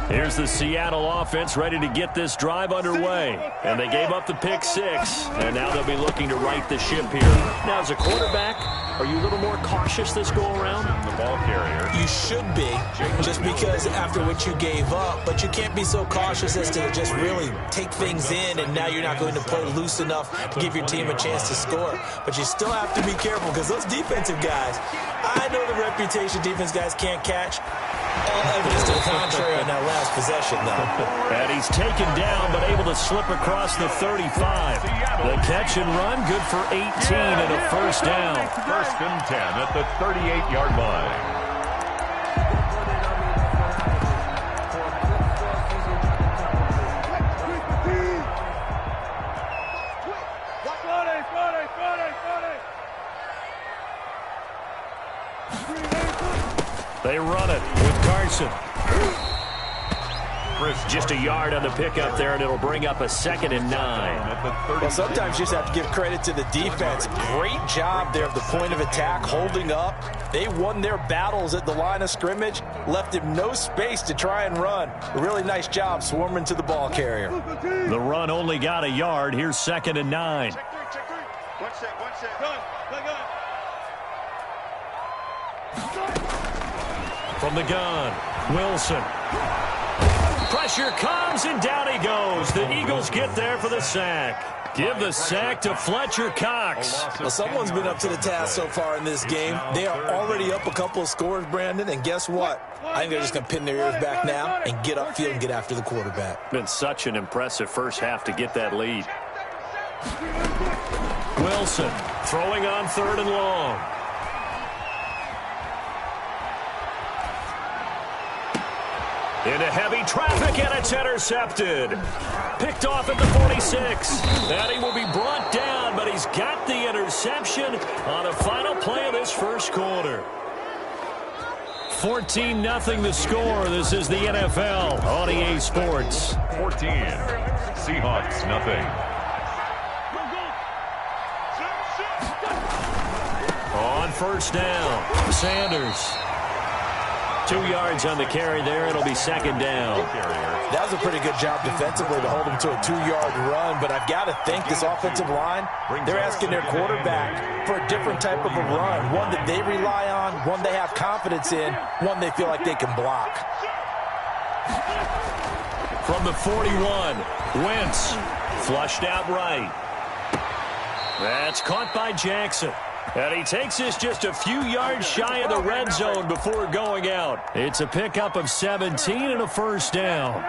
Here's the Seattle offense ready to get this drive underway. And they gave up the pick six, and now they'll be looking to right the ship here. Now, as a quarterback, are you a little more cautious this go-around? The ball carrier. You should be, just because after what you gave up, but you can't be so cautious as to just really take things in, and now you're not going to play loose enough to give your team a chance to score. But you still have to be careful, because those defensive guys, I know the reputation defense guys can't catch. All evidence to the contrary on that last possession, though. And he's taken down, but able to slip across the 35. The catch and run, good for 18 and a first down. First and 10 at the 38-yard line. They run it with Carson. Just a yard on the pickup there, and it'll bring up a 2nd and 9. Well, sometimes you just have to give credit to the defense. Great job there at the point of attack, holding up. They won their battles at the line of scrimmage, left him no space to try and run. A really nice job swarming to the ball carrier. The run only got a yard. Here's 2nd and 9. Check 3. One set. Go. From the gun, Wilson. Pressure comes, and down he goes. The Eagles get there for the sack. Give the sack to Fletcher Cox. Well, someone's been up to the task so far in this game. They are already up a couple of scores, Brandon, and guess what? I think they're just going to pin their ears back now and get upfield and get after the quarterback. Been such an impressive first half to get that lead. Wilson throwing on 3rd and long. Into heavy traffic, and it's intercepted. Picked off at the 46. And he will be brought down, but he's got the interception on the final play of this first quarter. 14-0 the score. This is the NFL on EA Sports. 14. Seahawks, nothing. On first down, Sanders. 2 yards on the carry there. It'll be 2nd down. That was a pretty good job defensively to hold him to a 2-yard run, but I've got to think this offensive line, they're asking their quarterback for a different type of a run, one that they rely on, one they have confidence in, one they feel like they can block. From the 41, Wentz flushed out right. That's caught by Jackson. And he takes this just a few yards shy of the red zone before going out. It's a pickup of 17 and a first down.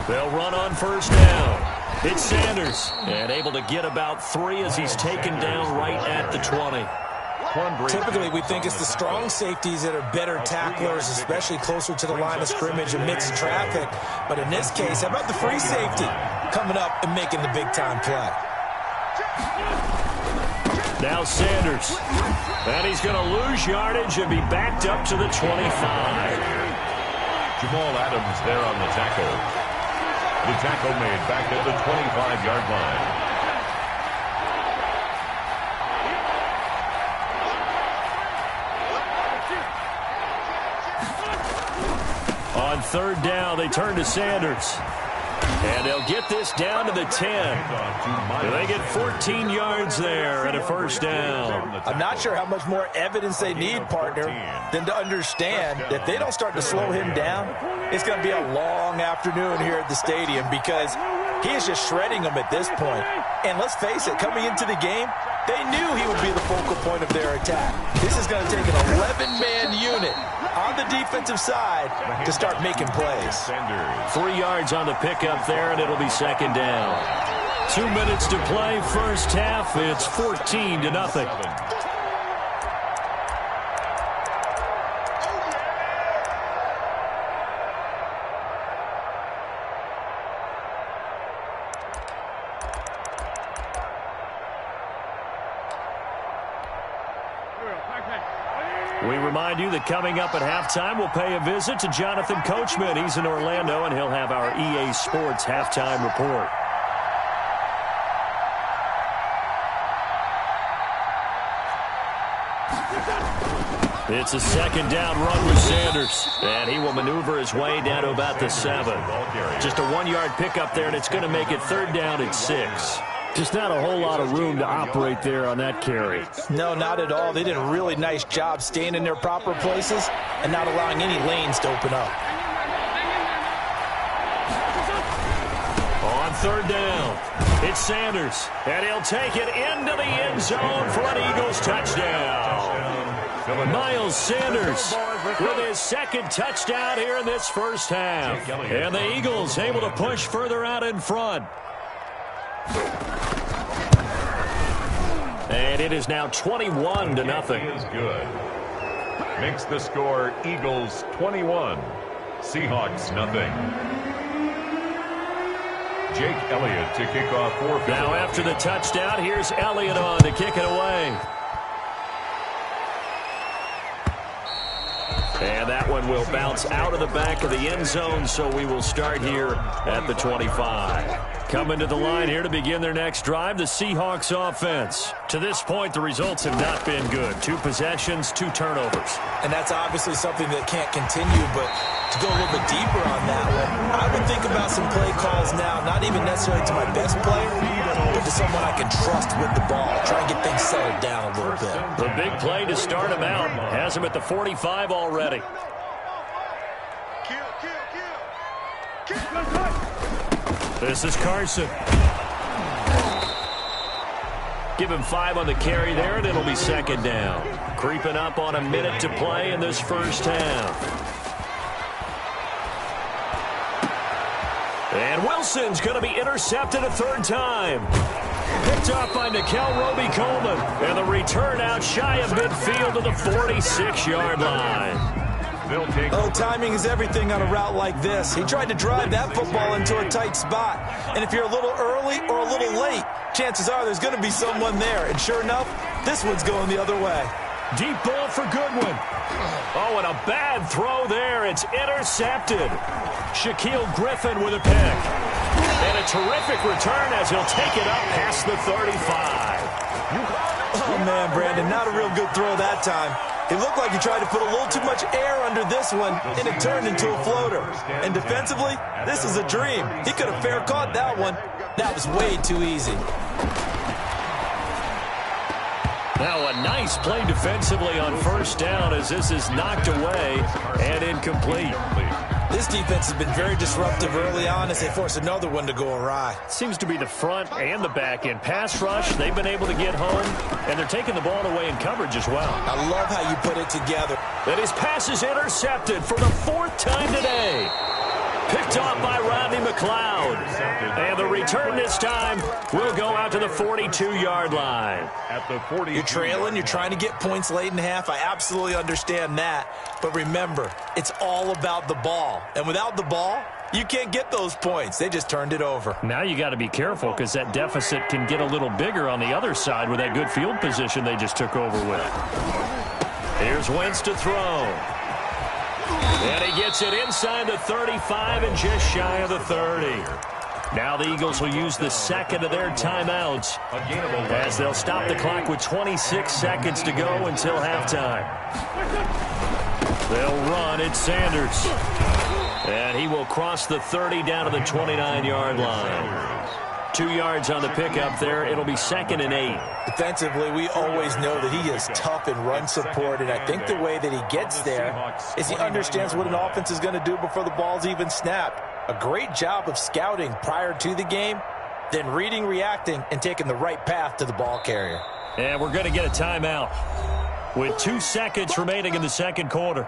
They'll run on first down. It's Sanders, and able to get about 3 as he's taken down right at the 20. Typically, we think it's the strong safeties that are better tacklers, especially closer to the line of scrimmage amidst traffic. But in this case, how about the free safety coming up and making the big-time play? Now Sanders. And he's going to lose yardage and be backed up to the 25. Jamal Adams there on the tackle. The tackle made back at the 25-yard line. On 3rd down, they turn to Sanders. And they'll get this down to the 10. They get 14 yards there and a first down. I'm not sure how much more evidence they need, partner, than to understand that if they don't start to slow him down, it's going to be a long afternoon here at the stadium because he is just shredding them at this point. And let's face it, coming into the game, they knew he would be the focal point of their attack. This is going to take an 11-man unit on the defensive side to start making plays. 3 yards on the pickup there, and it'll be 2nd down. 2 minutes to play, first half. It's 14-0. We remind you that coming up at halftime, we'll pay a visit to Jonathan Coachman. He's in Orlando, and he'll have our EA Sports halftime report. It's a second down run with Sanders, and he will maneuver his way down to about the 7. Just a 1-yard pickup there, and it's going to make it 3rd down at 6. Just not a whole lot of room to operate there on that carry. No, not at all. They did a really nice job staying in their proper places and not allowing any lanes to open up. On 3rd down, it's Sanders, and he'll take it into the end zone for an Eagles touchdown. Miles Sanders with his 2nd touchdown here in this first half. And the Eagles able to push further out in front. And it is now 21-0. Is good. Makes the score Eagles 21, Seahawks nothing. Jake Elliott to kick off for. Now after the touchdown, here's Elliott on to kick it away. And that one will bounce out of the back of the end zone, so we will start here at the 25. Coming to the line here to begin their next drive, the Seahawks offense. To this point, the results have not been good. 2 possessions, 2 turnovers. And that's obviously something that can't continue, but to go a little bit deeper on that one, I would think about some play calls now, not even necessarily to my best player, but to someone I can trust with the ball. Try and get things settled down a little bit. The big play to start him out has him at the 45 already. This is Carson. Give him 5 on the carry there, and it'll be 2nd down. Creeping up on a minute to play in this first half. And Wilson's going to be intercepted a 3rd time. Picked off by Nikel Roby-Coleman. And the return out shy of midfield to the 46-yard line. Oh, timing is everything on a route like this. He tried to drive that football into a tight spot. And if you're a little early or a little late, chances are there's going to be someone there. And sure enough, this one's going the other way. Deep ball for Goodwin. Oh, and a bad throw there. It's intercepted. Shaquille Griffin with a pick. And a terrific return as he'll take it up past the 35. Oh, man, Brandon, not a real good throw that time. It looked like he tried to put a little too much air under this one, and it turned into a floater. And defensively, this is a dream. He could have fair caught that one. That was way too easy. Now a nice play defensively on 1st down as this is knocked away and incomplete. This defense has been very disruptive early on as they force another one to go awry. Seems to be the front and the back end. Pass rush, they've been able to get home, and they're taking the ball away in coverage as well. I love how you put it together. And his pass is intercepted for the 4th time today. Picked off by Rodney McLeod. And the return this time will go out to the 42-yard line. At the 40, you're trailing, you're trying to get points late in half. I absolutely understand that. But remember, it's all about the ball. And without the ball, you can't get those points. They just turned it over. Now you got to be careful because that deficit can get a little bigger on the other side with that good field position they just took over with. Here's Wentz to throw. And he gets it inside the 35 and just shy of the 30. Now the Eagles will use the 2nd of their timeouts as they'll stop the clock with 26 seconds to go until halftime. They'll run. It's Sanders. And he will cross the 30 down to the 29-yard line. 2 yards on the pickup there. It'll be 2nd and 8. Defensively, we always know that he is tough in run support, and I think the way that he gets there is he understands what an offense is going to do before the ball's even snapped. A great job of scouting prior to the game, then reading, reacting, and taking the right path to the ball carrier. And we're going to get a timeout with 2 seconds remaining in the 2nd quarter.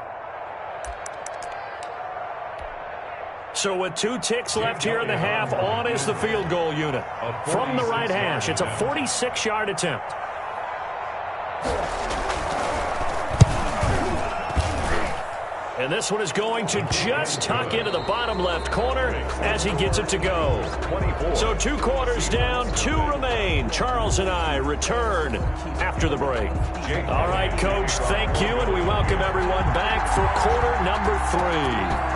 So with 2 ticks left here in the half, on is the field goal unit. From the right hash, it's a 46-yard attempt. And this one is going to just tuck into the bottom left corner as he gets it to go. So 2 quarters down, 2 remain. Charles and I return after the break. All right, Coach, thank you, and we welcome everyone back for quarter number 3.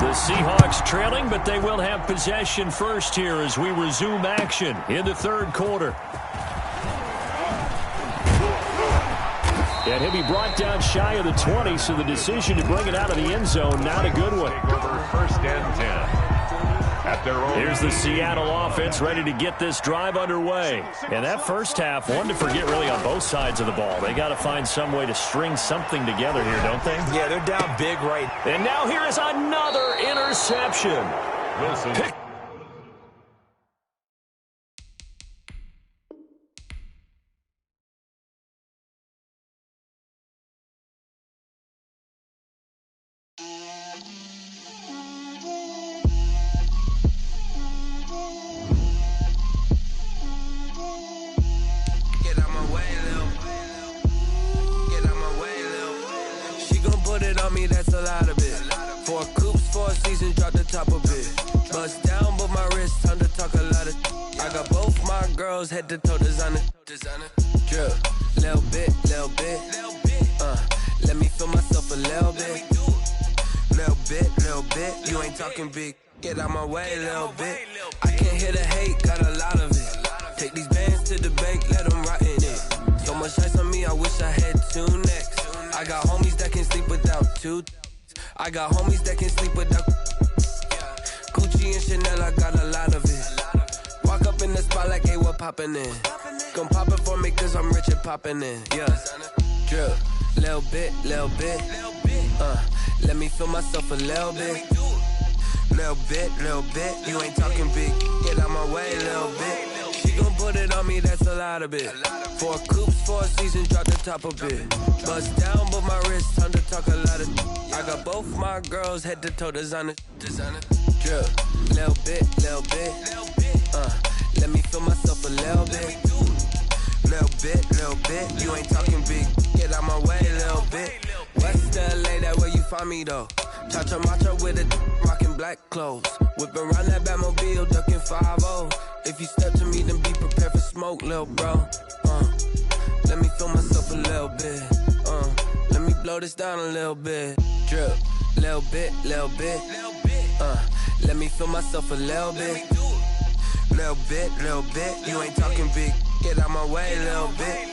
The Seahawks trailing, but they will have possession first here as we resume action in the 3rd quarter. And he'll be brought down shy of the 20, so the decision to bring it out of the end zone, not a good one. First and 10. At their own. Here's the Seattle offense ready to get this drive underway. And that first half, one to forget really on both sides of the ball. They got to find some way to string something together here, don't they? Yeah, they're down big right. And now here is another interception. Wilson. Head to toe designer, drip, little bit, let me feel myself a little bit, you ain't talking big, get out my way a little bit, I can't hear the hate, got a lot of it, take these bands to the bank, let them rot in it, so much ice on me, I wish I had 2 necks, I got homies that can sleep without 2, I got homies that can sleep without, Gucci and Chanel, I got a lot of it. Walk up in the spot like, hey, what poppin' in? Gon' pop it for me cause I'm rich and poppin' in. Yeah, drip, little bit, let me feel myself a little bit. Little bit, you ain't talking big. Get out my way, little bit. She gon' put it on me, that's a lot of it. 4 coops, 4 seasons, drop the top a bit. Bust down, but my wrist, time to talk a lot of. I got both my girls, head to toe designer. Drip, little bit, let me feel myself a little bit. Little bit, you ain't talking big. Get out my way, little bit. West LA, that where you find me though. Cha-cha matcha with a rockin' black clothes. Whippin' around that Batmobile, duckin' 5-0. If you step to me, then be prepared for smoke, lil' bro. Let me feel myself a little bit. Let me blow this down a little bit. Drip, little bit. Let me feel myself a little bit. Little bit, you ain't talking big. Get out my way, little bit.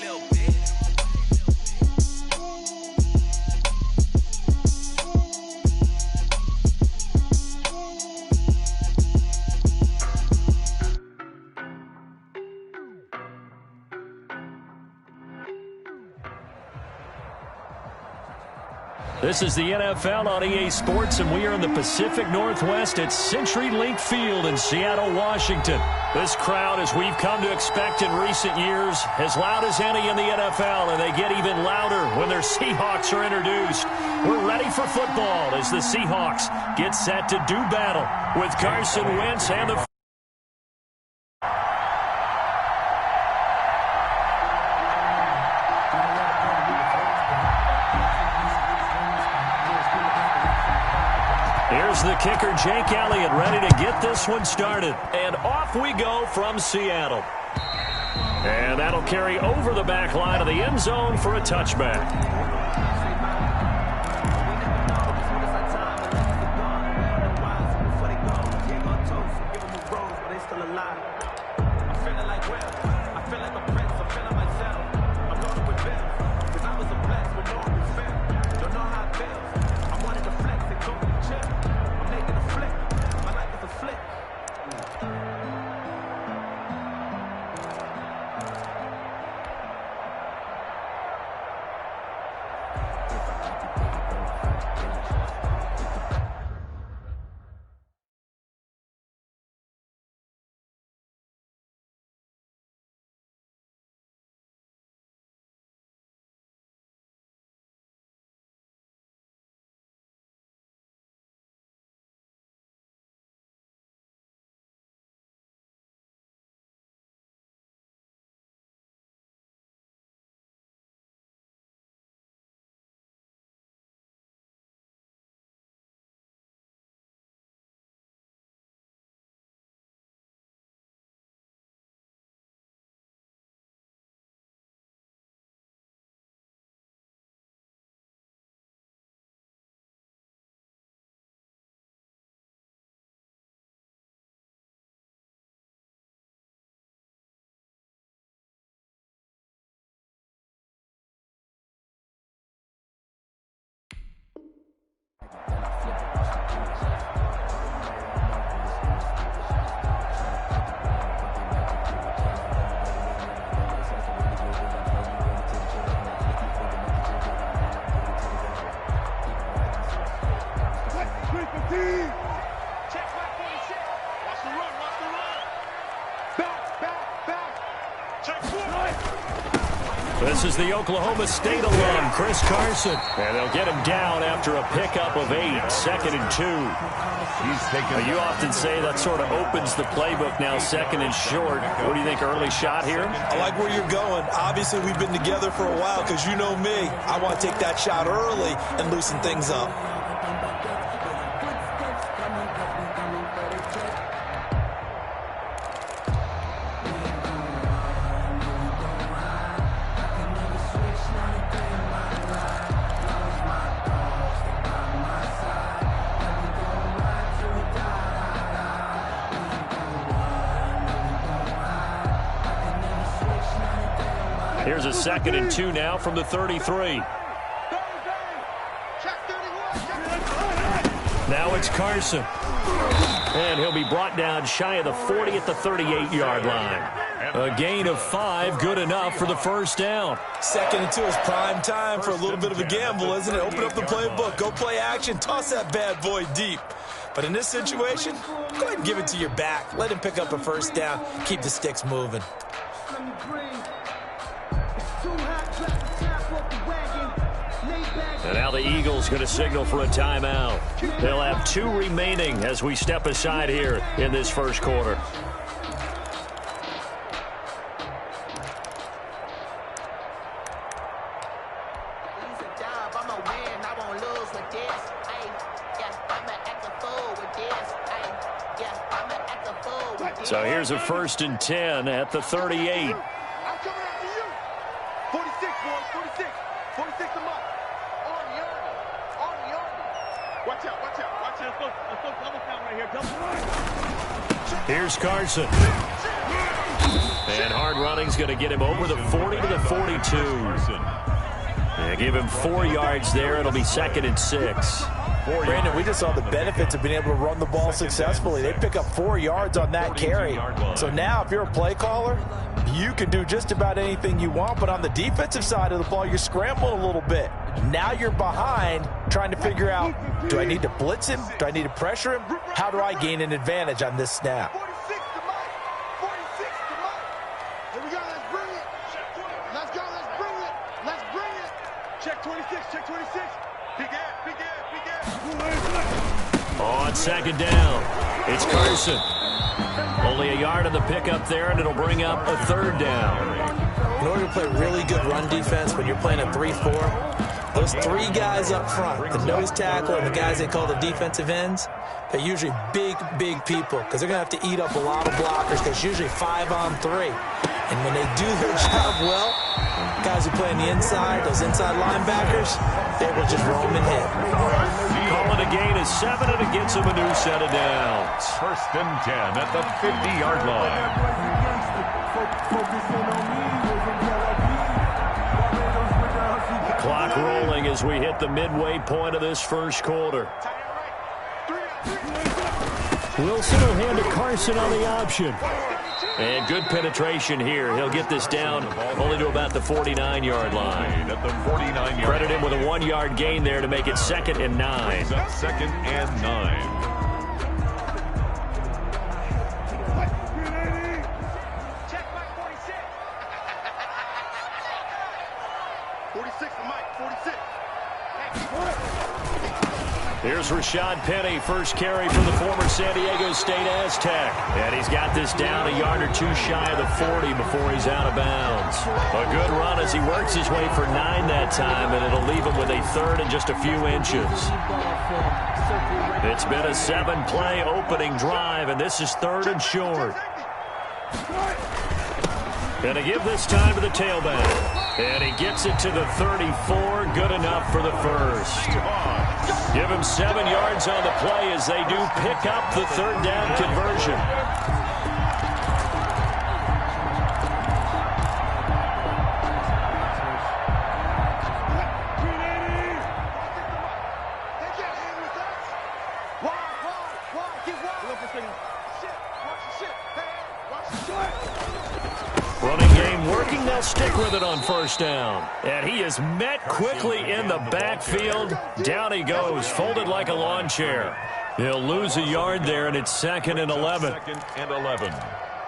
This is the NFL on EA Sports, and we are in the Pacific Northwest at CenturyLink Field in Seattle, Washington. This crowd, as we've come to expect in recent years, as loud as any in the NFL, and they get even louder when their Seahawks are introduced. We're ready for football as the Seahawks get set to do battle with Carson Wentz and the... Here's the kicker, Jake Elliott, ready to get this one started. And off we go from Seattle. And that'll carry over the back line of the end zone for a touchback. This is the Oklahoma State alum, Chris Carson. And they'll get him down after a pickup of 8, 2nd and 2. You often say that sort of opens the playbook now, 2nd and short. What do you think, early shot here? I like where you're going. Obviously, we've been together for a while because you know me. I want to take that shot early and loosen things up. Here's a 2nd and 2 now from the 33. Now it's Carson. And he'll be brought down shy of the 40 at the 38-yard line. A gain of 5, good enough for the first down. 2nd and 2 is prime time for a little bit of a gamble, isn't it? Open up the playbook, go play action, toss that bad boy deep. But in this situation, go ahead and give it to your back. Let him pick up a first down, keep the sticks moving. And now the Eagles going to signal for a timeout. They'll have 2 remaining as we step aside here in this first quarter. So here's a 1st and 10 at the 38. Here's Carson. And hard running's going to get him over the 40 to the 42. And give him 4 yards there. It'll be 2nd and 6. Brandon, we just saw the benefits of being able to run the ball successfully. They pick up 4 yards on that carry. So now if you're a play caller, you can do just about anything you want. But on the defensive side of the ball, you're scrambling a little bit. Now you're behind trying to figure out, do I need to blitz him? Do I need to pressure him? How do I gain an advantage on this snap? Here we go, let's bring it. Let's go, let's bring it. Let's bring it. Check 26, check 26. Big gap, big gap, big gap. On 2nd down, it's Carson. Only a yard on the pickup there, and it'll bring up a 3rd down. In order to play really good run defense when you're playing a 3-4, those 3 guys up front, the nose tackle and the guys they call the defensive ends, they're usually big, big people because they're going to have to eat up a lot of blockers. There's usually 5 on 3. And when they do their job well, guys who play on the inside, those inside linebackers, they will just roam and hit. Calling a gain of 7, and it gets him a new set of downs. 1st and 10 at the 50-yard line. Clock rolling as we hit the midway point of this first quarter. Wilson will hand to Carson on the option. And good penetration here. He'll get this down only to about the 49-yard line. At the 49-yard Credit him with a 1-yard gain there to make it 2nd and 9. 2nd and 9. Check Mike 46. 46 to Mike, 46. Here's Rashad Penny, first carry from the former San Diego State Aztec. And he's got this down a yard or 2 shy of the 40 before he's out of bounds. A good run as he works his way for 9 that time, and it'll leave him with a 3rd and just a few inches. It's been a 7-play opening drive, and this is 3rd and short. Gonna give this time to the tailback. And he gets it to the 34, good enough for the first. Give him 7 yards on the play as they do pick up the 3rd down conversion. Running game working, they'll stick with it on 1st down. And he is met quickly in the backfield. Down he goes, folded like a lawn chair. He'll lose a yard there, and it's 2nd and 11. 2nd and 11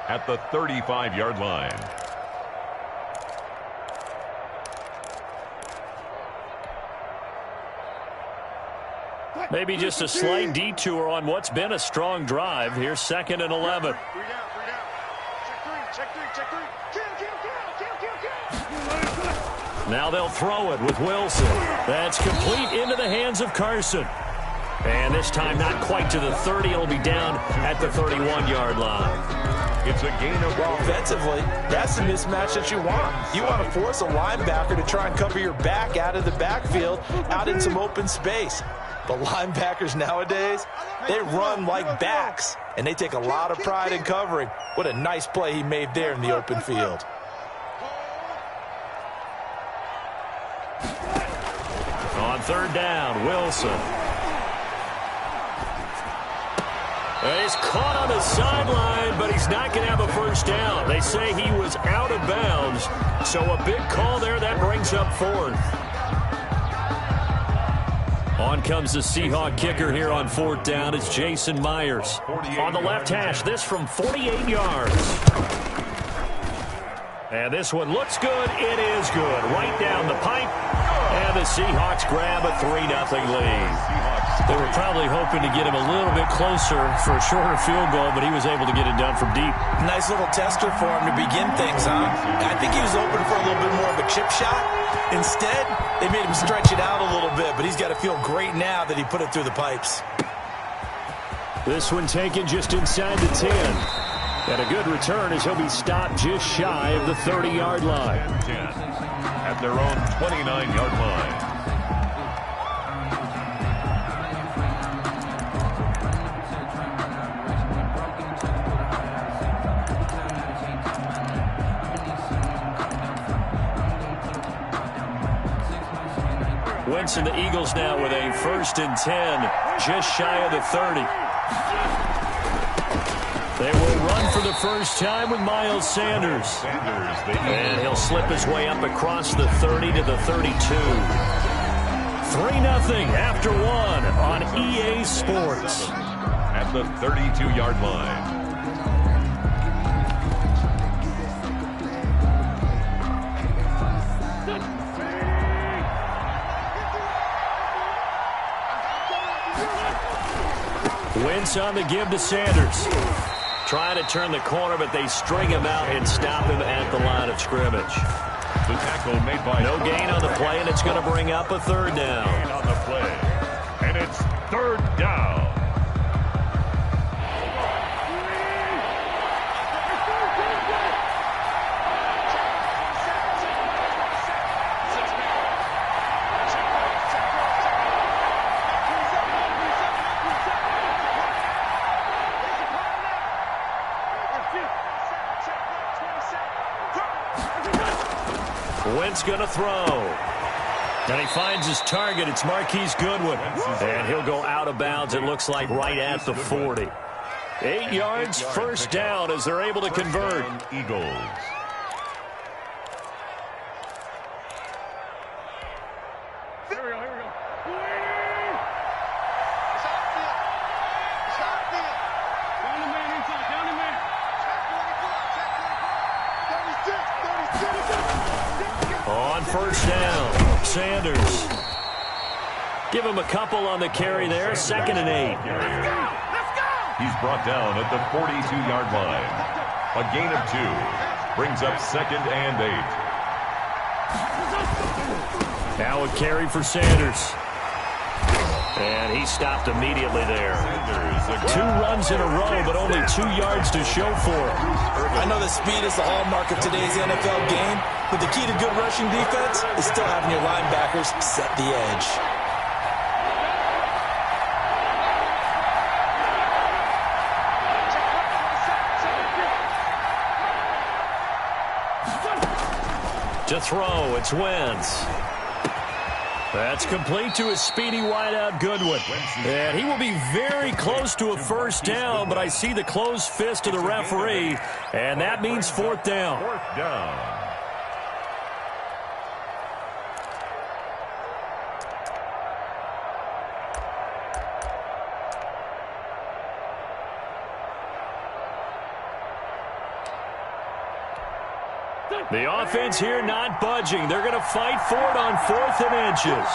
at the 35-yard line. Maybe just a slight detour on what's been a strong drive. Here's 2nd and 11. Now they'll throw it with Wilson. That's complete into the hands of Carson. And this time not quite to the 30. It'll be down at the 31-yard line. It's a gain of... Well, offensively, that's the mismatch that you want. You want to force a linebacker to try and cover your back out of the backfield, out in some open space. But linebackers nowadays, they run like backs, and they take a lot of pride in covering. What a nice play he made there in the open field. On 3rd down, Wilson. He's caught on the sideline, but he's not going to have a first down. They say he was out of bounds, so a big call there. That brings up 4th. On comes the Seahawk kicker here on 4th down. It's Jason Myers. On the left hash, this from 48 yards. And this one looks good. It is good. Right down the pipe. And the Seahawks grab a 3-0 lead. They were probably hoping to get him a little bit closer for a shorter field goal, but he was able to get it done from deep. Nice little tester for him to begin things, huh? I think he was open for a little bit more of a chip shot. Instead, they made him stretch it out a little bit, but he's got to feel great now that he put it through the pipes. This one taken just inside the 10. And a good return as he'll be stopped just shy of the 30-yard line. 10 at their own 29-yard line. Wentz and the Eagles now with a 1st and 10, just shy of the 30. They will run for the first time with Miles Sanders. And he'll slip his way up across the 30 to the 32. 3-0 after 1 on EA Sports. At the 32-yard line. Wentz on the give to Sanders. Trying to turn the corner, but they string him out and stop him at the line of scrimmage. The tackle made by... No gain on the play, and it's going to bring up a 3rd down. Gain on the play. And it's 3rd down. Wentz going to throw. And he finds his target. It's Marquise Goodwin. And he'll go out of bounds, it looks like, right at the 40. 8 yards, 1st down as they're able to convert. Eagles. On 1st down, Sanders. Give him a couple on the carry there. 2nd and 8. He's brought down at the 42-yard line. A gain of 2. Brings up 2nd and 8. Now a carry for Sanders. And he stopped immediately there. 2 runs in a row, but only 2 yards to show for it. I know that speed is the hallmark of today's NFL game, but the key to good rushing defense is still having your linebackers set the edge. To throw, it's Wentz. That's complete to his speedy wideout Goodwin. And he will be very close to a 1st down, but I see the closed fist of the referee, and that means 4th down. 4th down. The offense here not budging. They're going to fight for it on 4th and inches.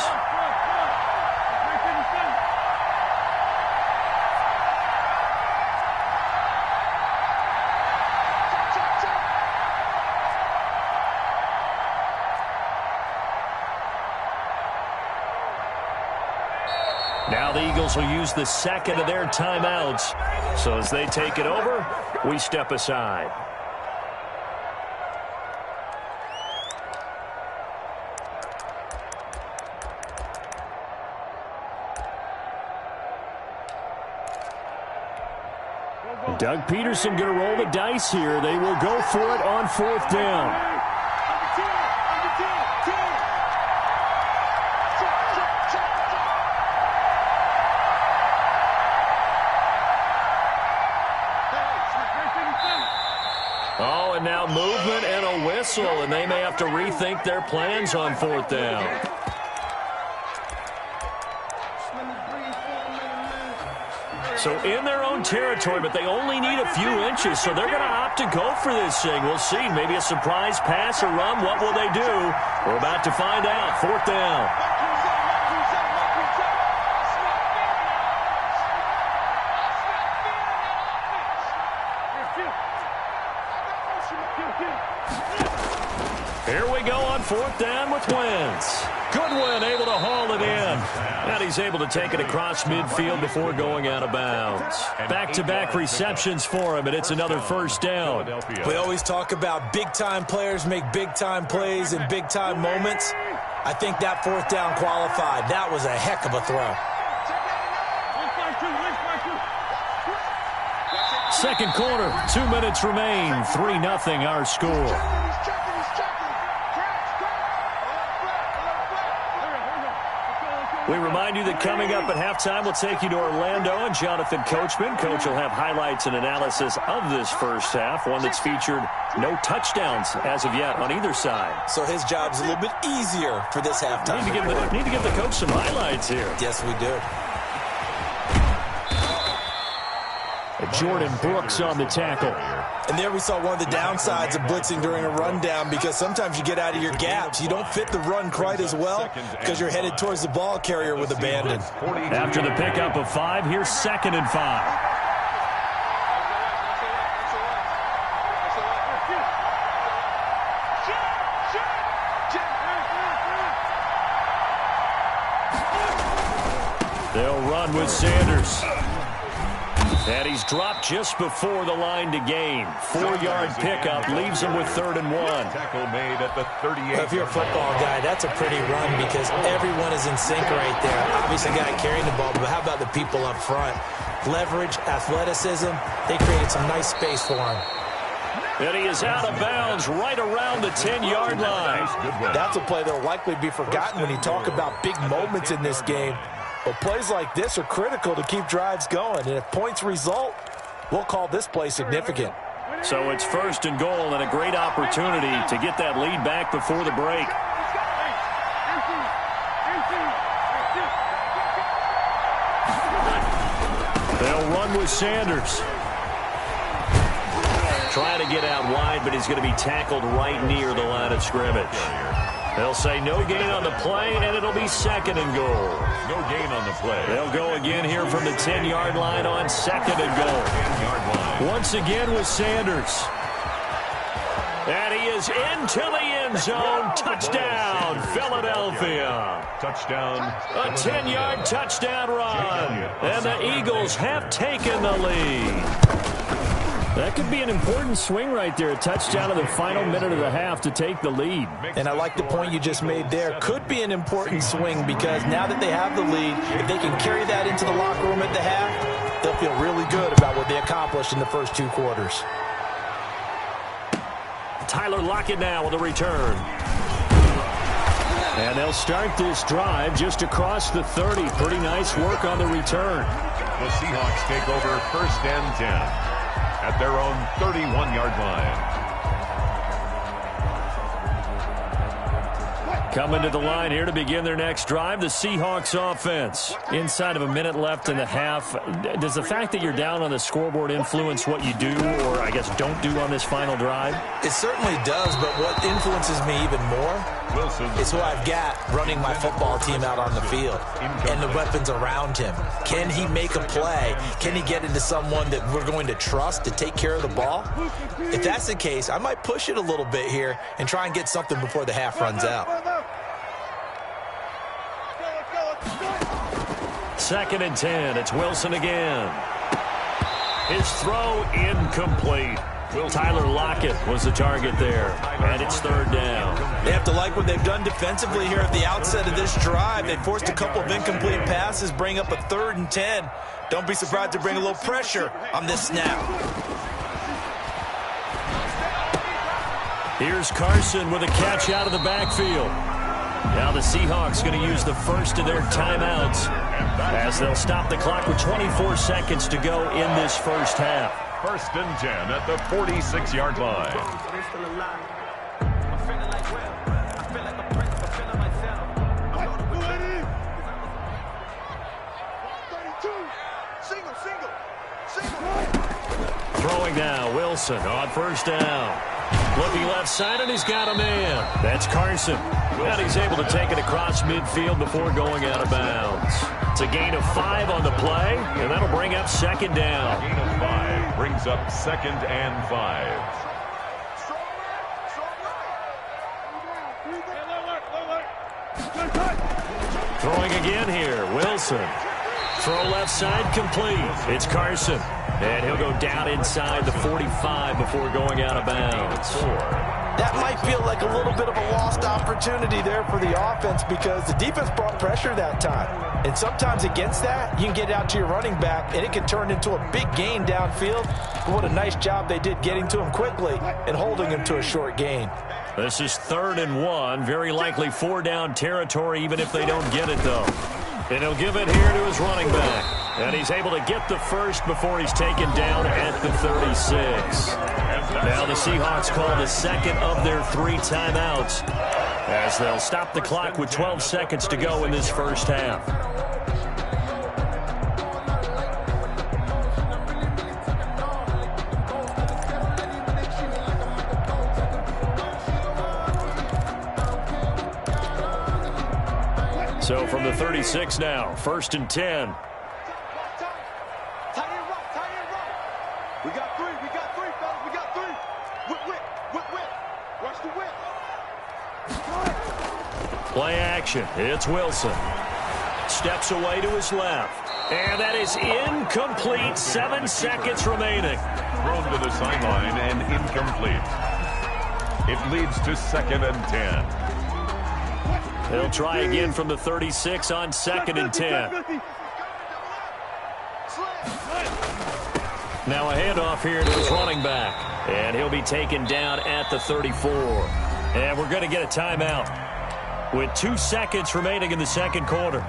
Now the Eagles will use the second of their timeouts. So as they take it over, we step aside. Doug Peterson going to roll the dice here. They will go for it on 4th down. Oh, and now movement and a whistle, and they may have to rethink their plans on 4th down. So in their own territory, but they only need a few inches, so they're going to opt to go for this thing. We'll see. Maybe a surprise pass or run. What will they do? We're about to find out. 4th down. Here we go on 4th down with Wentz. Goodwin able to haul it in. And he's able to take it across midfield before going out of bounds. Back-to-back receptions for him, and it's another 1st down. We always talk about big-time players make big-time plays in big-time moments. I think that 4th down qualified. That was a heck of a throw. Second quarter, 2 minutes remain. 3-0 our score. We remind you that coming up at halftime, we'll take you to Orlando and Jonathan Coachman. Coach will have highlights and analysis of this first half, one that's featured no touchdowns as of yet on either side. So his job's a little bit easier for this halftime. Need to give the coach some highlights here. Yes, we do. Jordan Brooks on the tackle. And there we saw one of the downsides of blitzing during a rundown, because sometimes you get out of your gaps. You don't fit the run quite as well because you're headed towards the ball carrier with abandon. After the pickup of 5, here's 2nd and 5. They'll run with Sanders. And he's dropped just before the line to gain. 4-yard pickup leaves him with 3rd and 1. Tackle made at the 38. If you're a football guy, that's a pretty run because everyone is in sync right there. Obviously, the guy carrying the ball, but how about the people up front? Leverage, athleticism, they created some nice space for him. And he is out of bounds right around the 10-yard line. That's a play that will likely be forgotten when you talk about big moments in this game. But plays like this are critical to keep drives going. And if points result, we'll call this play significant. So it's 1st and goal and a great opportunity to get that lead back before the break. They'll run with Sanders. Trying to get out wide, but he's going to be tackled right near the line of scrimmage. They'll say no gain on the play, and it'll be 2nd and goal. No gain on the play. They'll go again here from the 10-yard line on 2nd and goal. 10-yard line. Once again with Sanders. And he is into the end zone. Touchdown, Philadelphia. Touchdown. A 10-yard touchdown run. And the Eagles have taken the lead. That could be an important swing right there. A touchdown in the final minute of the half to take the lead. And I like the point you just made there. Could be an important swing because now that they have the lead, if they can carry that into the locker room at the half, they'll feel really good about what they accomplished in the first 2 quarters. Tyler Lockett now with a return. And they'll start this drive just across the 30. Pretty nice work on the return. The Seahawks take over 1st and 10. At their own 31-yard line. Coming to the line here to begin their next drive, the Seahawks offense. Inside of a minute left in the half, does the fact that you're down on the scoreboard influence what you do, or I guess don't do on this final drive? It certainly does, but what influences me even more is who I've got running my football team out on the field and the weapons around him. Can he make a play? Can he get into someone that we're going to trust to take care of the ball? If that's the case, I might push it a little bit here and try and get something before the half runs out. 2nd and 10. It's Wilson again. His throw incomplete. Tyler Lockett was the target there, and it's 3rd down. They have to like what they've done defensively here at the outset of this drive. They forced a couple of incomplete passes, bring up a 3rd and 10. Don't be surprised to bring a little pressure on this snap. Here's Carson with a catch out of the backfield. Now the Seahawks going to use the first of their timeouts as they'll stop the clock with 24 seconds to go in this first half. 1st and 10 at the 46-yard line. Throwing now, Wilson on 1st down. Looking left side, and he's got a man. That's Carson. And he's able to take it across midfield before going out of bounds. It's a gain of 5 on the play, and that'll bring up 2nd down. A gain of 5 brings up 2nd and 5. Throwing again here, Wilson. Throw left side complete. It's Carson. And he'll go down inside the 45 before going out of bounds. That might feel like a little bit of a lost opportunity there for the offense because the defense brought pressure that time. And sometimes against that, you can get out to your running back, and it can turn into a big gain downfield. But what a nice job they did getting to him quickly and holding him to a short gain. This is 3rd and 1. Very likely 4-down territory, even if they don't get it, though. And he'll give it here to his running back. And he's able to get the first before he's taken down at the 36. Now the Seahawks call the 2nd of their 3 timeouts as they'll stop the clock with 12 seconds to go in this first half. So from the 36 now, 1st and 10. We got 3, fellas, we got 3. Whip. Watch the whip. Play action. It's Wilson. Steps away to his left. And that is incomplete. 7 seconds remaining. Thrown to the sideline and incomplete. It leads to 2nd and 10. They'll try again from the 36 on 2nd and 10. Now a handoff here to his running back. And he'll be taken down at the 34. And we're going to get a timeout with 2 seconds remaining in the 2nd quarter.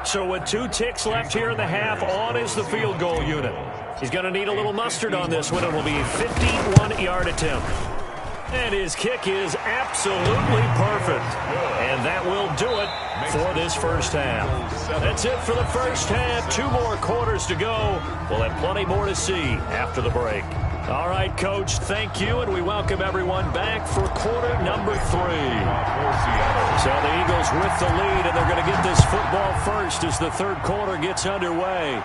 So with 2 ticks left here in the half, on is the field goal unit. He's going to need a little mustard on this one. It will be a 51-yard attempt. And his kick is absolutely perfect. And that will do it for this first half. That's it for the first half. 2 more quarters to go. We'll have plenty more to see after the break. All right, Coach, thank you, and we welcome everyone back for quarter number 3. So the Eagles with the lead, and they're going to get this football first as the 3rd quarter gets underway.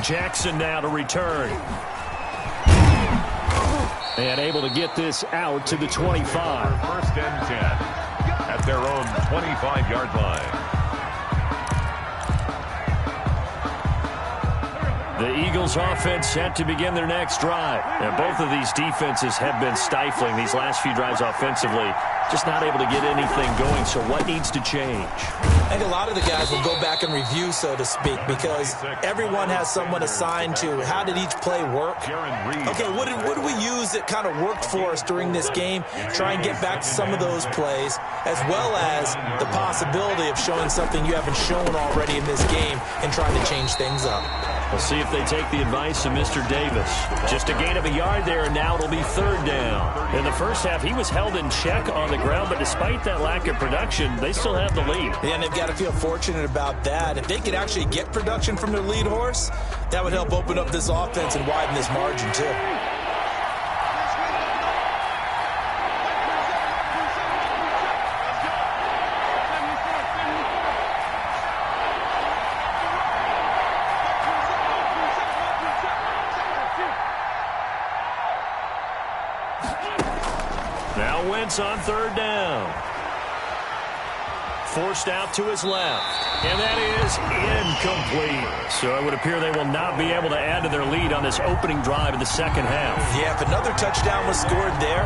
Jackson now to return. And able to get this out to the 25. 1st and 10 at their own 25-yard line. The Eagles offense set to begin their next drive. And both of these defenses have been stifling these last few drives offensively. just not able to get anything going. So what needs to change? I think a lot of the guys will go back and review, so to speak, because everyone has someone assigned to how did each play work. Okay, what did we use that kind of worked for us during this game? Try and get back to some of those plays, as well as the possibility of showing something you haven't shown already in this game and trying to change things up. We'll see if they take the advice of Mr. Davis. Just a gain of a yard there, and now it'll be third down. In the first half, he was held in check on the ground, but despite that lack of production, they still have the lead. Yeah, and they've got to feel fortunate about that. If they could actually get production from their lead horse, that would help open up this offense and widen this margin, too. Now Wentz on third down. Forced out to his left. And that is incomplete. So it would appear they will not be able to add to their lead on this opening drive in the second half. Yeah, if another touchdown was scored there,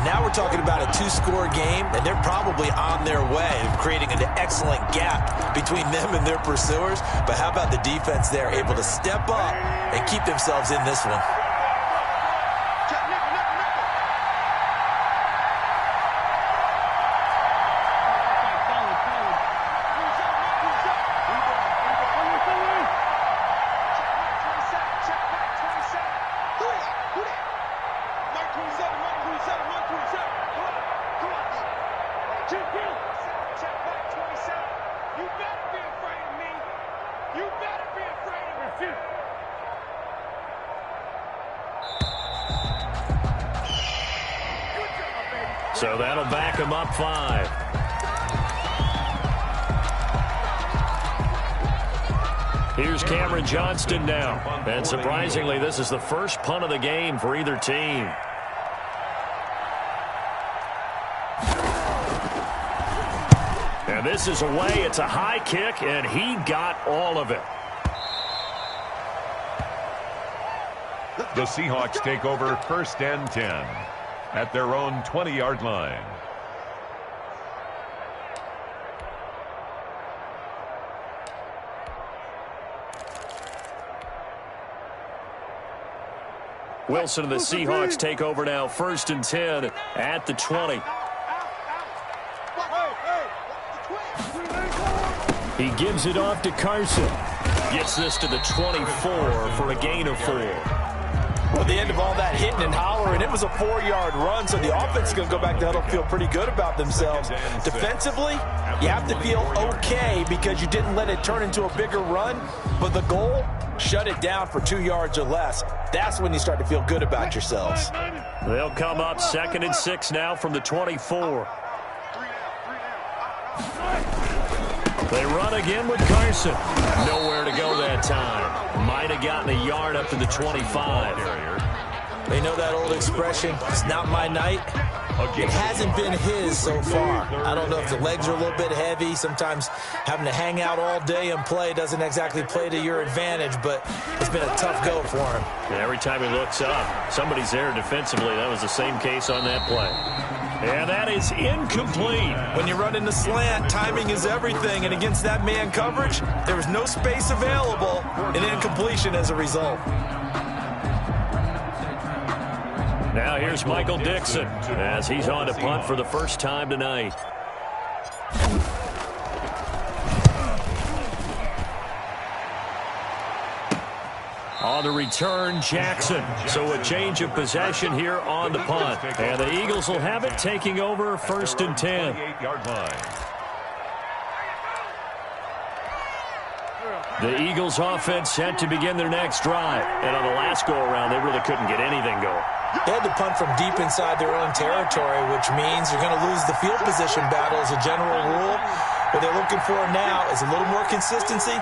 now we're talking about a two-score game, and they're probably on their way of creating an excellent gap between them and their pursuers. But how about the defense there, able to step up and keep themselves in this one? So that'll back him up 5. Here's Cameron Johnston now. And surprisingly, this is the first punt of the game for either team. And this is away. It's a high kick, and he got all of it. The Seahawks take over first and 10 at their own 20-yard line. Wilson and the Seahawks take over now, first and 10 at the 20. He gives it off to Carson. Gets this to the 24 for a gain of 4. Well, at the end of all that hitting and hollering, it was a 4-yard run, so the offense is going to go back to huddle, feel pretty good about themselves. Defensively, you have to feel okay because you didn't let it turn into a bigger run, but the goal, shut it down for 2 yards or less. That's when you start to feel good about yourselves. They'll come up 2nd and 6 now from the 24. They run again with Carson. Nowhere to go that time. Might have gotten a yard up to the 25. They know that old expression, it's not my night. It hasn't been his so far. I don't know if the legs are a little bit heavy. Sometimes having to hang out all day and play doesn't exactly play to your advantage, but it's been a tough go for him. And every time he looks up, somebody's there defensively. That was the same case on that play. And that is incomplete. When you run in the slant, timing is everything. And against that man coverage, there was no space available, and incompletion as a result. Now here's Michael Dixon as he's on to punt for the first time tonight. On the return, Jackson. So a change of possession here on the punt. And the Eagles will have it, taking over first and 10. 28-yard line. The Eagles offense set to begin their next drive. And on the last go-around, they really couldn't get anything going. They had to punt from deep inside their own territory, which means you're going to lose the field position battle as a general rule. What they're looking for now is a little more consistency,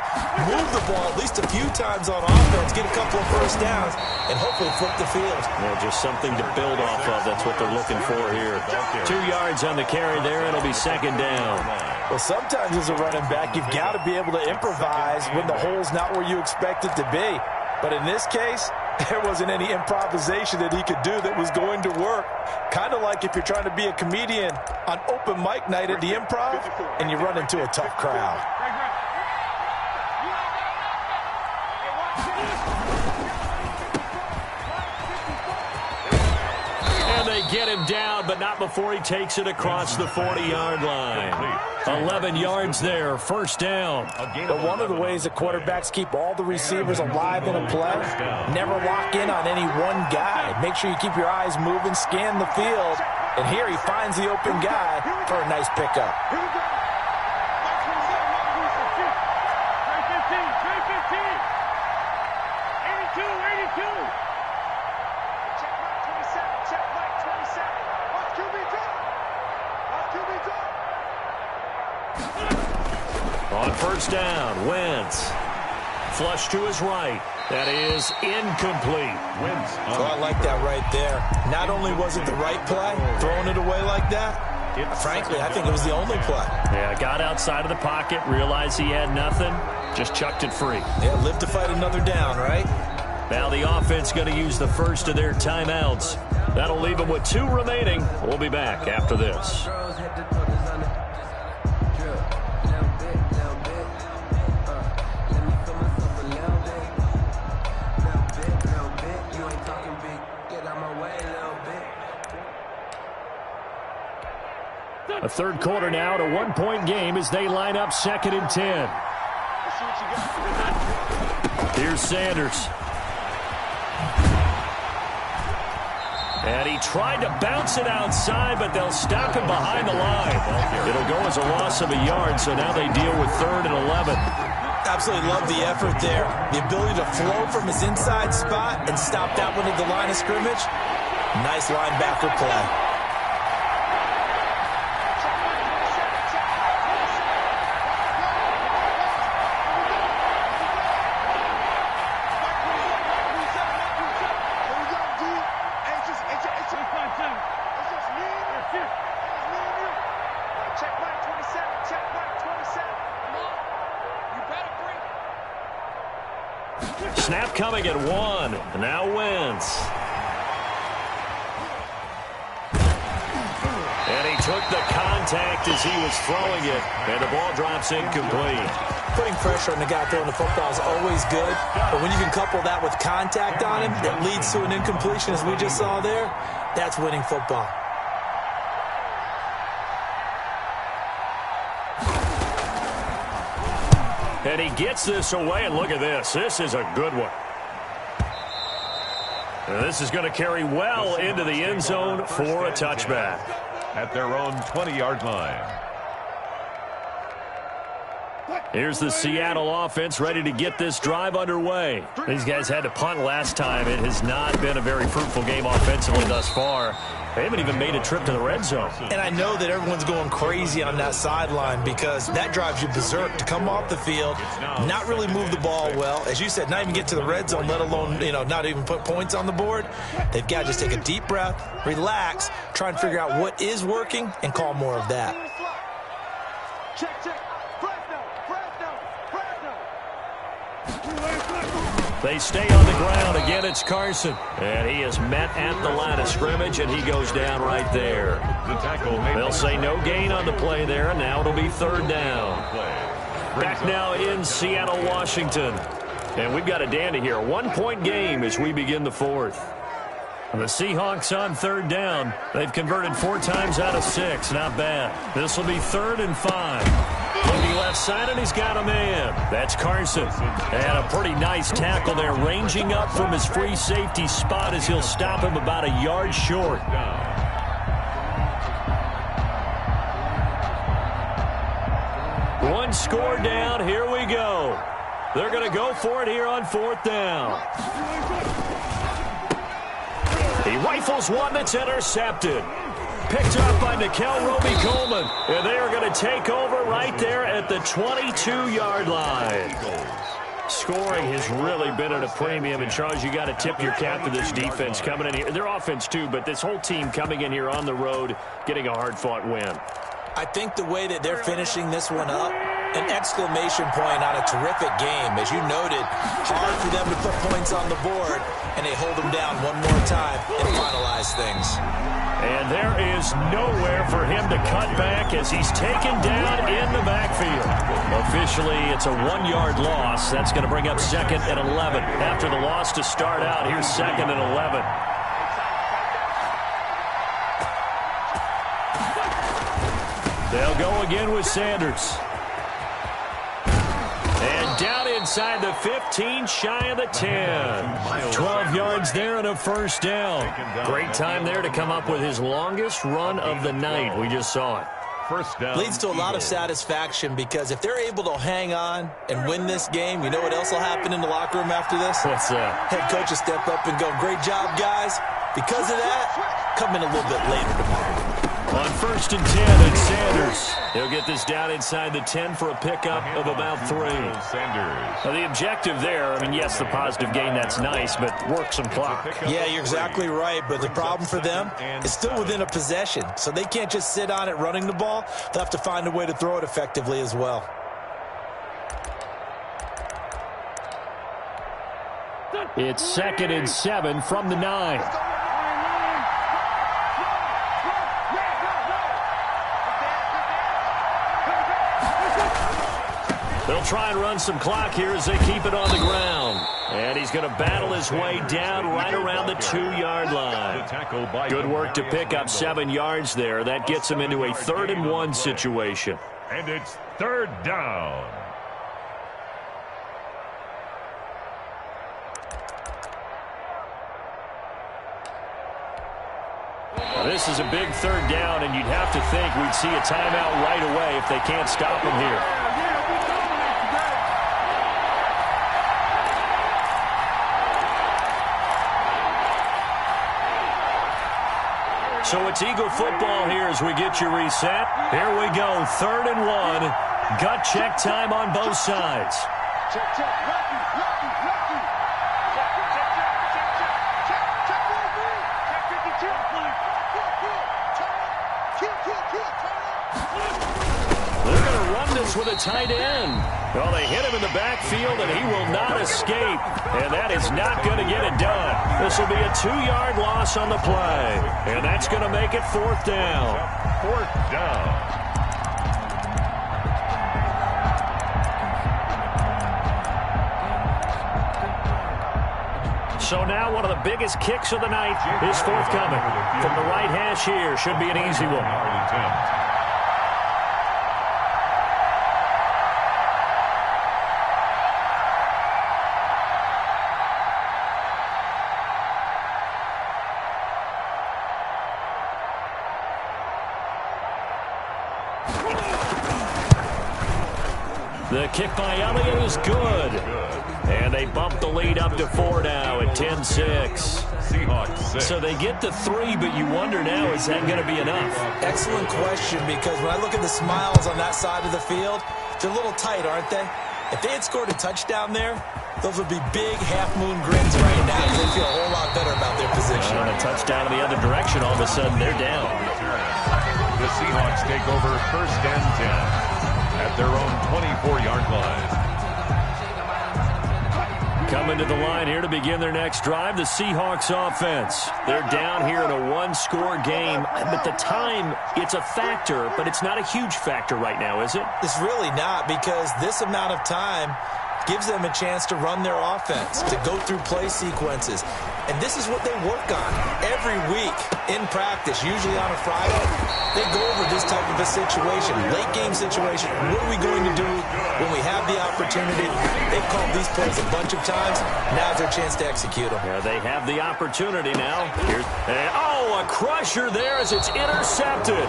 move the ball at least a few times on offense, get a couple of first downs, and hopefully flip the field. Yeah, just something to build off of. That's what they're looking for here. 2 yards on the carry there. It'll be second down. Well, sometimes as a running back, you've got to be able to improvise when the hole's not where you expect it to be. But in this case, There wasn't any improvisation that he could do that was going to work. Kind of like if you're trying to be a comedian on open mic night at the Improv and you run into a tough crowd. And they get him down, but not before he takes it across the 40-yard line. 11 yards there, first down. But one of the ways that quarterbacks keep all the receivers alive in a play, never lock in on any one guy. Make sure you keep your eyes moving, scan the field. And here he finds the open guy for a nice pickup. On first down, Wentz. Flush to his right. That is incomplete. Wentz. Oh, I like that right there. Not only was it the right play, throwing it away like that, frankly, I think it was the only play. Yeah, got outside of the pocket, realized he had nothing, just chucked it free. Yeah, live to fight another down, right? Now the offense going to use the first of their timeouts. That'll leave them with 2 remaining. We'll be back after this. A third quarter now, to 1-point game as they line up 2nd and 10. Here's Sanders. And he tried to bounce it outside, but they'll stop him behind the line. It'll go as a loss of a yard, so now they deal with 3rd and 11. Absolutely love the effort there. The ability to flow from his inside spot and stop that one at the line of scrimmage. Nice linebacker play. Snap coming at 1. Now Wentz. And he took the contact as he was throwing it. And the ball drops incomplete. Putting pressure on the guy throwing the football is always good. But when you can couple that with contact on him that leads to an incompletion, as we just saw there, that's winning football. And he gets this away, and look at this. This is a good one. And this is going to carry well into the end zone for a touchback. At their own 20-yard line. Here's the Seattle offense ready to get this drive underway. These guys had to punt last time. It has not been a very fruitful game offensively thus far. They haven't even made a trip to the red zone. And I know that everyone's going crazy on that sideline because that drives you berserk to come off the field, not really move the ball well. As you said, not even get to the red zone, let alone, not even put points on the board. They've got to just take a deep breath, relax, try and figure out what is working, and call more of that. Check, check. They stay on the ground. Again, it's Carson. And he is met at the line of scrimmage, and he goes down right there. The tackle They'll say no gain on the play there, and now it'll be 3rd down. Back now in Seattle, Washington. And we've got a dandy here. 1-point game as we begin the 4th. The Seahawks on 3rd down. They've converted 4 times out of 6. Not bad. This will be 3rd and 5. Looking left side, and he's got a man. That's Carson. And a pretty nice tackle there, ranging up from his free safety spot as he'll stop him about a yard short. One score down. Here we go. They're going to go for it here on 4th down. He rifles one that's intercepted. Picked up by Nickel Roby-Coleman. And they are going to take over right there at the 22-yard line. Scoring has really been at a premium. And, Charles, you got to tip your cap to this defense coming in here. Their offense, too, but this whole team coming in here on the road, getting a hard-fought win. I think the way that they're finishing this one up, an exclamation point on a terrific game. As you noted, hard for them to put points on the board. and they hold him down one more time and finalize things. And there is nowhere for him to cut back as he's taken down in the backfield. Officially, it's a 1-yard loss. That's going to bring up 2nd and 11. After the loss to start out, here's 2nd and 11. They'll go again with Sanders. And down inside the 15, shy of the 10. 12 yards there and a first down. Great time there to come up with his longest run of the night. We just saw it. First down. Leads to a lot of satisfaction because if they're able to hang on and win this game, you know what else will happen in the locker room after this? What's that? Head coach will step up and go, great job, guys. Because of that, come in a little bit later tomorrow. On 1st and 10, it's Sanders. He'll get this down inside the 10 for a pickup of about 3. Now, the objective there, I mean, yes, the positive gain, that's nice, but work some clock. Yeah, you're exactly right, but the problem for them is still within a possession, so they can't just sit on it running the ball. They'll have to find a way to throw it effectively as well. It's 2nd and 7 from the 9. They'll try and run some clock here as they keep it on the ground. And he's going to battle his way down right around the 2-yard line. Good work to pick up 7 yards there. That gets him into a 3rd and 1 situation. And it's 3rd down. Now, this is a big 3rd down, and you'd have to think we'd see a timeout right away if they can't stop him here. So it's Eagle football here as we get you reset. Here we go, 3rd and 1. Gut check time on both sides. Check, check, lucky, lucky, lucky. Check, check, check, check, check, check, check, check, They're going to run this with a tight end. Well, they hit him in the backfield, and he will not escape. And that is not going to get it done. This will be a 2-yard loss on the play. And that's going to make it 4th down. 4th down. So now one of the biggest kicks of the night is forthcoming. From the right hash here, should be an easy one. The kick by Elliott is good. And they bump the lead up to 4 now at 10-6. Seahawks 6. So they get to 3, but you wonder now, is that going to be enough? Excellent question, because when I look at the smiles on that side of the field, they're a little tight, aren't they? If they had scored a touchdown there, those would be big half-moon grins right now. They feel a whole lot better about their position. And a touchdown in the other direction, all of a sudden they're down. The Seahawks take over 1st and 10 at their own 24-yard line. Coming to the line here to begin their next drive, the Seahawks offense. They're down here in a 1-score game, but the time, it's a factor, but it's not a huge factor right now, is it? It's really not, because this amount of time gives them a chance to run their offense, to go through play sequences. And this is what they work on every week in practice, usually on a Friday. They go over this type of a situation, late game situation. What are we going to do when we have the opportunity? They've called these plays a bunch of times. Now's their chance to execute them. Yeah, they have the opportunity now. A crusher there as it's intercepted.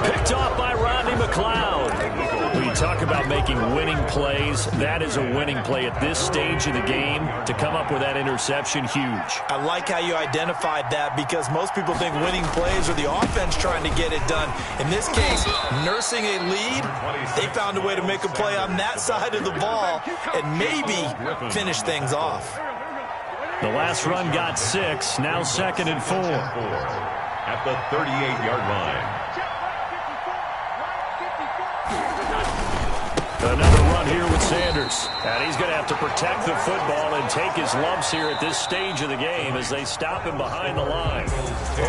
Picked off by Rodney McLeod. When you talk about making winning plays, that is a winning play at this stage of the game. To come up with that interception, huge. I like how you identified that, because most people think winning plays are the offense trying to get it done. In this case, nursing a lead, they found a way to make a play on that side of the ball and maybe finish things off. The last run got 6, now 2nd and 4. At the 38-yard line. Another run here with Sanders. And he's going to have to protect the football and take his lumps here at this stage of the game as they stop him behind the line.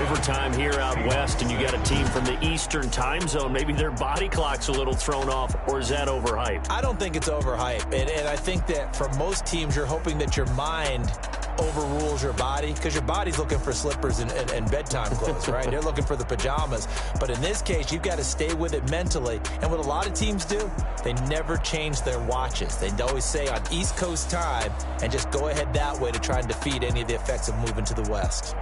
Overtime here out west, and you got a team from the Eastern time zone. Maybe their body clock's a little thrown off, or is that overhyped? I don't think it's overhyped. And I think that for most teams, you're hoping that your mind overrules your body, because your body's looking for slippers and bedtime clothes, right? They're looking for the pajamas. But in this case, you've got to stay with it mentally. And what a lot of teams do, they never change their watches. They always say on East Coast time and just go ahead that way to try and defeat any of the effects of moving to the West.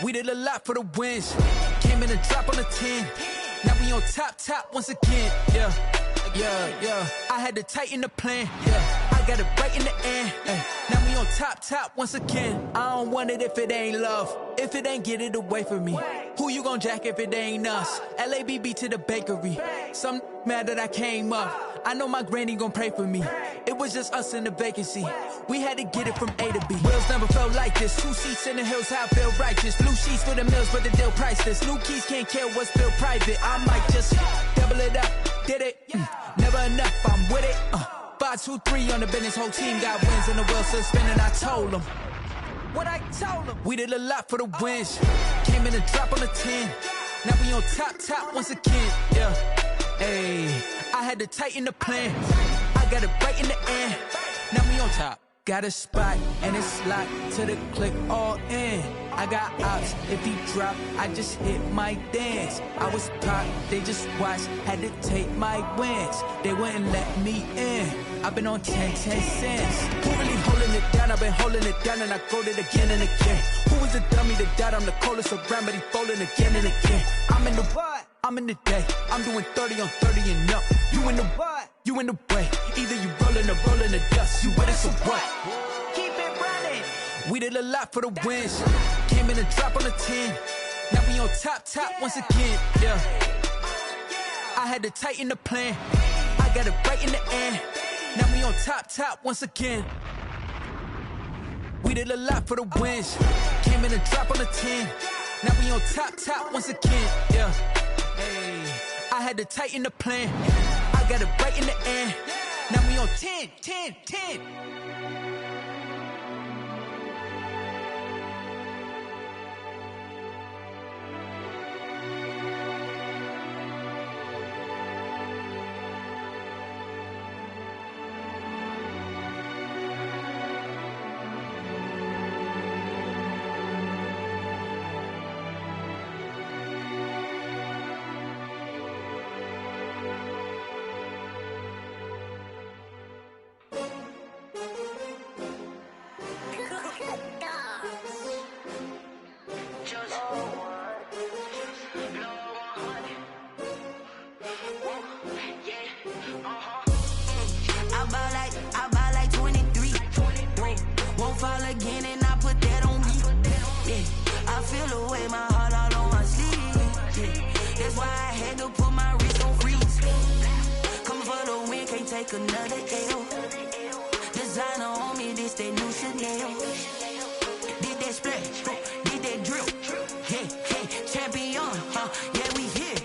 We did a lot for the wins. Came in and drop on the 10. Now we on top once again. Yeah. I had to tighten the plan. Yeah. I got it right in the end. Now we on top once again. I don't want it if it ain't love. If it ain't, get it away from me. Who you gon' jack if it ain't us? LABB to the bakery. Some mad that I came up. I know my granny gon' pray for me. It was just us in the vacancy. We had to get it from A to B. Wheels never felt like this. 2 seats in the hills, how I feel righteous. Blue sheets for the mills, but the deal priceless. New keys can't care what's still private. I might just double it up. Did it? Never enough, I'm with it. 5, 2, 3 on the business. Whole team got wins and the wheels still spinning. I told them what I told them. We did a lot for the wins. Came in and drop on the 10. Now we on top once again. Yeah. Hey, I had to tighten the plan. I got it right in the end. Now we on top. Got a spot and it's locked to the click all in. I got ops, if he drop, I just hit my dance. I was popped, they just watched, had to take my wins. They wouldn't let me in. I've been on 10 cents. Who really holding it down? I've been holding it down and I go it again and again. Who was the dummy that died? I'm the coldest around, but he folding again and again. I'm in the what? I'm in the day. I'm doing 30 on 30 and up. You in the what? You in the way. Either you rolling or rolling the dust. You with it, so what? Keep it running. We did a lot for the wins. Came in and drop on the 10. Now we on top once again. Yeah. I had to tighten the plan. I got it right in the end. Now we on top once again. We did a lot for the wins. Came in and drop on the 10. Now we on top once again. Yeah. Hey, I had to tighten the plan. I got it right in the end. Now we on 10. Another L. Designer on me, this that new Chanel. Did that splash, did that drill. Hey, champion, yeah, we here.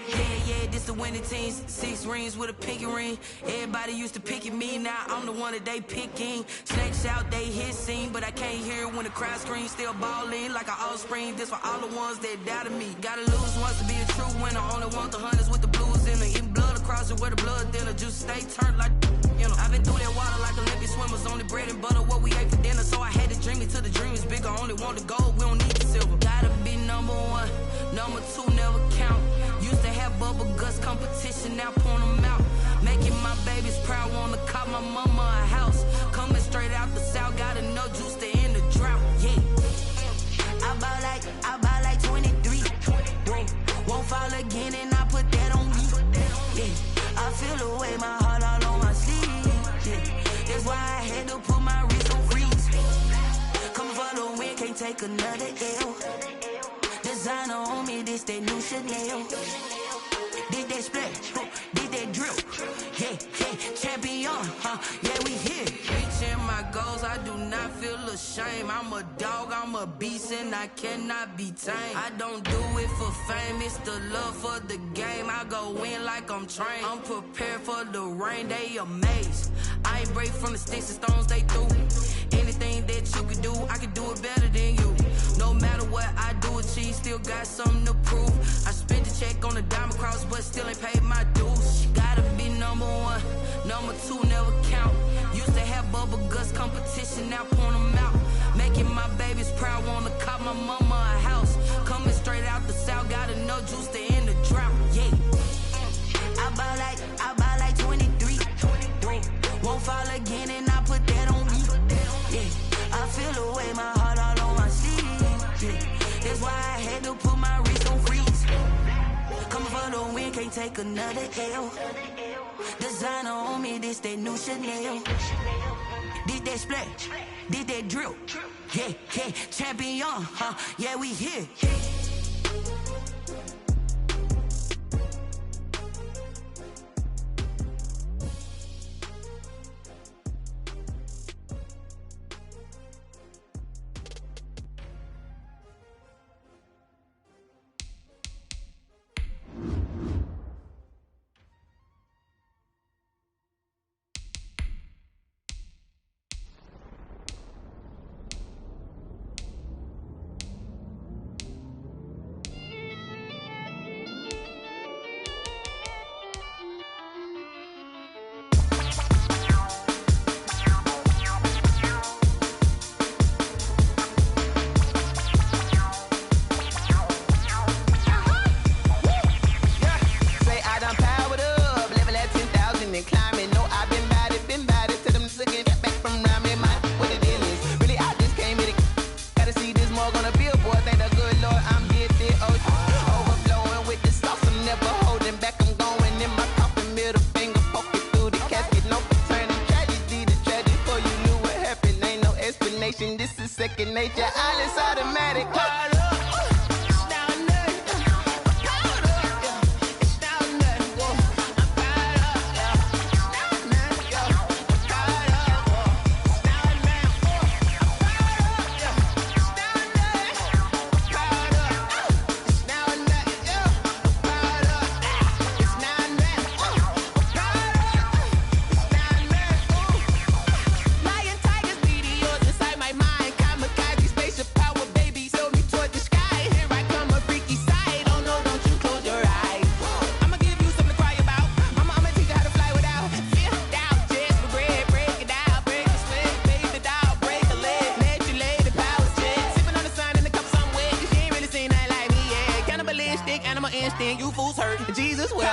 Yeah, this the winning teams. 6 rings with a pinky ring. Everybody used to pick at me, now I'm the one that they picking. Snakes out, they hit scene, but I can't hear it when the crowd screams. Still balling like an offspring. This for all the ones that doubted me. Gotta lose once to be a true winner. Only want the hunters with the blues in it. Eating blood across it where the blood thinner. Juice stay turned like, you know. I've been through that water like Olympic swimmers. Only bread and butter what we ate for dinner. So I had to dream it till the dream is bigger. Only want the gold, we don't need the silver. Gotta be number 1, number 2 never count. Used to have bubble guts competition, now point them out. Making my babies proud, wanna cop my mama a house. Coming straight out the south, gotta know juice to end the drought. Yeah, I buy like 23. Won't fall again and I put that on me. Yeah, I feel the way, my heart all on my sleeve. Yeah, that's why I had to put my wrist on freeze. Come for the win, can't take another L. Designer on me, this that new Chanel. Did that splash, did that drill. Hey, champion, yeah, we here. Reaching my goals, I do not feel ashamed. I'm a dog, I'm a beast, and I cannot be tamed. I don't do it for fame, it's the love for the game. I go in like I'm trained. I'm prepared for the rain, they amazed. I ain't break from the sticks and stones they threw. Anything that you could do, I could do it better than you. No matter what I do achieve, still got something to prove. I spent the check on the diamond cross, but still ain't paid my dues. Gotta be number 1, number 2 never count. Used to have bubble guts competition, now point them out. Making my babies proud, wanna cop my mama a house. Coming straight out the south, gotta know juice to end the drought. Yeah, I buy like 23. Won't fall again and I put that on me. Yeah, I feel the way, my heart all on my sleeve. Yeah, That's why I had to put my wrist on freeze. Coming for the win, can't take another L. Designer on me, this that new Chanel. Did that splash, did that drill. Yeah, yeah, champion, yeah, we here. This is second nature, all is automatic. You fools hurt, Jesus will.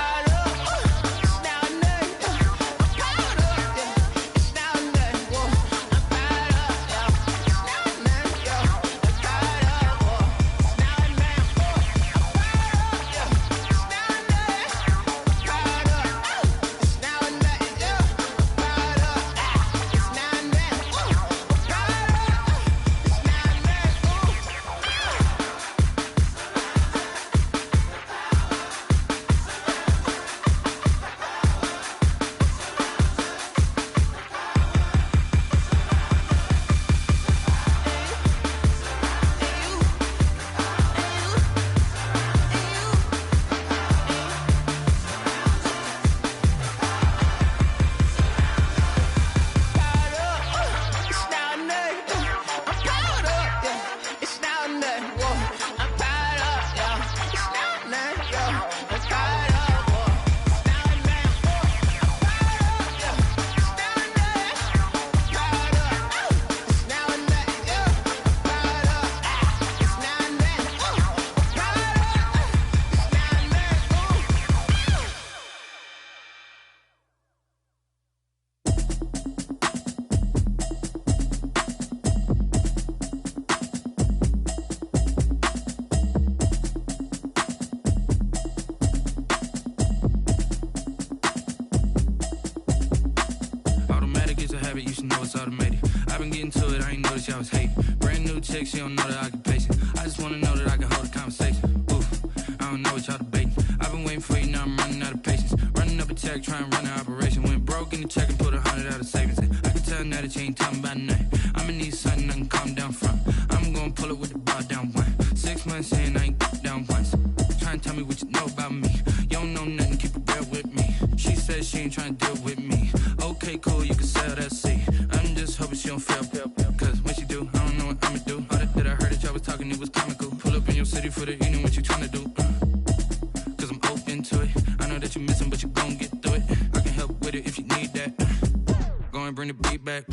You should know it's automated. I've been getting to it, I ain't noticed y'all was hating. Brand new chick, she don't know the occupation. I just wanna know that I can hold a conversation. Oof, I don't know what y'all debating. I've been waiting for you, now I'm running out of patience. Running up a check, trying to run an operation. Went broke in the check and put 100 out of savings. I can tell now that you ain't talking about nothing. I'ma need something I can calm down from. I'm gonna pull it with the bar down one. 6 months in, I ain't down once. Trying to tell me what you know about me. You don't know nothing, keep it real with me. She said she ain't trying to deal with me. Okay, cool, you can sell that seat. I'm just hoping she don't fail. Cause when she do, I don't know what I'ma do. All that I heard that y'all was talking, it was comical. Pull up in your city for the evening, what you tryna do? Cause I'm open to it. I know that you're missing, but you gon' get through it. I can help with it if you need that. Go and bring the beat back.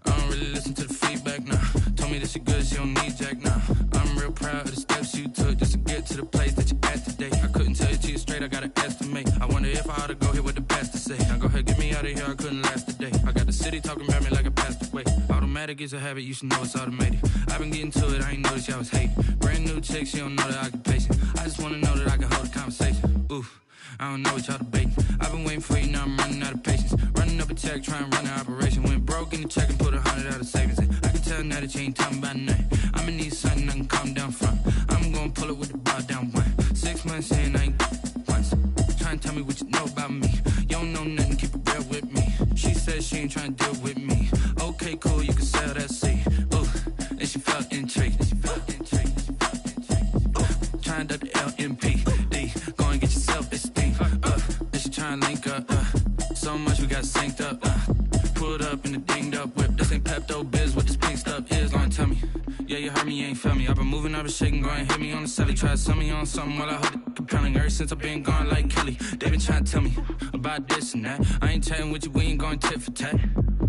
I don't really listen to the feedback, nah. Told me that she good, she don't need jack, nah. I'm real proud of the steps you took just to get to the place that you're at today. I couldn't tell you to you straight, I gotta estimate. I wonder if I ought to go here with the pastor say. Now go ahead, get me out of here, I couldn't last a day. I got the city talking about me like a passed away. Automatic automatic, it's a habit, you should know it's automated. I've been getting to it, I ain't noticed y'all was hating. Brand new chick, she don't know the occupation. I just wanna know that I can hold a conversation. Oof, I don't know what y'all debating. I've been waiting for you, now I'm running out of patience. Running up a check, trying to run an operation. Went broke in the check and put 100 out of savings in. I can tell now that you ain't talking about nothing. I'ma need something I can calm down from. I'm gonna pull it with the bar down one. 6 months in, I ain't once. Trying to tell me what you know about me. You don't know nothing, keep it real with me. She said she ain't trying to deal with me. Okay, cool, you can sell that seed. Ooh, and she felt intrigued. Trying to the LMPD. Go and get your self-esteem. And she trying to link up. So much we got synced up. Pulled up in the dinged up whip. This ain't Pepto-Biz, what this pink stuff is. Gonna tell me. Yeah, you heard me, you ain't felt me. I've been moving, I've been shaking, go and hit me on the celly. Try to sell me on something while I hold it compelling. Ever since I've been gone like Kelly, they been trying to tell me about this and that. I ain't chatting with you, we ain't going tit for tat.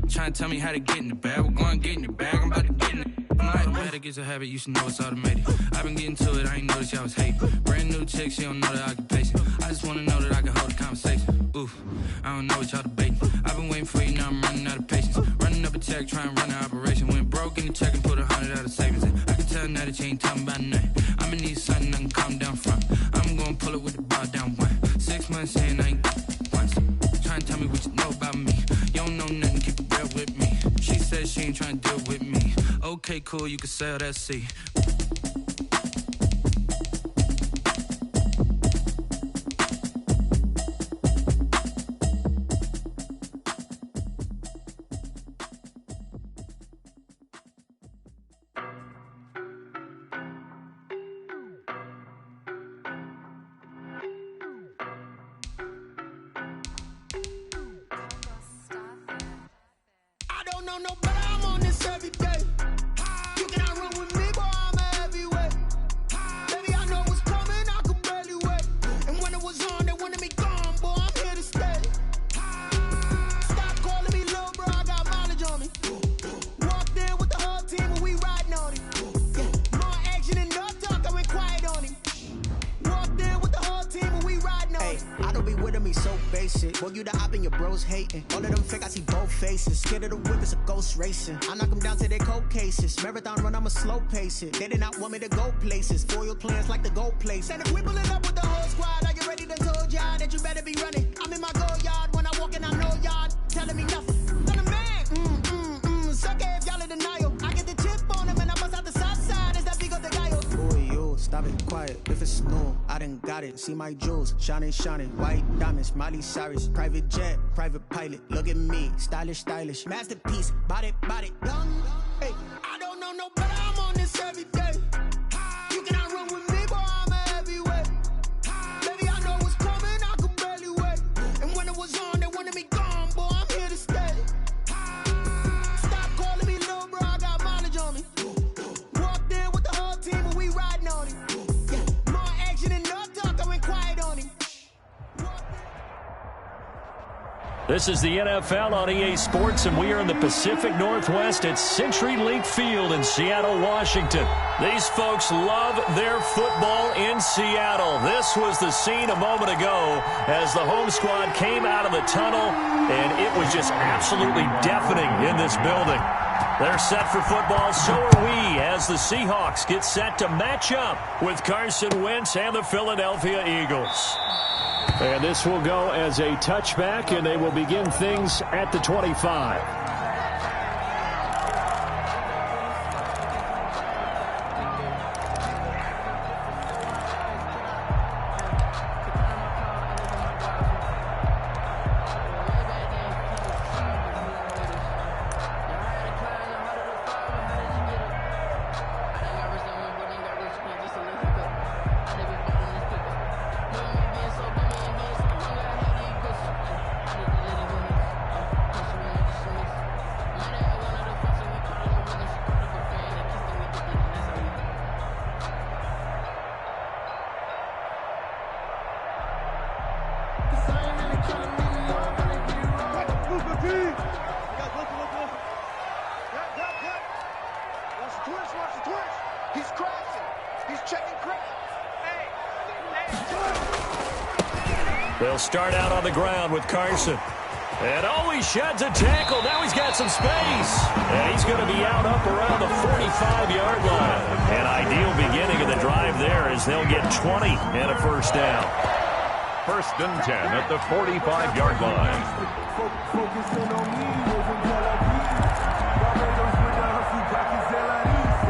Trying to tell me how to get in the bag. We're going to get in the bag, I'm about to get in it. I'm like, automatic, it's a habit, you should know it's automated. I've been getting to it, I ain't noticed y'all was hating. Brand new chick, she don't know the occupation. I just wanna know that I can hold a conversation. Oof, I don't know what y'all debating. I've been waiting for you, now I'm running out of patience. Running up a check, trying to run an operation. Went broke in the check and put 100 out of savings in. I can tell now that you ain't talking about nothing. I'ma need something I can calm down from. I'm gonna pull it with the bar down one. 6 months in, I ain't once. Trying to tell me what you know about me. You don't know nothing, keep it real with me. She said she ain't trying to deal with me. Okay, cool, you can sell that seed. I knock them down to their cold cases. Marathon run, I'ma slow pace it. They did not want me to go places. Foil plans like the gold place. And if we pulling up with the whole squad, are you ready to told y'all that you better be running? I'm in my go yard. When I walk in, I know y'all telling me nothing. I'm a man. Suck it if y'all in denial. I get the chip on him and I bust out the south side. Is that big of the guy? Boy, yo, stop it, quiet. If it's snow, I done got it. See my jewels, shining. White diamonds, Miley Cyrus. Private jet, private pilot. Look at me, stylish. Masterpiece, body, young. Hey, I don't know no better, I'm on this every day. You cannot run with me, boy, I'm a heavyweight. Baby, I know what's coming, I could barely wait. And when it was on, they wanted me gone, boy, I'm here to stay. Stop calling me little bro, I got mileage on me. Walked in with the whole team and we riding on it. Yeah, more action and no talk, I went quiet on him. This is the NFL on EA Sports, and we are in the Pacific Northwest at CenturyLink Field in Seattle, Washington. These folks love their football in Seattle. This was the scene a moment ago as the home squad came out of the tunnel, and it was just absolutely deafening in this building. They're set for football, so are we, as the Seahawks get set to match up with Carson Wentz and the Philadelphia Eagles. And this will go as a touchback, and they will begin things at the 25. They'll start out on the ground with Carson. And he sheds a tackle. Now he's got some space. And he's going to be out up around the 45-yard line. An ideal beginning of the drive there as they'll get 20 and a first down. First and 10 at the 45-yard line. Focusing on me, living Tel Aviv. Barbados with the hustle, pockets LIDs.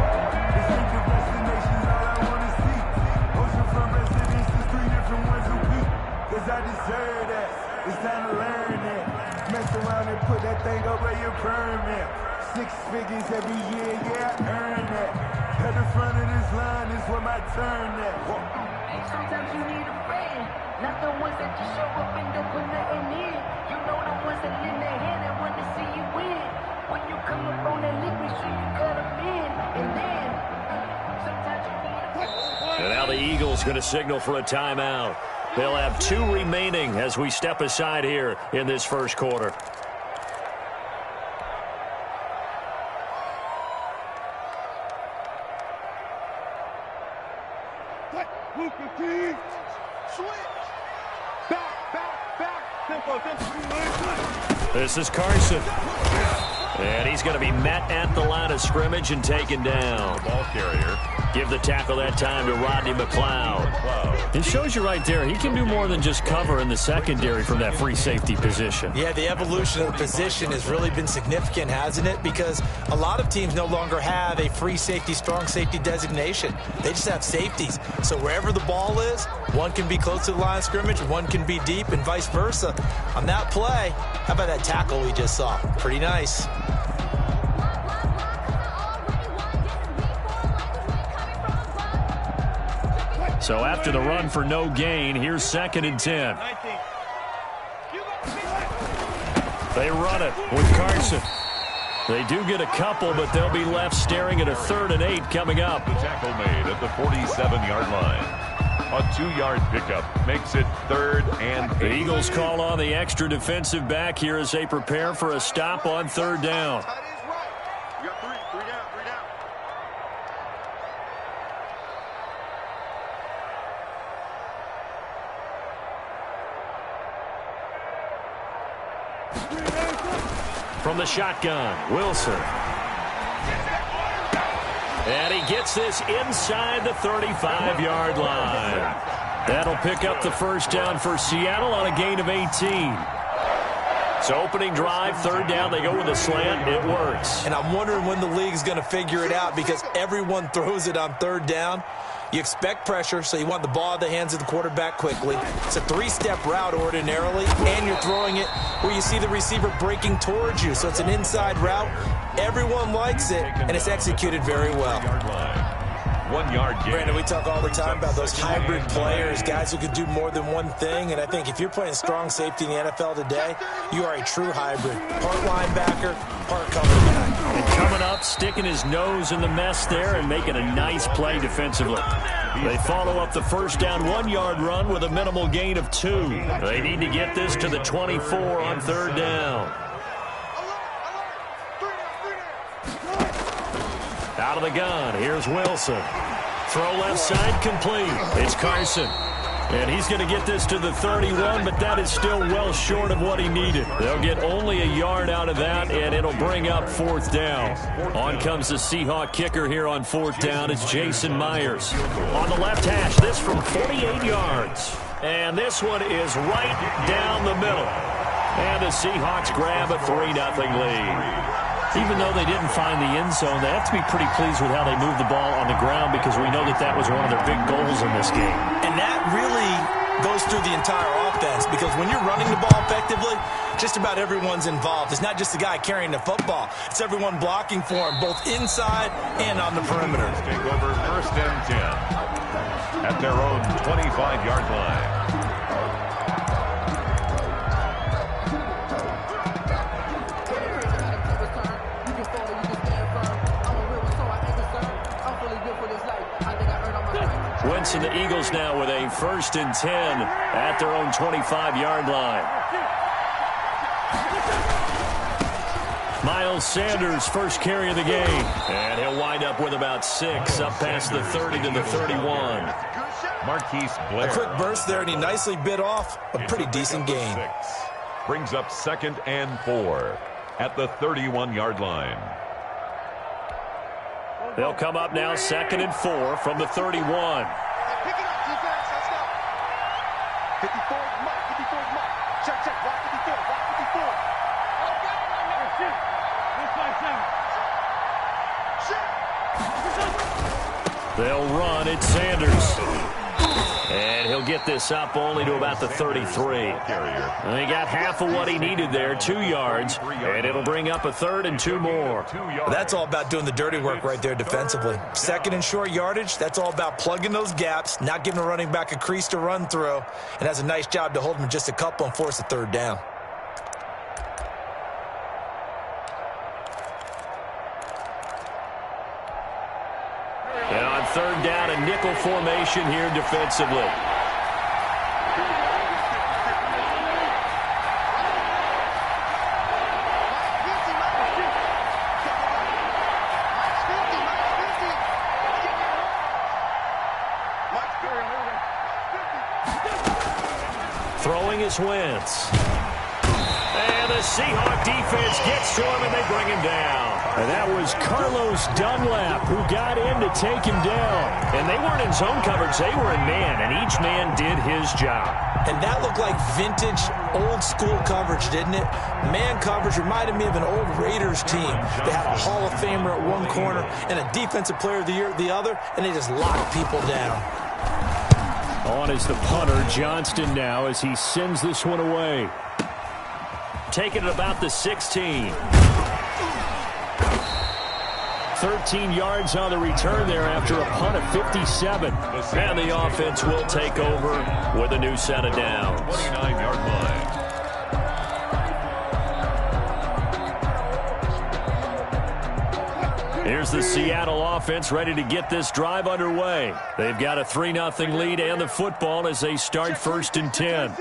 This ain't the destinations, all I want to see. Ocean from residences, 3 different ones a week. Cause I deserve that, it's time to learn that. Mess around and put that thing over your permit. 6 figures every year, yeah, I earn that. At the front of this line is where my turn at. Sometimes you need a friend, not the ones that just show up and don't put nothing in. You know the ones that lend their hand and want to see you win. When you come up on that league, make sure you cut them in. And then, sometimes you need a friend. And now the Eagles going to signal for a timeout. They'll have 2 remaining as we step aside here in this first quarter. This is Carson. And he's going to be met at the line of scrimmage and taken down. Ball carrier. Give the tackle that time to Rodney McLeod. It shows you right there, he can do more than just cover in the secondary from that free safety position. Yeah, the evolution of the position has really been significant, hasn't it? Because a lot of teams no longer have a free safety, strong safety designation. They just have safeties. So wherever the ball is, one can be close to the line of scrimmage, one can be deep, and vice versa. On that play, how about that tackle we just saw? Pretty nice. So after the run for no gain, here's 2nd and 10. They run it with Carson. They do get a couple, but they'll be left staring at a 3rd and 8 coming up. The tackle made at the 47-yard line. A 2-yard pickup makes it 3rd and 8. The Eagles call on the extra defensive back here as they prepare for a stop on 3rd down. You got 3 down, 3 down. From the shotgun, Wilson. And he gets this inside the 35-yard line. That'll pick up the first down for Seattle on a gain of 18. So opening drive, 3rd down, they go with a slant. It works. And I'm wondering when the league's going to figure it out because everyone throws it on 3rd down. You expect pressure, so you want the ball in the hands of the quarterback quickly. It's a 3-step route ordinarily, and you're throwing it where you see the receiver breaking towards you. So it's an inside route. Everyone likes it, and it's executed very well. 1 yard gain. Brandon, we talk all the time about those hybrid players, guys who can do more than one thing. And I think if you're playing strong safety in the NFL today, you are a true hybrid. Part linebacker, part cover back. And coming up, sticking his nose in the mess there and making a nice play defensively. They follow up the first down 1-yard run with a minimal gain of 2. They need to get this to the 24 on 3rd down. Out of the gun, here's Wilson. Throw left side, complete. It's Carson. And he's going to get this to the 31, but that is still well short of what he needed. They'll get only a yard out of that, and it'll bring up 4th down. On comes the Seahawk kicker here on 4th down. It's Jason Myers. On the left hash, this from 48 yards. And this one is right down the middle. And the Seahawks grab a 3-0 lead. Even though they didn't find the end zone, they have to be pretty pleased with how they moved the ball on the ground because we know that that was one of their big goals in this game. And that really goes through the entire offense because when you're running the ball effectively, just about everyone's involved. It's not just the guy carrying the football. It's everyone blocking for him, both inside and on the perimeter. Take over 1st and 10 at their own 25-yard line. Wentz and the Eagles now with a 1st and 10 at their own 25-yard line. Miles Sanders, first carry of the game. And he'll wind up with about 6 up past the 30 to the 31. Marquise Blair. A quick burst there, and he nicely bit off a pretty decent gain. Brings up 2nd and 4 at the 31-yard line. They'll come up now 2nd and 4 from the 31. Pick it up, defense. Let's go. 54 is Mike. 54 is Mike. Check. Block 54. Block 54. Okay. Shit. This way, 7. Shit. They'll run. It's Sanders. And he'll get this up only to about the 33. And he got half of what he needed there, 2 yards. And it'll bring up a 3rd and 2 more. That's all about doing the dirty work right there defensively. 2nd and short yardage, that's all about plugging those gaps, not giving a running back a crease to run through, and has a nice job to hold him just a couple and force a 3rd down. And on 3rd down, a nickel formation here defensively. Throwing is Wentz. And the Seahawk defense gets to him, and they bring him down. And that was Carlos Dunlap who got in to take him down. And they weren't in zone coverage. They were in man, and each man did his job. And that looked like vintage, old-school coverage, didn't it? Man coverage reminded me of an old Raiders team. They had a Hall of Famer at one corner and a Defensive Player of the Year at the other, and they just locked people down. On is the punter, Johnston now, as he sends this one away. Taking it about the 16. 13 yards on the return there after a punt of 57. And the offense will take over with a new set of downs. 29-yard line. Here's the Seattle offense ready to get this drive underway. They've got a 3-0 lead and the football as they start 1st and 10.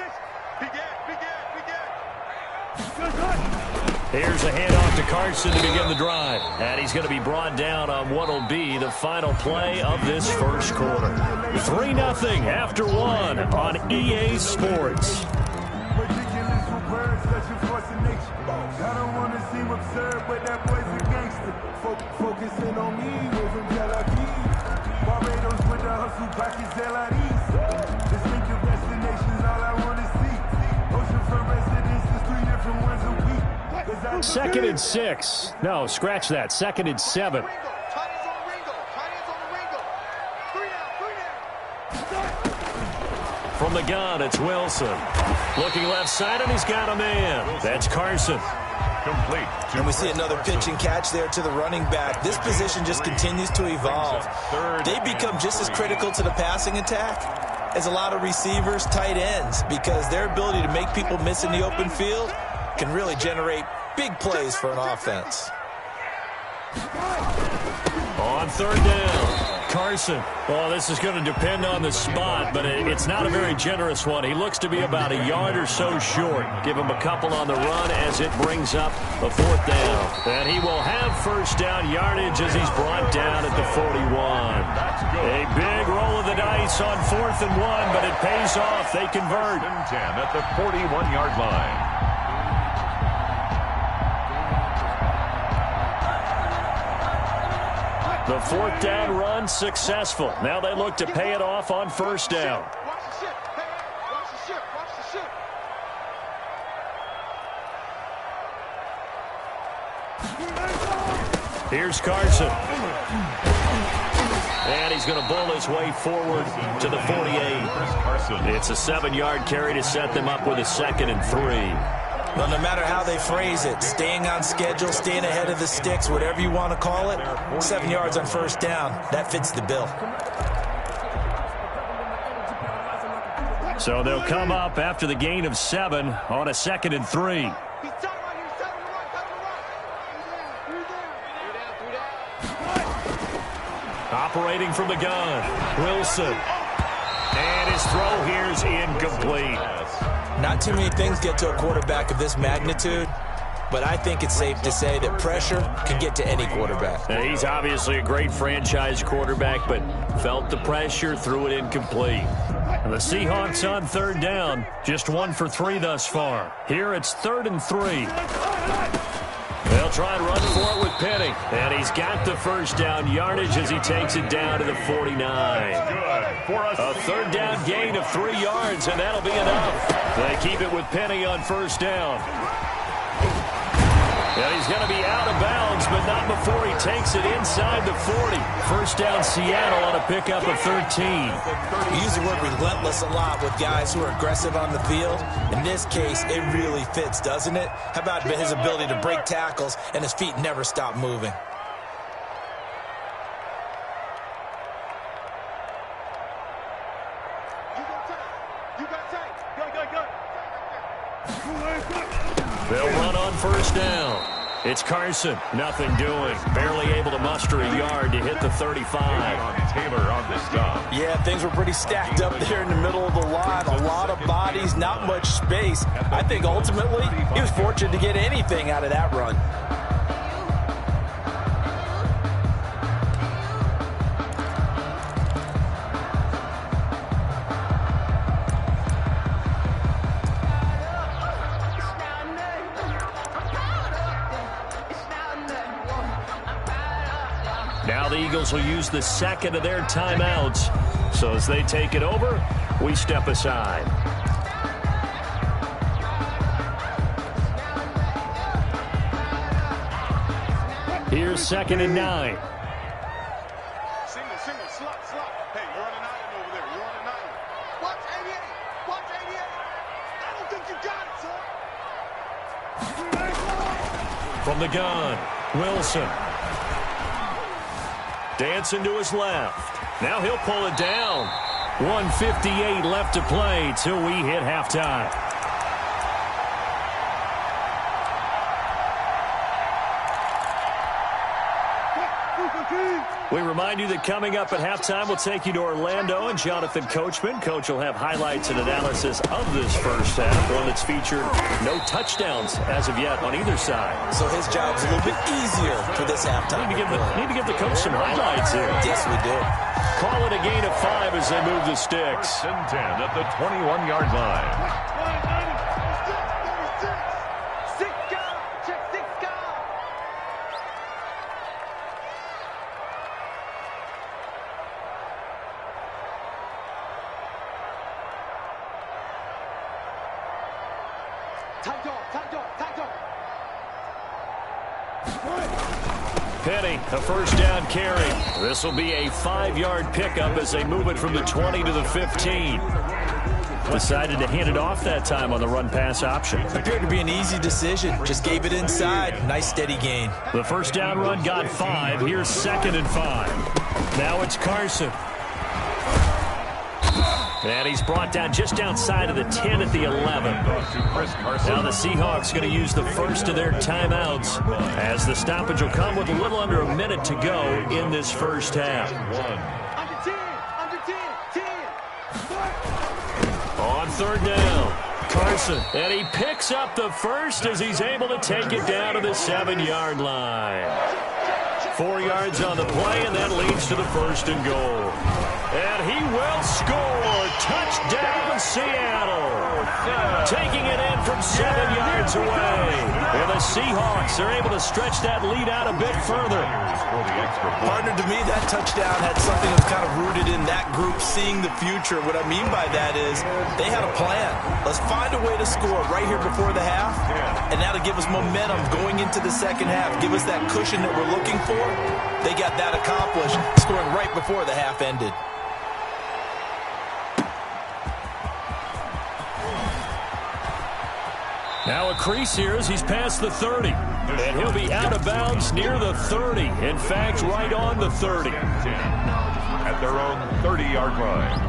Here's a handoff to Carson to begin the drive. And he's going to be brought down on what will be the final play of this first quarter. 3-0 after 1 on EA Sports. Ridiculous with words, such a force of nature. I don't want to seem absurd, but that boy's a gangster. Focusing on me, moving Tel Aviv. Barbados with the hustle, pockets LIDs. Distinctive destinations, all I want to see. Oceanfront residences, 3 different ones a week. 2nd and 6. No, scratch that. 2nd and 7. From the gun, it's Wilson. Looking left side, and he's got a man. That's Carson. Complete. And we see another pitch and catch there to the running back. This position just continues to evolve. They become just as critical to the passing attack as a lot of receivers, tight ends, because their ability to make people miss in the open field can really generate big plays for an offense. On 3rd down, Carson. Well, this is going to depend on the spot, but it's not a very generous one. He looks to be about a yard or so short. Give him a couple on the run as it brings up a 4th down. And he will have 1st down yardage as he's brought down at the 41. A big roll of the dice on 4th and 1, but it pays off. They convert. 10 at the 41-yard line. The 4th down run successful. Now they look to pay it off on 1st down. Watch the ship. Watch the ship. Watch the ship. Here's Carson. And he's going to bull his way forward to the 48. It's a 7-yard carry to set them up with a 2nd and 3. Well, no matter how they phrase it, staying on schedule, staying ahead of the sticks, whatever you want to call it, 7 yards on 1st down, that fits the bill. So they'll come up after the gain of 7 on a 2nd and 3. Operating from the gun, Wilson. And his throw here is incomplete. Not too many things get to a quarterback of this magnitude, but I think it's safe to say that pressure can get to any quarterback. Now, he's obviously a great franchise quarterback, but felt the pressure, threw it incomplete. And the Seahawks on third down, just 1 for 3 thus far. Here it's 3rd and 3. They'll try and run for it with Penny. And he's got the first down yardage as he takes it down to the 49. A third down gain of 3 yards, and that'll be enough. They keep it with Penny on first down. And he's going to be out of bounds, but not before he takes it inside the 40. First down Seattle on a pickup of 13. We use the word relentless a lot with guys who are aggressive on the field. In this case, it really fits, doesn't it? How about his ability to break tackles and his feet never stop moving? They'll run on first down. It's Carson. Nothing doing. Barely able to muster a yard to hit the 35. Taylor on the stop. Yeah, things were pretty stacked up there in the middle of the line. A lot of bodies, not much space. I think ultimately he was fortunate to get anything out of that run. Now the Eagles will use the second of their timeouts. So as they take it over, we step aside. Here's 2nd and 9. Single, slot. Hey, you're on an island over there. You're on an island. Watch 88. Watch 88. I don't think you got it, son. From the gun, Wilson. Dancing to his left. Now he'll pull it down. 1:58 left to play till we hit halftime. We remind you that coming up at halftime, we'll take you to Orlando and Jonathan Coachman. Coach will have highlights and analysis of this first half, one that's featured no touchdowns as of yet on either side. So his job's a little bit easier for this halftime. Need to give the coach some highlights here. Yes, we do. Call it a gain of 5 as they move the sticks. 1st and 10 at the 21-yard line. Penny, a first down carry. This will be a 5-yard pickup as they move it from the 20 to the 15. Decided to hand it off that time on the run-pass option. Appeared to be an easy decision. Just gave it inside. Nice steady gain. The first down run got 5. Here's 2nd and 5. Now it's Carson. And he's brought down just outside of the 10 at the 11. Now the Seahawks going to use the first of their timeouts as the stoppage will come with a little under a minute to go in this first half. On third down, Carson. And he picks up the first as he's able to take it down to the 7-yard line. 4 yards on the play, and that leads to the 1st and goal. And he will score. Touchdown, Seattle. Taking it in from 7 yards away. And the Seahawks are able to stretch that lead out a bit further. Partner, to me, that touchdown had something that was kind of rooted in that group seeing the future. What I mean by that is they had a plan. Let's find a way to score right here before the half, and that'll give us momentum going into the second half. Give us that cushion that we're looking for. They got that accomplished, scoring right before the half ended. Now a crease here as he's past the 30. And he'll be out of bounds near the 30. In fact, right on the 30. At their own 30-yard line.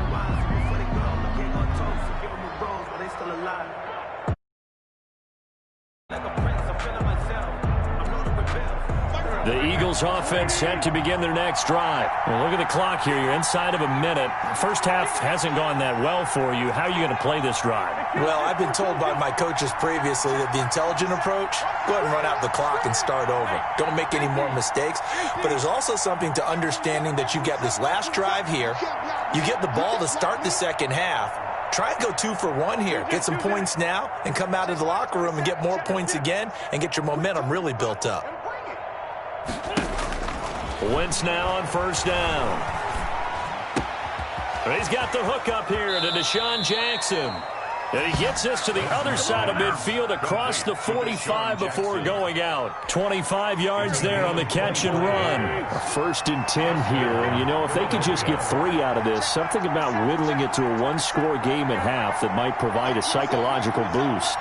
The Eagles Eagles offense set to begin their next drive. Well, look at the clock here. You're inside of a minute. First half hasn't gone that well for you. How are you going to play this drive? Well, I've been told by my coaches previously that the intelligent approach, go ahead and run out the clock and start over. Don't make any more mistakes. But there's also something to understanding that you get this last drive here. You get the ball to start the second half. Try and go 2 for 1 here. Get some points now and come out of the locker room and get more points again and get your momentum really built up. Wentz now on first down. He's got the hook up here to Deshaun Jackson. And he gets us to the other side of midfield across the 45 before going out. 25 yards there on the catch and run. First and 10 here. And, you know, if they could just get 3 out of this, something about whittling it to a one-score game at half that might provide a psychological boost.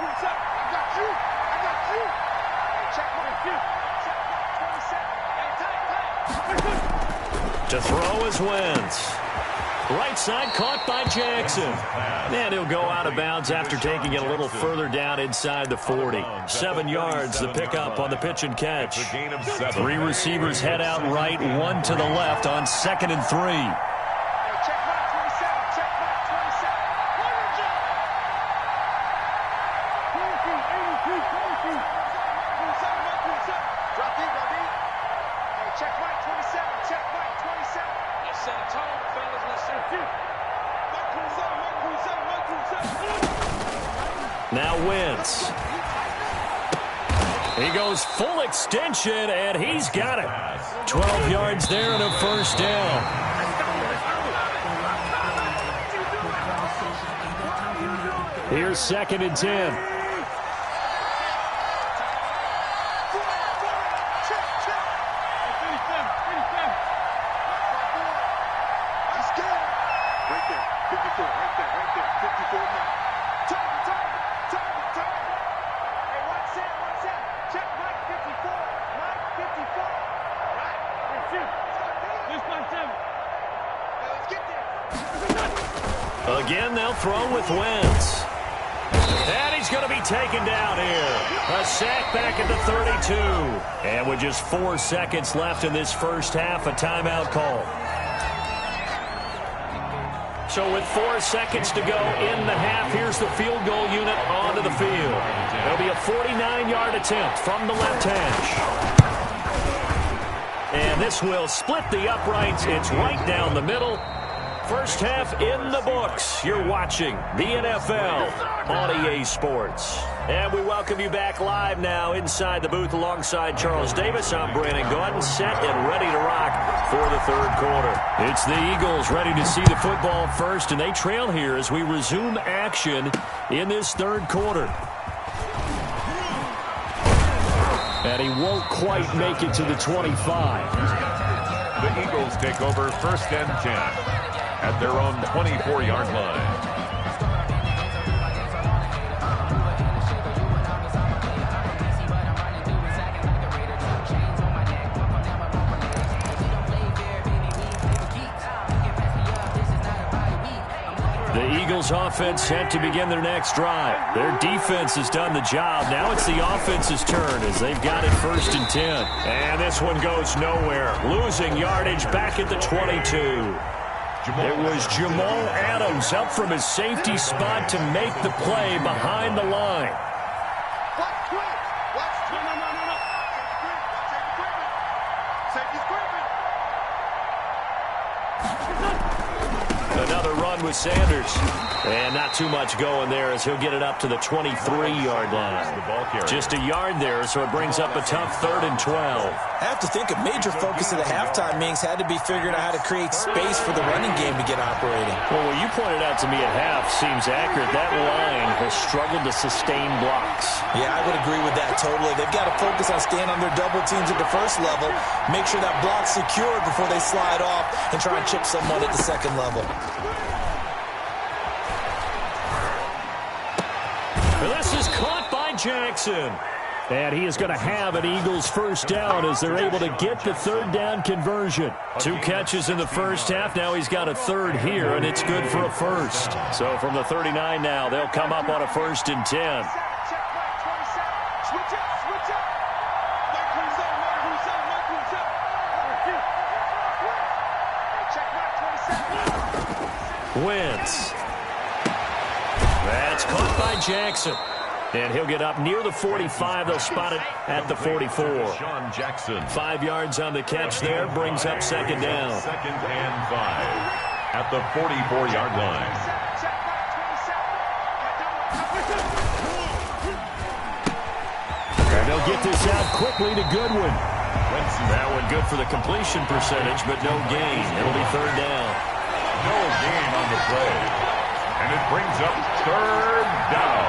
To throw is Wentz. Right side caught by Jackson. And he'll go out of bounds after taking it a little further down inside the 40. 7 yards, the pickup on the pitch and catch. 3 receivers head out right, 1 to the left on 2nd and 3. Now Wentz. He goes full extension, and he's got it. 12 yards there and a first down. Here's 2nd and 10. Again, they'll throw with Wentz. And he's going to be taken down here. A sack back at the 32. And with just 4 seconds left in this first half, a timeout call. So with 4 seconds to go in the half, here's the field goal unit onto the field. It'll be a 49-yard attempt from the left hash. And this will split the uprights. It's right down the middle. First half in the books. You're watching the NFL on EA Sports. And we welcome you back live now inside the booth alongside Charles Davis. I'm Brandon Gaudin, set and ready to rock for the third quarter. It's the Eagles ready to see the football first, and they trail here as we resume action in this third quarter. And he won't quite make it to the 25. The Eagles take over 1st and 10. At their own 24-yard line. The Eagles offense set to begin their next drive. Their defense has done the job. Now it's the offense's turn as they've got it 1st and 10. And this one goes nowhere. Losing yardage back at the 22. It was Jamal Adams up from his safety spot to make the play behind the line. Another run with Sanders. And not too much going there as he'll get it up to the 23-yard line. Just a yard there, so it brings up a tough 3rd and 12. I have to think a major focus of the halftime meetings had to be figuring out how to create space for the running game to get operating. Well, what you pointed out to me at half seems accurate. That line has struggled to sustain blocks. Yeah, I would agree with that totally. They've got to focus on staying on their double teams at the first level, make sure that block's secured before they slide off and try and chip someone at the second level. This is caught by Jackson. And he is going to have an Eagles first down as they're able to get the 3rd down conversion. 2 catches in the first half. Now he's got a 3rd here, and it's good for a first. So from the 39 now, they'll come up on a 1st and 10. Wentz. That's caught by Jackson. And he'll get up near the 45. They'll spot it at the 44. Sean Jackson. 5 yards on the catch there. Brings up second down. 2nd and 5 at the 44-yard line. And they'll get this out quickly to Goodwin. That one good for the completion percentage, but no gain. It'll be 3rd down. No gain on the play. And it brings up 3rd down.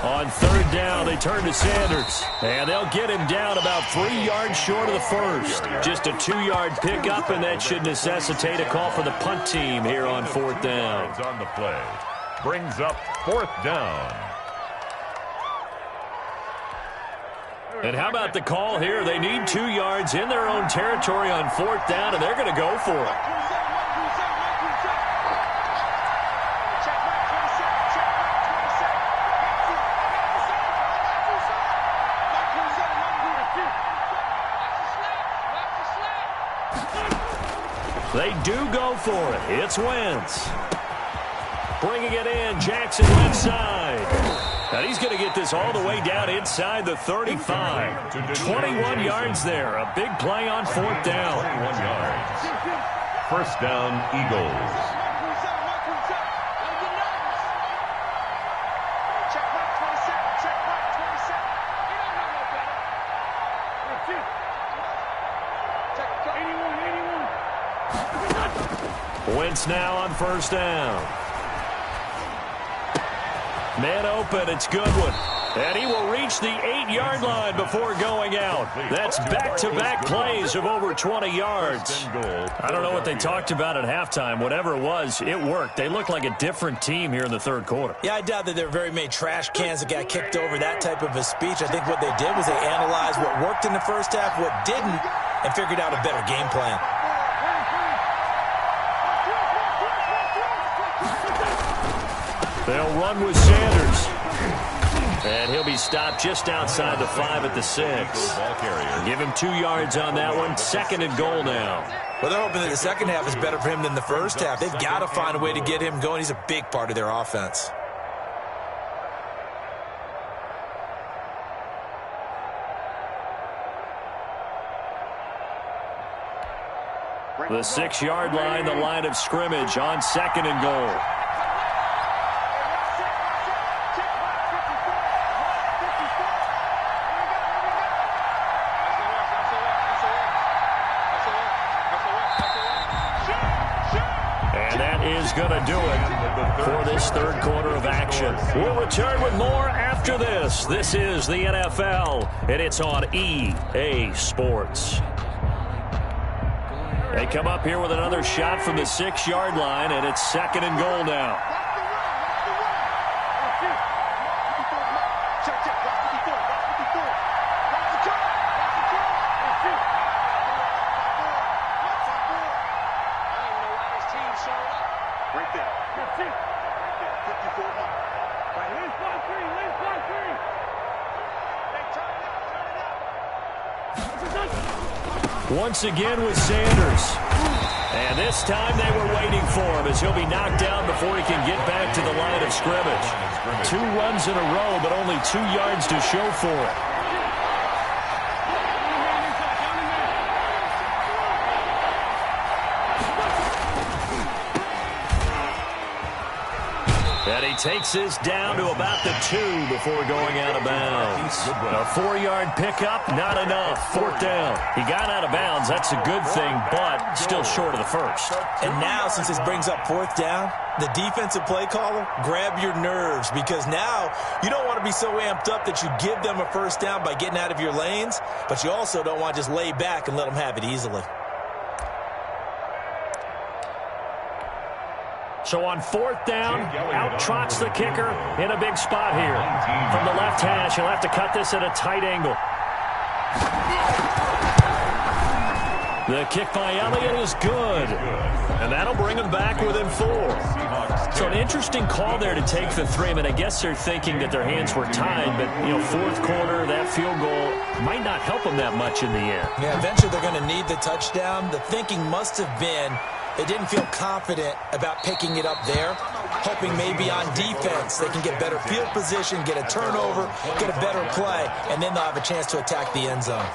On 3rd down, they turn to Sanders. And they'll get him down about 3 yards short of the first. Just a 2-yard pickup, and that should necessitate a call for the punt team here on 4th down. On the play. Brings up 4th down. And how about the call here? They need 2 yards in their own territory on 4th down, and they're going to go for it. They do go for it. It's Wentz. Bringing it in, Jackson left side. And he's going to get this all the way down inside the 35. 21 yards there. A big play on 4th down. 21 yards. 1st down, Eagles. Wentz now on 1st down. Man open, it's Goodwin. And he will reach the 8-yard line before going out. That's back-to-back plays of over 20 yards. I don't know what they talked about at halftime. Whatever it was, it worked. They look like a different team here in the 3rd quarter. Yeah, I doubt that there were very many trash cans that got kicked over, that type of a speech. I think what they did was they analyzed what worked in the first half, what didn't, and figured out a better game plan. They'll run with Sanders. And he'll be stopped just outside the 5 at the 6. Give him 2 yards on that one. 2nd and goal now. Well, they're hoping that the second half is better for him than the first half. They've got to find a way to get him going. He's a big part of their offense. The 6-yard line, the line of scrimmage on 2nd and goal. Going to do it for this 3rd quarter of action. We'll return with more after this. This is the NFL, and it's on EA Sports. They come up here with another shot from the 6-yard line, and it's 2nd and goal now. Once again with Sanders. And this time they were waiting for him as he'll be knocked down before he can get back to the line of scrimmage. 2 runs in a row, but only 2 yards to show for it. And he takes this down to about the 2 before going out of bounds. A 4-yard pickup, not enough. 4th down. He got out of bounds. That's a good thing, but still short of the first. And now, since this brings up 4th down, the defensive play caller, grab your nerves, because now you don't want to be so amped up that you give them a 1st down by getting out of your lanes, but you also don't want to just lay back and let them have it easily. So on 4th down, out trots the kicker in a big spot here. From the left hash, he'll have to cut this at a tight angle. The kick by Elliott is good. And that'll bring him back within 4. So an interesting call there to take the 3. I mean, I guess they're thinking that their hands were tied, but, you know, fourth quarter, that field goal might not help them that much in the end. Yeah, eventually they're going to need the touchdown. The thinking must have been they didn't feel confident about picking it up there, hoping maybe on defense they can get better field position, get a turnover, get a better play, and then they'll have a chance to attack the end zone.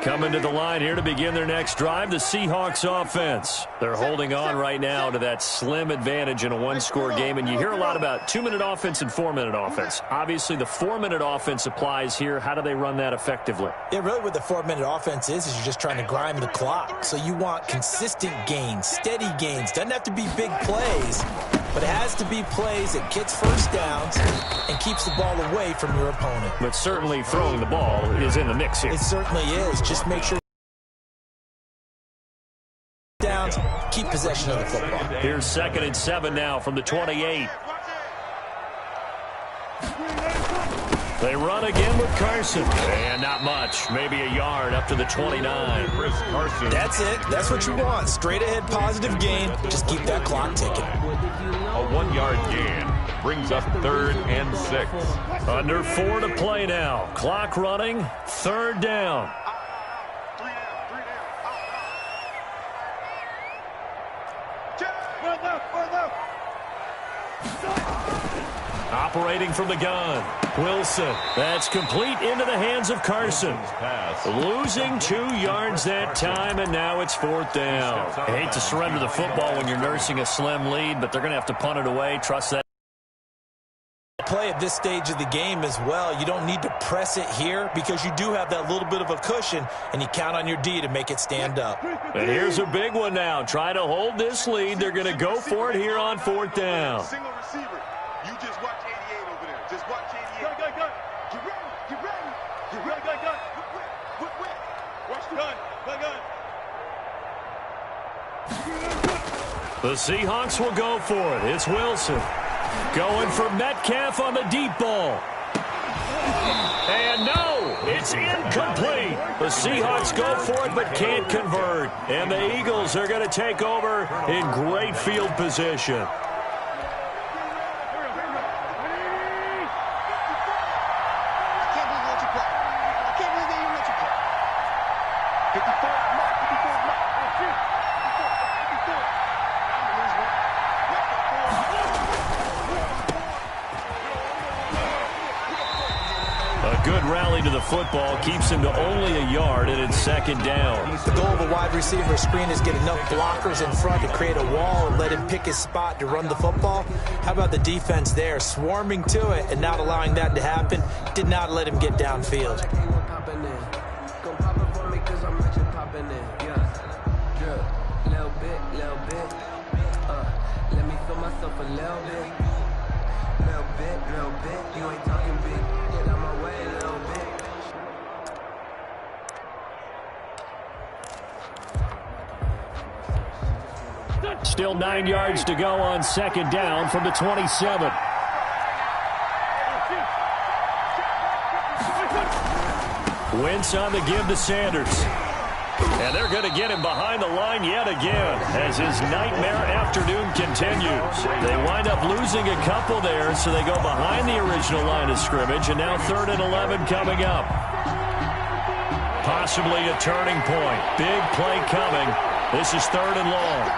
Coming to the line here to begin their next drive, the Seahawks offense. They're holding on right now to that slim advantage in a one-score game, and you hear a lot about 2-minute offense and 4-minute offense. Obviously, the 4-minute offense applies here. How do they run that effectively? Yeah, really what the 4-minute offense is you're just trying to grind the clock. So you want consistent gains, steady gains. Doesn't have to be big plays, but it has to be plays that gets first downs and keeps the ball away from your opponent. But certainly throwing the ball is in the mix here. It certainly is. Just make sure downs, keep possession of the football. Here's 2nd and 7 now from the 28. They run again with Carson. And not much. Maybe a yard up to the 29. Chris Carson. That's it. That's what you want. Straight ahead positive gain. Just keep that clock ticking. A 1-yard gain brings up 3rd and 6. Under 4 to play now. Clock running. 3rd down. Operating from the gun. Wilson. That's complete into the hands of Carson. Losing 2 yards that time, and now it's 4th down. I hate to surrender the football when you're nursing a slim lead, but they're going to have to punt it away. Trust that. Play at this stage of the game as well. You don't need to press it here because you do have that little bit of a cushion, and you count on your D to make it stand up. And here's a big one now. Try to hold this lead. They're going to go for it here on 4th down. Single receiver. You just watch 88 over there. Just watch 88. Gun. Get ready. Get ready. Get ready. Gun. Whip. Watch the gun. The Seahawks will go for it. It's Wilson. Going for Metcalf on the deep ball. And no, it's incomplete. The Seahawks go for it but can't convert. And the Eagles are going to take over in great field position. Good rally to the football keeps him to only a yard, and it's 2nd down. The goal of a wide receiver screen is get enough blockers in front to create a wall and let him pick his spot to run the football. How about the defense there, swarming to it and not allowing that to happen? Did not let him get downfield. Let me feel myself a little bit. You ain't talking big. Get out my way a little bit. Still 9 yards to go on 2nd down from the 27. Wentz on the give to Sanders. And they're going to get him behind the line yet again as his nightmare afternoon continues. They wind up losing a couple there, so they go behind the original line of scrimmage, and now 3rd and 11 coming up. Possibly a turning point. Big play coming. This is 3rd and long.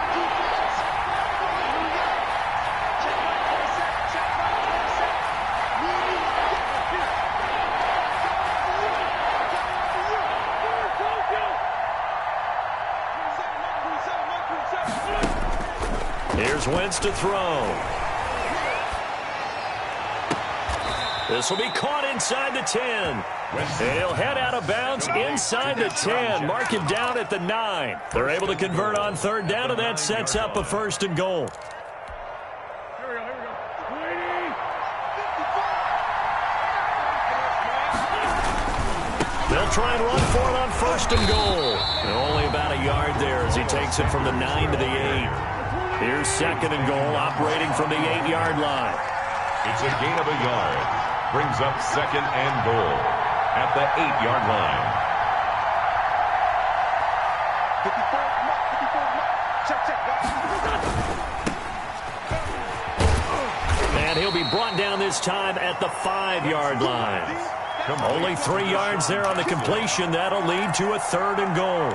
Here's Wentz to throw. This will be caught inside the 10. And he'll head out of bounds inside the 10. Mark him down at the 9. They're able to convert on 3rd down, and that sets up a 1st and goal. They'll try and run for it on 1st and goal. And only about a yard there as he takes it from the 9 to the 8. Here's 2nd and goal, operating from the 8-yard line. It's a gain of a yard. Brings up 2nd and goal at the 8-yard line. And he'll be brought down this time at the 5-yard line. Only 3 yards there on the completion. That'll lead to a 3rd and goal.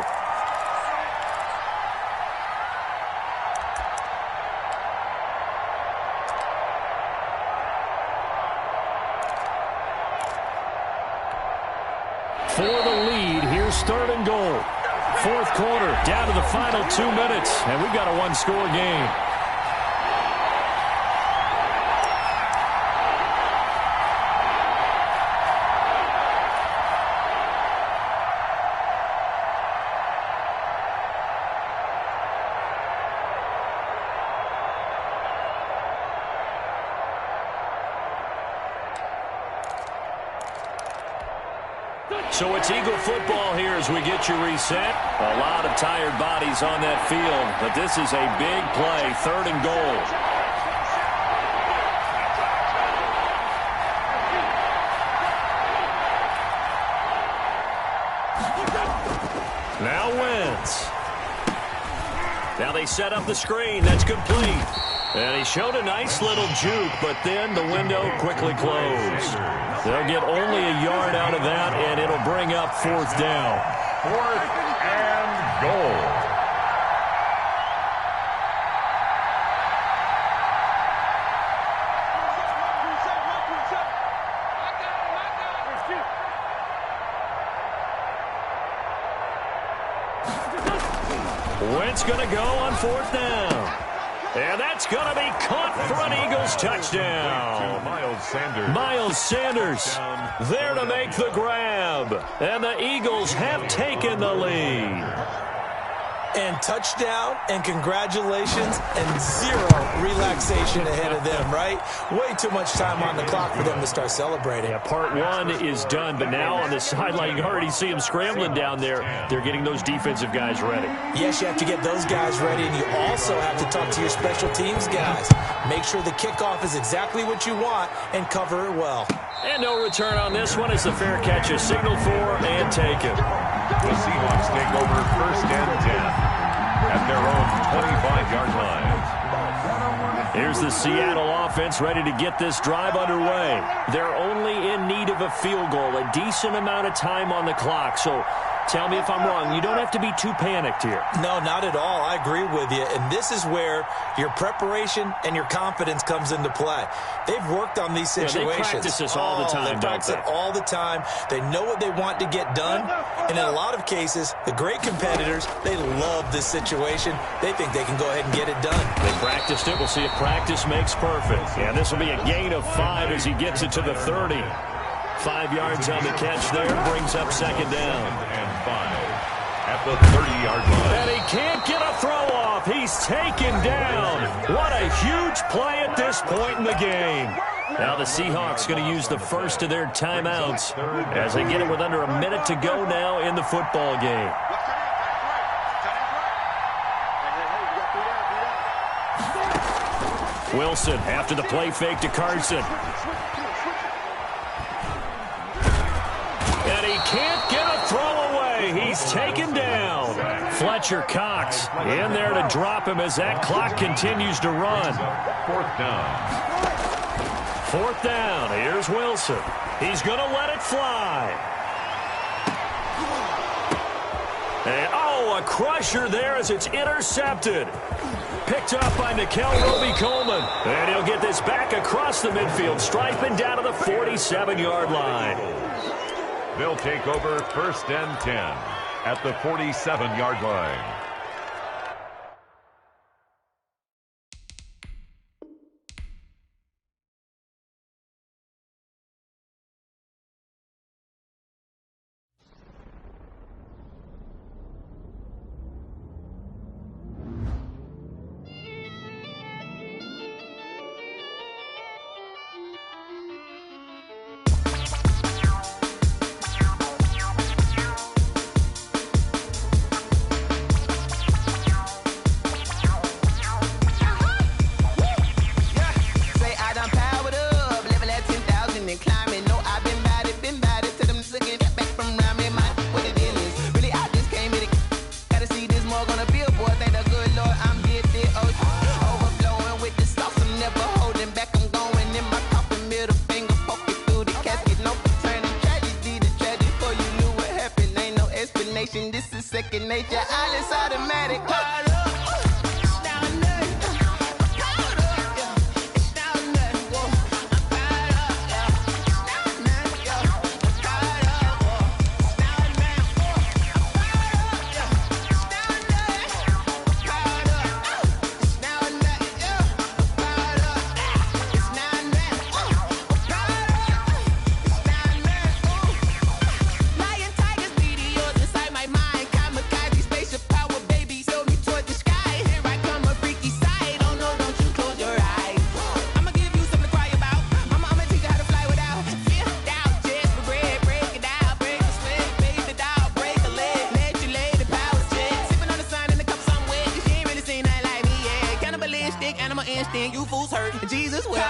For the lead, here's 3rd and goal. 4th quarter, down to the final 2 minutes, and we've got a 1-score game. So it's Eagle football here as we get you reset. A lot of tired bodies on that field, but this is a big play, 3rd and goal. Now Wentz. Now they set up the screen. That's complete. And he showed a nice little juke, but then the window quickly closed. They'll get only a yard out of that, and it'll bring up 4th down. 4th and goal. Wentz going to go on 4th down. And that's going to be caught for an Eagles touchdown. Miles Sanders there to make the grab. And the Eagles have taken the lead. And touchdown and congratulations and 0 relaxation ahead of them, right? Way too much time on the clock for them to start celebrating. Yeah, part 1 is done, but now on the sideline, you already see them scrambling down there. They're getting those defensive guys ready. Yes, you have to get those guys ready, and you also have to talk to your special teams guys. Make sure the kickoff is exactly what you want and cover it well. And no return on this one as the fair catch is signaled for and taken. The Seahawks take over 1st and 10 at their own 25-yard line. Here's the Seattle offense ready to get this drive underway. They're only in need of a field goal, a decent amount of time on the clock. So tell me if I'm wrong. You don't have to be too panicked here. No, not at all. I agree with you. And this is where your preparation and your confidence comes into play. They've worked on these situations. Yeah, they practice this all the time, they practice it all the time. They know what they want to get done. And in a lot of cases, the great competitors, they love this situation. They think they can go ahead and get it done. They practiced it. We'll see if practice makes perfect. And this will be a gain of 5 as he gets it to the 30. 5 yards on the catch there, brings up 2nd down. And 5 at the 30-yard line. And he can't get a throw off. He's taken down. What a huge play at this point in the game. Now the Seahawks going to use the first of their timeouts as they get it with under a minute to go now in the football game. Wilson after the play fake to Carson. And he can't get a throw away. He's taken down. Fletcher Cox in there to drop him as that clock continues to run. 4th down. 4th down. Here's Wilson. He's going to let it fly. And, a crusher there as it's intercepted. Picked up by Nikel Roby-Coleman. And he'll get this back across the midfield stripe and down to the 47-yard line. They'll take over 1st and 10 at the 47-yard line. destination, this is second nature. All is automatic. You fools hurt. Jesus will.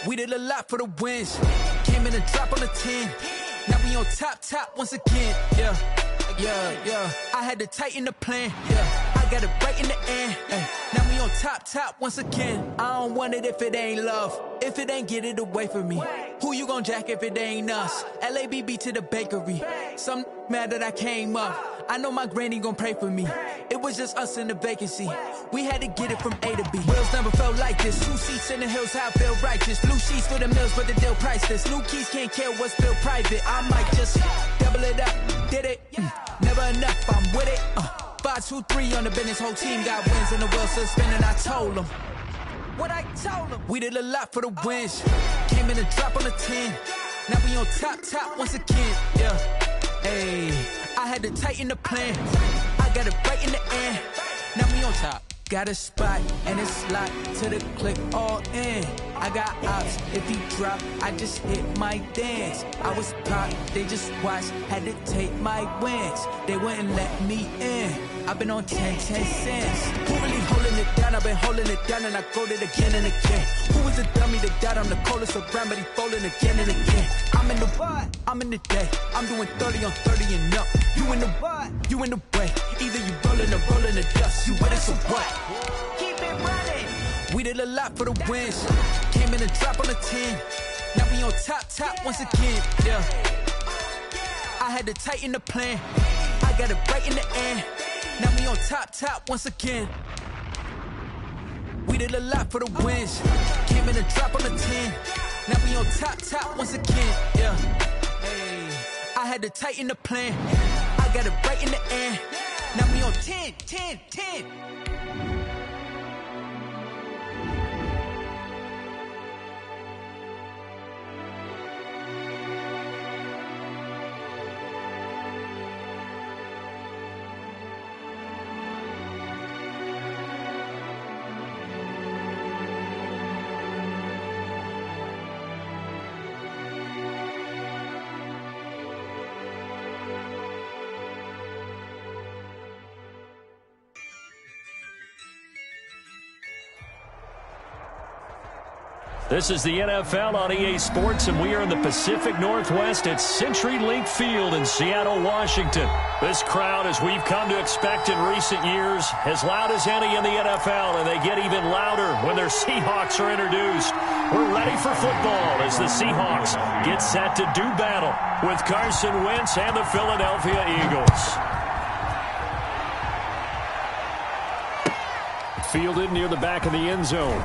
We did a lot for the wins. Came in and drop on the 10. Now we on top once again. Yeah. I had to tighten the plan. Yeah, I got it right in the end. Now we on top once again. I don't want it if it ain't love. If it ain't, get it away from me. Who you gon' jack if it ain't us? LABB to the bakery. Some mad that I came up. I know my granny gon' pray for me. It was just us in the vacancy. We had to get it from A to B. Wheels never felt like this. 2 seats in the hills, how I feel righteous. Blue sheets for the mills, but the deal priceless. New keys can't care what's still private. I might just double it up. Did it? Never enough, I'm with it. 5, 2, 3 on the business. Whole team got wins and the wheels still spinning. I told them what I told them. We did a lot for the wins. Came in and drop on the 10. Now we on top once again. Yeah. Hey, I had to tighten the plan. I got it right in the end. Now we on top. Got a spot and it's locked to the click all in. I got ops, if he drop, I just hit my dance. I was popped, they just watched, had to take my wins. They wouldn't let me in. I've been on 10 cents. Who really holding it down? I've been holding it down and I go it again and again. Who was the dummy that died? I'm the coldest around, but he folding again and again. I'm in the what? I'm in the day. I'm doing 30 on 30 and up. You in the what? You in the way. Either you rolling or rolling the dust. You with it, so what? Keep it running. We did a lot for the wins. Came in and drop on the 10. Now we on top once again. Yeah. I had to tighten the plan. I got it right in the end. Now we on top once again. We did a lot for the wins. Came in and drop on the 10. Now we on top once again. Yeah. Hey, I had to tighten the plan. I got it right in the end. Now we on 10. This is the NFL on EA Sports, and we are in the Pacific Northwest at CenturyLink Field in Seattle, Washington. This crowd, as we've come to expect in recent years, as loud as any in the NFL, and they get even louder when their Seahawks are introduced. We're ready for football as the Seahawks get set to do battle with Carson Wentz and the Philadelphia Eagles. Fielded near the back of the end zone.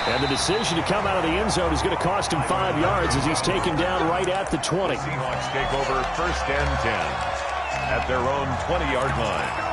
And the decision to come out of the end zone is going to cost him 5 yards as he's taken down right at the 20. Seahawks take over 1st and 10 at their own 20-yard line.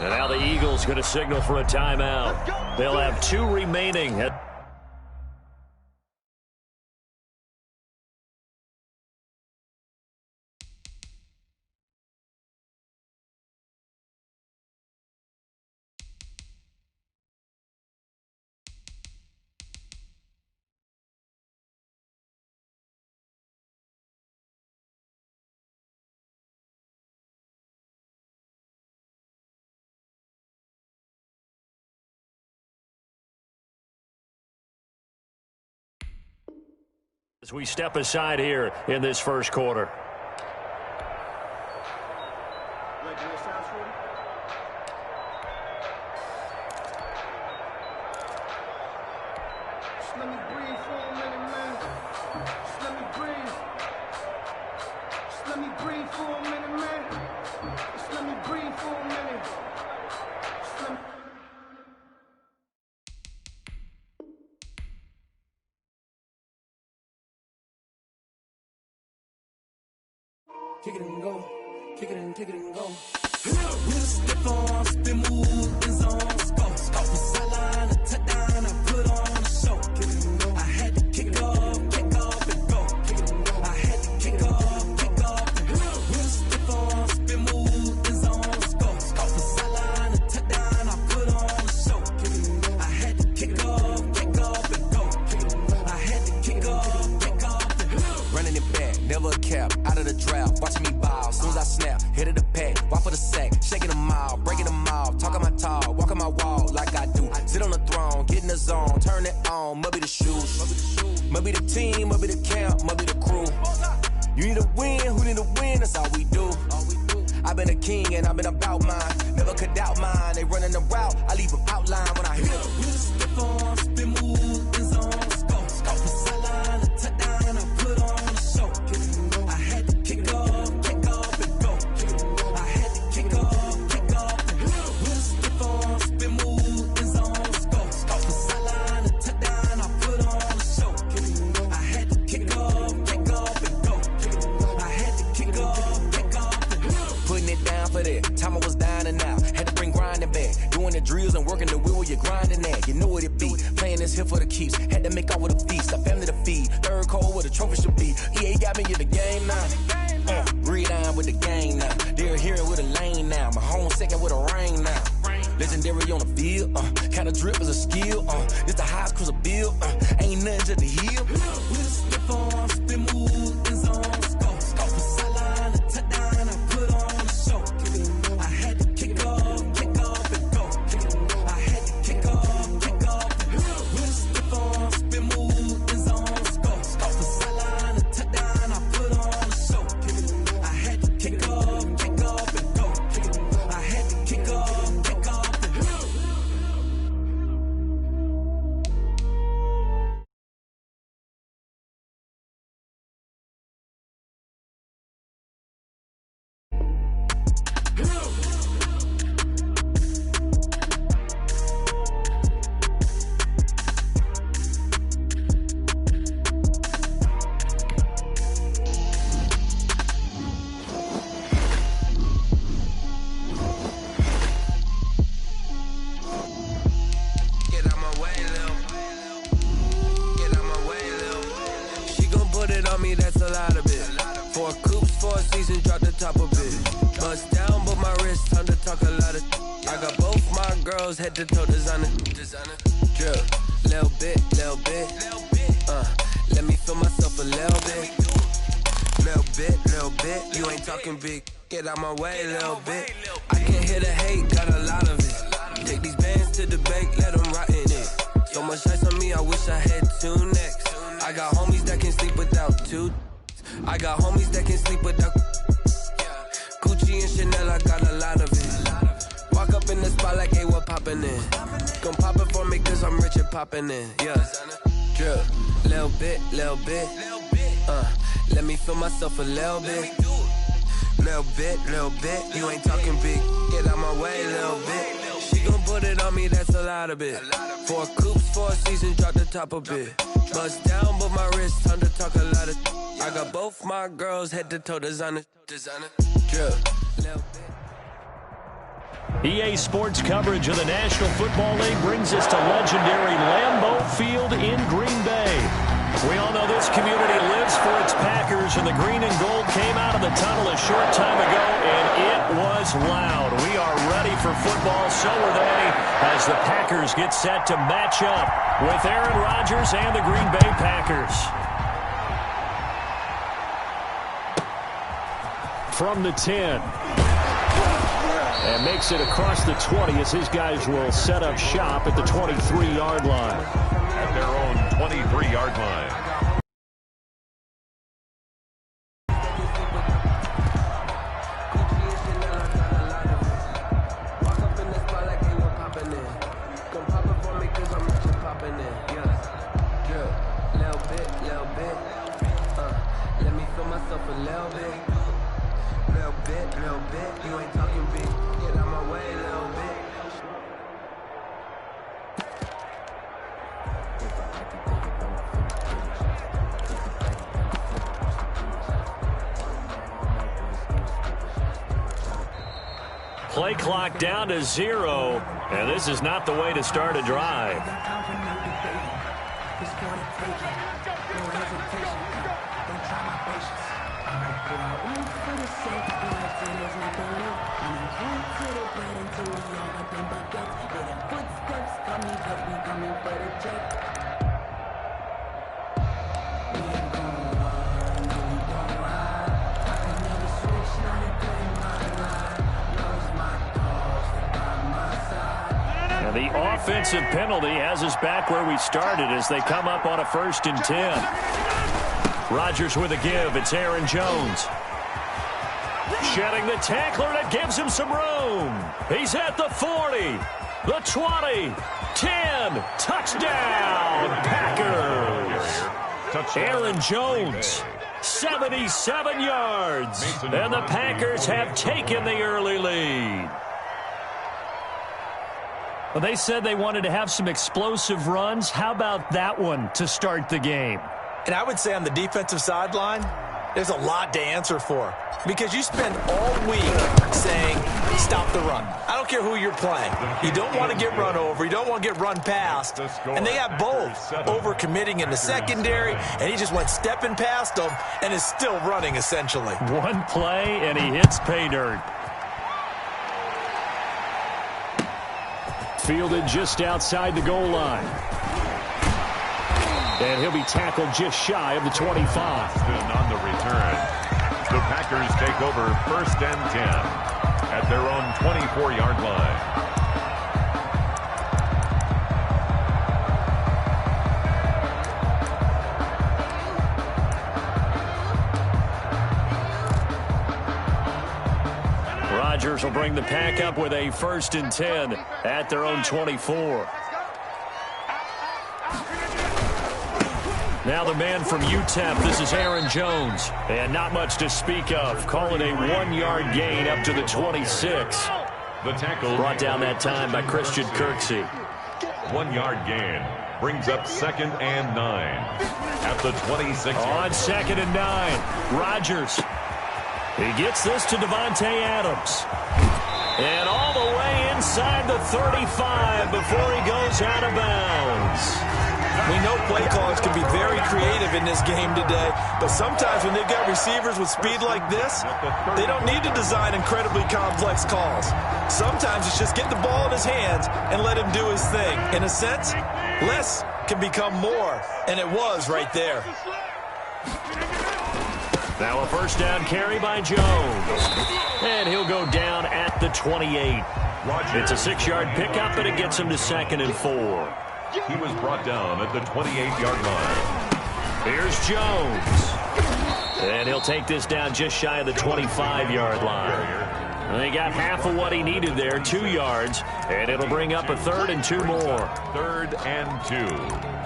And now the Eagles going to signal for a timeout. They'll have 2 remaining. As we step aside here in this first quarter. Just let me breathe for a minute, man. Just let me breathe. Just let me breathe for a minute, man. Just let me breathe for a minute. Just let me... Kick it and go, kick it and go. We'll step on, spin, move, in zone, scope. Off the sideline, a touchdown, I put on a show. Kick it and go. I had to kick off and go. Kick it and go. I had to kick off and go. We'll step on, spin, move, in zone, scope. Off the sideline, a touchdown, I put on a show. Kick it and go. I had to kick off and go. Kick it and go. I had to kick off and go. Running it back, never a cap, out of the draft, watching me ball, soon as I snap, hit of the pack, walk for the sack, shaking them out, breaking them out, talking my talk, walking my wall like I do, sit on the throne, get in the zone, turn it on, must be the shoes, must be the team, must be the camp, must be the crew, you need a win, who need a win, that's all we do, I've been a king and I've been about mine, never could doubt mine, they running the route, I leave them outline when I hit them. We'll step on, spin, move, in zone, scope, off the sideline, a touchdown, I put on a show. I had to kick off and go. I had to kick off and go. We'll step on, spin, move, in zone, scope, off the sideline, a touchdown, I put on a show. I had to kick off and go. I had to kick off and go. Putting it down for that, time I was down and out, had to bring grinding back, doing the drills and working the wheel where you're grinding at, you know what it be, playing this here for the keeps, had to make off with a feast, a family to feed, third cold where the trophy should be, EA got me in the game now, breathe on with the game now, they're here with a lane now, my home second with a ring now, legendary on the field, kinda drip is a skill, it's the highest cruiser bill, ain't nothing to the hill. We'll step on, spin, move, in zone, scope, off the sideline, a touchdown, I put on a show. I had to kick off and go. I had to kick off and go. We'll step on, spin, move, in zone, scope, off the sideline, a touchdown, I put on a show. I had to kick off and go. I had to kick off and go. me, that's a lot of it. 4 coops, 4 seasons, drop the top of it. Bust down, but my wrist, time to talk a lot of. I got both my girls head to toe designer. Drip, little bit. Let me feel myself a little bit. Little bit. You ain't talking big. Get out my way, little bit. I can't hear the hate, got a lot of it. Take these bands to the bank, let them rot in it. So much ice on me, I wish I had 2 necks. I got homies that can sleep without 2. I got homies that can sleep without. Gucci and Chanel, I got a lot of it. Walk up in the spot like, hey, what poppin' in? Gon' pop it for me, cause I'm rich and poppin' in. Yeah. Drip, little bit. Let me feel myself a little bit. Little bit. You ain't talking big. Get out my way, little bit. She gon' put it on me, that's a lot of it. 4 coops, 4 seasons, drop the top a bit. Bust down, but my wrist, time to talk a lot of. I got both my girls head to toe designer. Drip, little bit. EA Sports coverage of the National Football League brings us to legendary Lambeau Field in Green Bay. We all know this community lives for its Packers, and the green and gold came out of the tunnel a short time ago, and it was loud. We are ready for football, so are they, as the Packers get set to match up with Aaron Rodgers and the Green Bay Packers. From the 10. And makes it across the 20 as his guys will set up shop at the 23-yard line. At their own 23-yard line. Let me feel myself a little bit. Little bit. You ain't talking big. Get out my way, little bit. Play clock down to 0, and this is not the way to start a drive. And the offensive penalty has us back where we started as they come up on a 1st and 10. Rodgers with a give. It's Aaron Jones. Shedding the tackler, and it gives him some room. He's at the 40, the 20, 10. Touchdown, Packers. Aaron Jones, 77 yards. And the Packers have taken the early lead. Well, they said they wanted to have some explosive runs. How about that one to start the game? And I would say on the defensive sideline, there's a lot to answer for. Because you spend all week saying, stop the run. I don't care who you're playing. You don't want to get run over. You don't want to get run past. And they have both over-committing in the secondary, and he just went stepping past them and is still running, essentially. One play, and he hits pay dirt. Fielded just outside the goal line. And he'll be tackled just shy of the 25. On the return. The Packers take over 1st and 10 at their own 24-yard line. Rodgers will bring the pack up with a 1st and 10 at their own 24. Now the man from UTEP, this is Aaron Jones. And not much to speak of. Call it a 1-yard gain up to the 26. The tackle brought down that time by Christian Kirksey. 1-yard gain brings up 2nd and 9 at the 26. On 2nd and 9, Rodgers. He gets this to Devontae Adams. And all the way inside the 35 before he goes out of bounds. We know play callers can be very creative aggressive in this game today. But sometimes when they've got receivers with speed like this, they don't need to design incredibly complex calls. Sometimes it's just get the ball in his hands and let him do his thing. In a sense, less can become more, and it was right there. Now a first down carry by Jones. And he'll go down at the 28. It's a 6-yard pickup, and it gets him to 2nd and 4. He was brought down at the 28-yard line. Here's Jones. And he'll take this down just shy of the 25-yard line. And he got half of what he needed there, 2 yards, and it'll bring up a 3rd and 2 more. 3rd and 2.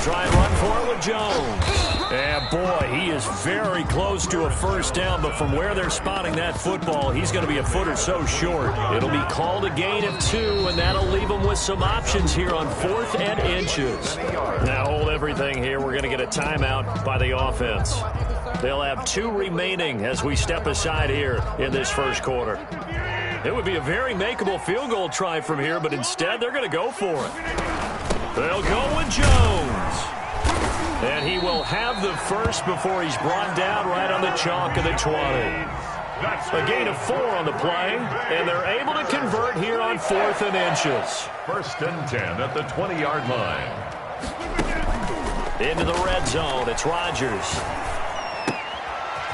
Try and run for it with Jones. And boy, he is very close to a first down, but from where they're spotting that football, he's going to be a foot or so short. It'll be called a gain of 2, and that'll leave him with some options here on 4th and inches. Now hold everything here. We're going to get a timeout by the offense. They'll have 2 remaining as we step aside here in this first quarter. It would be a very makeable field goal try from here, but instead they're going to go for it. They'll go with Jones. And he will have the first before he's brought down right on the chalk of the 20. A gain of 4 on the play, and they're able to convert here on 4th and inches. 1st and 10 at the 20-yard line. Into the red zone, it's Rodgers.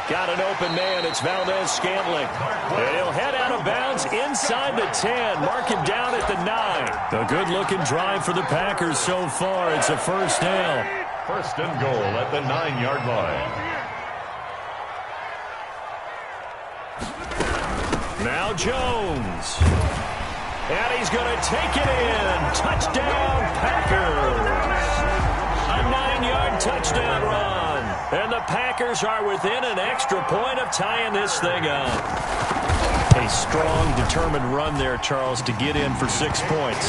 Got an open man, it's Valdez-Scantling. And he'll head out of bounds inside the 10. Mark him down at the 9. A good-looking drive for the Packers so far. It's a first down. 1st and goal at the 9-yard line. Now Jones. And he's going to take it in. Touchdown, Packers. A 9-yard touchdown run. And the Packers are within an extra point of tying this thing up. A strong, determined run there, Charles, to get in for 6 points.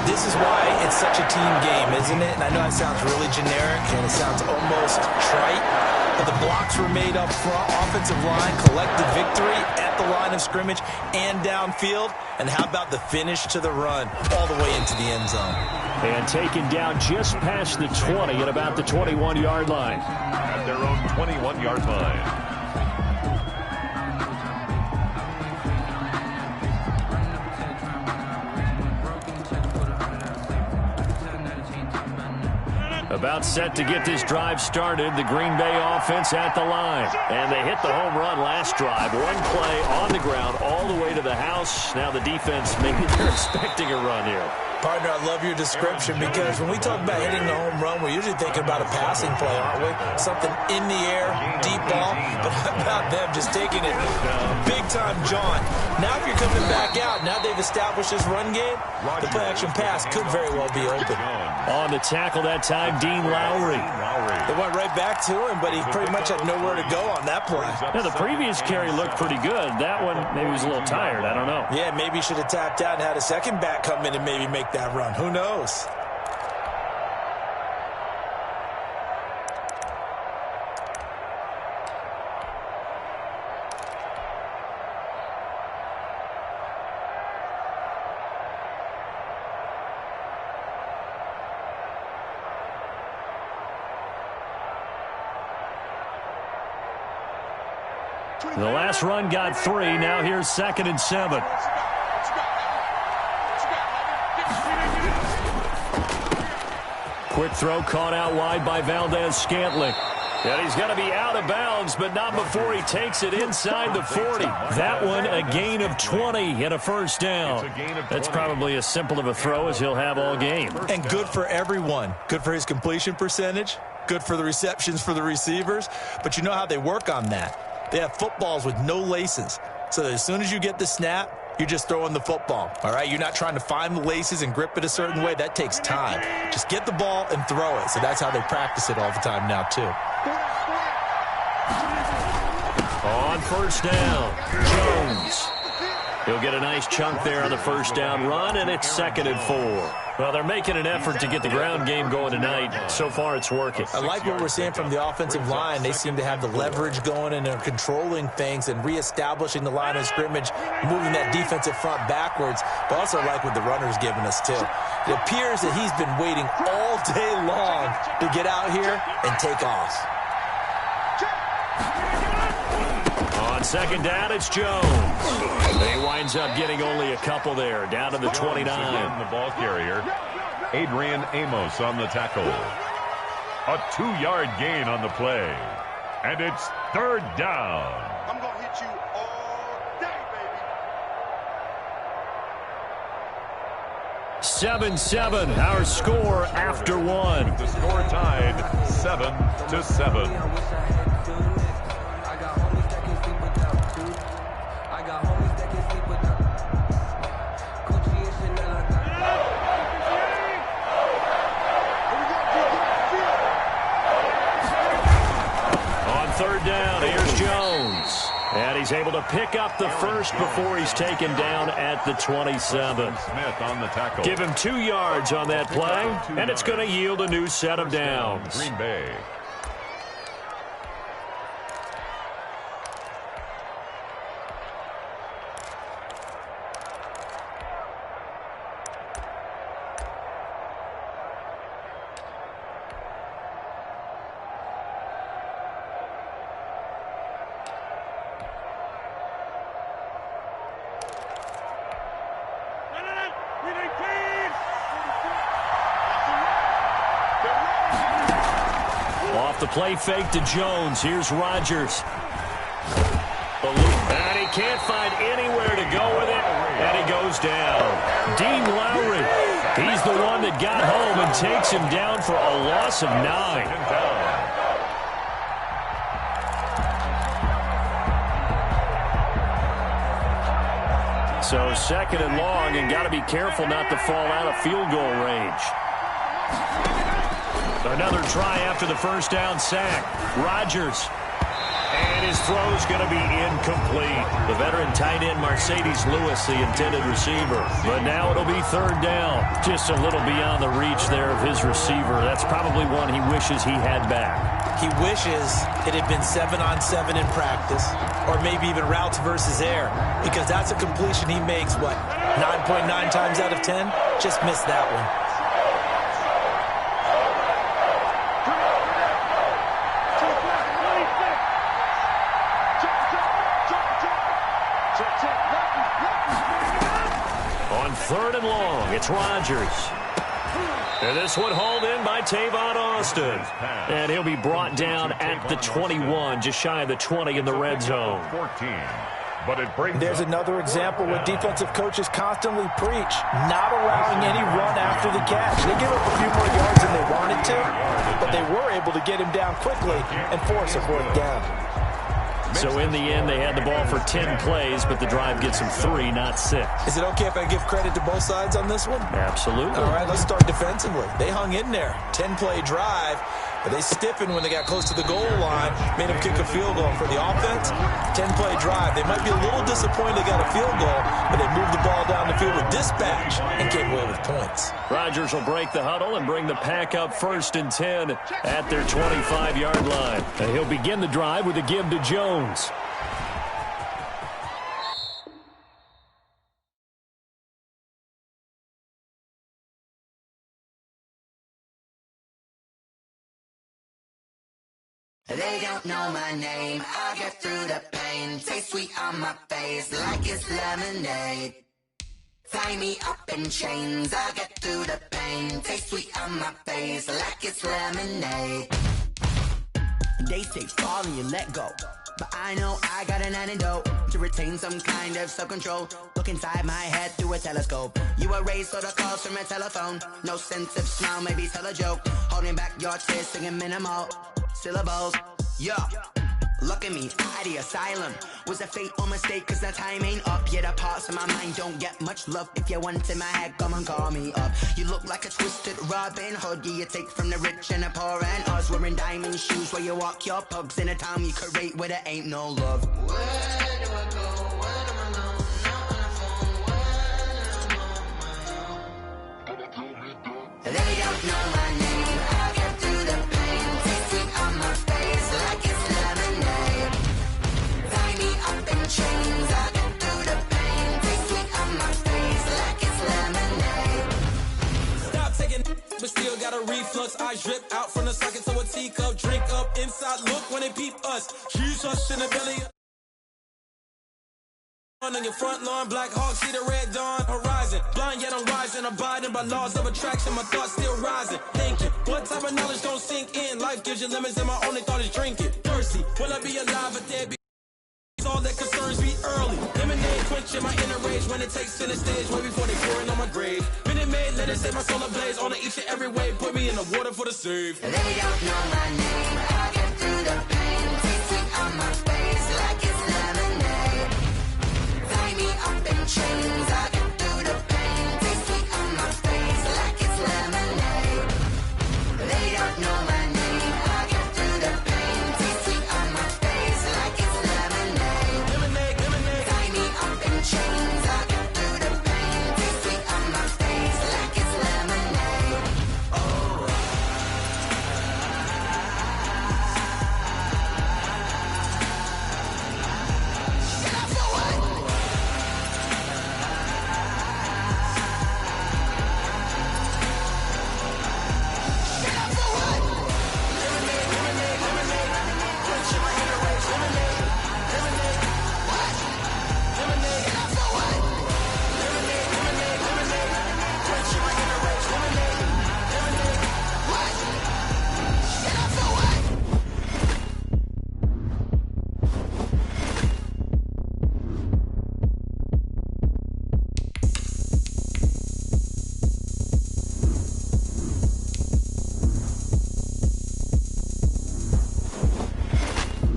This is why it's such a team game, isn't it? And I know it sounds really generic and it sounds almost trite, but the blocks were made up front. Offensive line collected victory at the line of scrimmage and downfield. And how about the finish to the run all the way into the end zone? And taken down just past the 20 at about the 21-yard line. At their own 21-yard line. About set to get this drive started. The Green Bay offense at the line. And they hit the home run last drive. 1 play on the ground all the way to the house. Now the defense, maybe they're expecting a run here. Partner, I love your description because when we talk about hitting the home run, we're usually thinking about a passing play, aren't we? Something in the air, deep ball. But how about them just taking it big-time jaunt? Now if you're coming back out, now they've established this run game, the play-action pass could very well be open. On the tackle that time, Dean Lowry. They went right back to him, but he pretty much had nowhere to go on that play. Yeah, the previous carry looked pretty good. That one, maybe he was a little tired. I don't know. Yeah, maybe he should have tapped out and had a second back come in and maybe make that run. Who knows? The last run got 3. Now here's 2nd and 7. Quick throw caught out wide by Valdez-Scantling. And he's going to be out of bounds, but not before he takes it inside the 40. That one, a gain of 20 and a first down. That's probably as simple of a throw as he'll have all game. And good for everyone. Good for his completion percentage. Good for the receptions for the receivers. But you know how they work on that. They have footballs with no laces. So that as soon as you get the snap, you're just throwing the football, all right? You're not trying to find the laces and grip it a certain way. That takes time. Just get the ball and throw it. So that's how they practice it all the time now, too. On first down, Jones. He'll get a nice chunk there on the first down run, and it's 2nd and 4. Well, they're making an effort to get the ground game going tonight. So far, it's working. I like what we're seeing from the offensive line. They seem to have the leverage going, and they're controlling things and reestablishing the line of scrimmage, moving that defensive front backwards. But also like what the runner's giving us, too. It appears that he's been waiting all day long to get out here and take off. On 2nd down, it's Jones. He winds up getting only a couple there, down to the 29. Again, the ball carrier, Adrian Amos on the tackle. A 2-yard gain on the play. And it's 3rd down. I'm going to hit you all day, baby. 7-7, our score after 1. The score tied 7-7. And he's able to pick up the first before he's taken down at the 27. Smith on the tackle. Give him 2 yards on that play, and it's going to yield a new set of downs. Green Bay. The play fake to Jones. Here's Rodgers. And he can't find anywhere to go with it, and he goes down. Dean Lowry, he's the one that got home and takes him down for a loss of 9. So 2nd and long, and got to be careful not to fall out of field goal range. Another try after the first down sack. Rodgers. And his throw's going to be incomplete. The veteran tight end Mercedes Lewis, the intended receiver. But now it'll be 3rd down. Just a little beyond the reach there of his receiver. That's probably one he wishes he had back. He wishes it had been 7-on-7 in practice, or maybe even routes versus air, because that's a completion he makes, 9.9 times out of 10? Just missed that one. On 3rd and long, it's Rodgers. And this one hauled in by Tavon Austin. And he'll be brought down at the 21, just shy of the 20 in the red zone. 14. But it brings There's another example where defensive coaches constantly preach, not allowing any run after the catch. They give up a few more yards than they wanted to, but they were able to get him down quickly and force a 4th down. So in the end, they had the ball for 10 plays, but the drive gets them 3, not 6. Is it okay if I give credit to both sides on this one? Absolutely. All right, let's start defensively. They hung in there. 10-play drive, but they stiffened when they got close to the goal line, made them kick a field goal. For the offense, 10-play drive. They might be a little disappointed they got a field goal, but they moved the ball down the field with dispatch and came away with points. Rodgers will break the huddle and bring the pack up 1st and 10 at their 25-yard line. And he'll begin the drive with a give to Jones. They don't know my name, I get through the pain. Taste sweet on my face like it's lemonade. Tie me up in chains, I get through the pain. Taste sweet on my face like it's lemonade. They say fall and you let go, but I know I got an antidote to retain some kind of self-control. Look inside my head through a telescope. You erase all the calls from a telephone. No sense of smile, maybe tell a joke. Holding back your tears, singing minimal syllables. Yeah, look at me, out of the asylum. Was a fate or mistake, cause the time ain't up. Yeah, the parts of my mind don't get much love. If you want in my head, come and call me up. You look like a twisted Robin Hood. Yeah, you take from the rich and the poor and us. Wearing diamond shoes where you walk your pugs in a town you create where there ain't no love. Where do I go? Where am I alone? Not on a got a reflux. I drip out from the socket to a teacup. Drink up inside, look when they peep us. Jesus in the belly. On your front lawn, Black Hawk, see the red dawn horizon. Blind yet I'm rising, abiding by laws of attraction. My thoughts still rising. Thinking, what type of knowledge don't sink in? Life gives you lemons and my only thought is drinking. Thirsty, will I be alive if there be all that concerns me early? Lemonade quenching my inner rage when it takes center stage way before they pouring on my grave. Minute Maid, let it set my soul ablaze on each and every way. Put me in the water for the save. They don't know my name. I get through the pain, tasting on my face like it's lemonade. Tie me up in chains. I get through the pain, tasting on my face like it's lemonade. They don't know my name. I get through the pain, tasting on my face like it's lemonade. Lemonade, lemonade. Tie me up in chains. I get through the pain, tasting on my face like it's lemonade. Oh. Shut up for what? Shut up for what? Lemonade, lemonade, lemonade. Quenching my inner rage. Lemonade, lemonade. What? Lemonade. Shut up for what? Lemonade, lemonade, lemonade. Quenching my inner rage. Lemonade, lemonade. What? Shut up for what?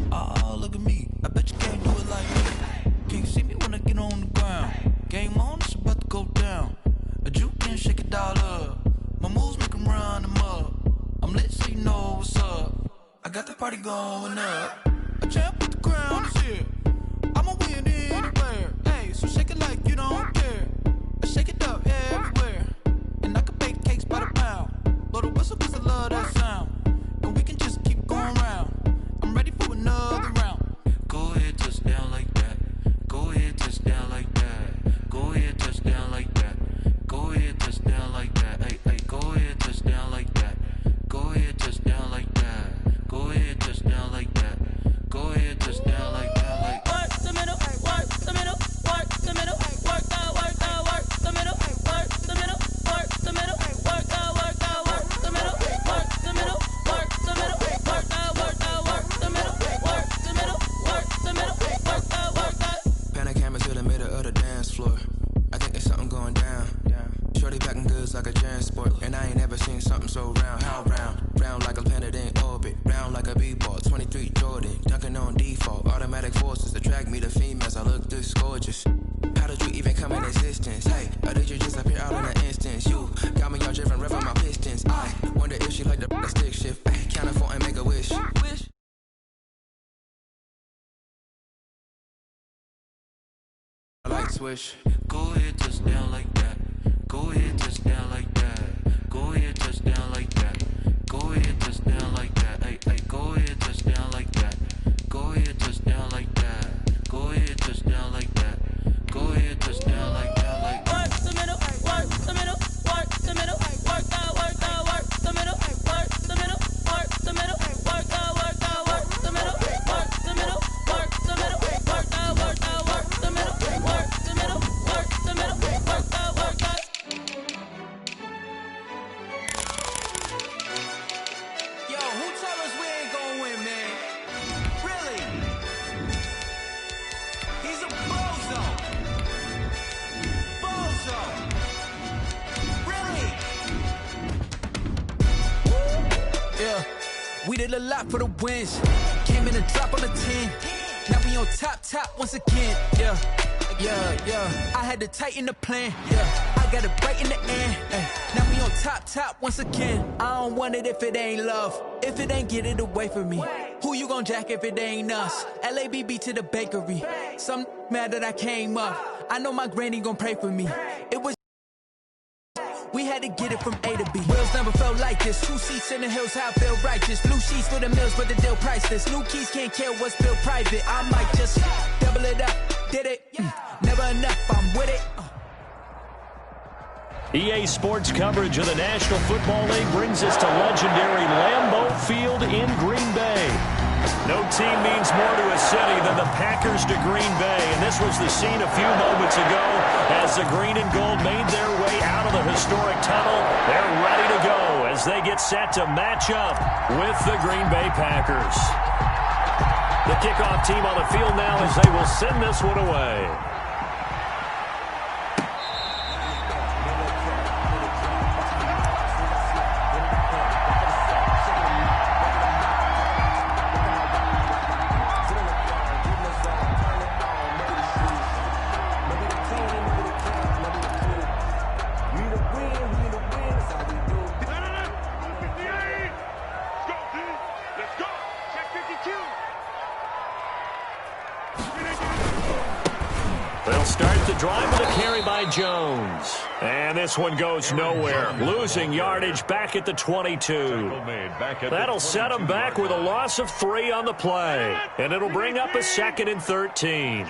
Oh, look at me. I bet you can't do it like me. Can you see me when I get on the ground? Game on, it's about to go down. A juke can shake it all up. My moves make 'em run them up. I'm lit so you know what's up. I got the party going up. A champ with the crown is here. I'ma win anywhere. Hey, so shake it like you don't care. I shake it up everywhere. And I can bake cakes by the pound. Blow the whistle 'cause I love that sound. And we can just keep going round. I'm ready for another round. Go ahead, touch down like that. Go ahead, touch down like that. Go ahead, touch down like that. Go ahead, touch down like that. Hey, hey, go ahead, touch down like that. Go ahead, touch down like that. Go ahead, touch down like that. Go ahead, touch down like that. Like Work the middle, work the middle, work the middle, work the middle, work the middle, work the middle, work the middle, work the middle, work the middle, work the middle, work the middle, work the middle, work the. Pan a camera to the middle of the dance floor. I think there's something going down. Shorty packing goods like a transport. And I ain't ever seen something so round. How round? Round like a planet in orbit. Round like a b-ball. 23 Jordan. Dunking on default. Automatic forces attract me to females. I look this gorgeous. How did you even come in existence? Hey, or did you just appear out in an instance? You got me all driven, revving my pistons. I wonder if she like the stick shift. Count it for and make a wish. I like swish. go ahead, touch down like that. Go ahead, touch down like that. Go ahead, touch down like that. Go ahead, touch down like that. Hey, hey, go ahead, touch down like that. Go ahead, touch down like that. Go ahead, touch down like that. Go ahead, touch down like that. Like work the middle, work the middle, work the middle, work the middle, work the middle, work the middle, work the middle, work the middle, work the middle, work the middle, work the middle, work the middle, work the middle, work the middle, work the. yo, who tell us we ain't gonna win, man? Really? He's a bozo. Bozo. Really? Yeah, we did a lot for the wins. Came in and drop on the 10. Now we on top once again. Yeah. I had to tighten the plan. Yeah, I got it right in the end. Now we on top once again. I don't want it if it ain't love. If it ain't, get it away from me. Who you gon' jack if it ain't us? LABB to the bakery. Some mad that I came up. I know my granny gon' pray for me. It was. We had to get it from A to B. Wheels never felt like this. 2 seats in the hills, how I feel righteous. Blue sheets for the mills, but the deal priceless. New keys can't kill what's built private. I might just double it up. Did it? Never enough, I'm with it. EA Sports coverage of the National Football League brings us to legendary Lambeau Field in Green Bay. No team means more to a city than the Packers to Green Bay, and this was the scene a few moments ago as the green and gold made their way out of the historic tunnel. They're ready to go as they get set to match up with the Green Bay Packers. The kickoff team on the field now as they will send this one away. They'll start the drive with a carry by Jones. And this one goes nowhere. Losing yardage back at the 22. That'll set them back with a loss of 3 on the play. And it'll bring up a 2nd and 13.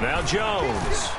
Now Jones.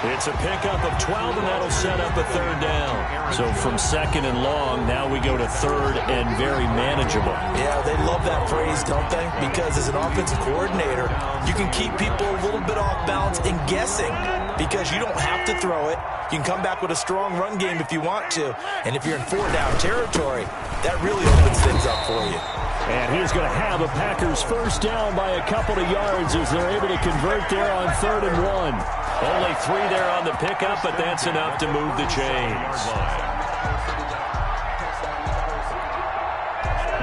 It's a pickup of 12, and that'll set up a 3rd down. So from 2nd and long, now we go to 3rd and very manageable. Yeah, they love that phrase, don't they? Because as an offensive coordinator, you can keep people a little bit off balance and guessing because you don't have to throw it. You can come back with a strong run game if you want to. And if you're in 4-down territory, that really opens things up for you. And he's going to have a Packers first down by a couple of yards as they're able to convert there on 3rd and 1. Only 3 there on the pickup, but that's enough to move the chains.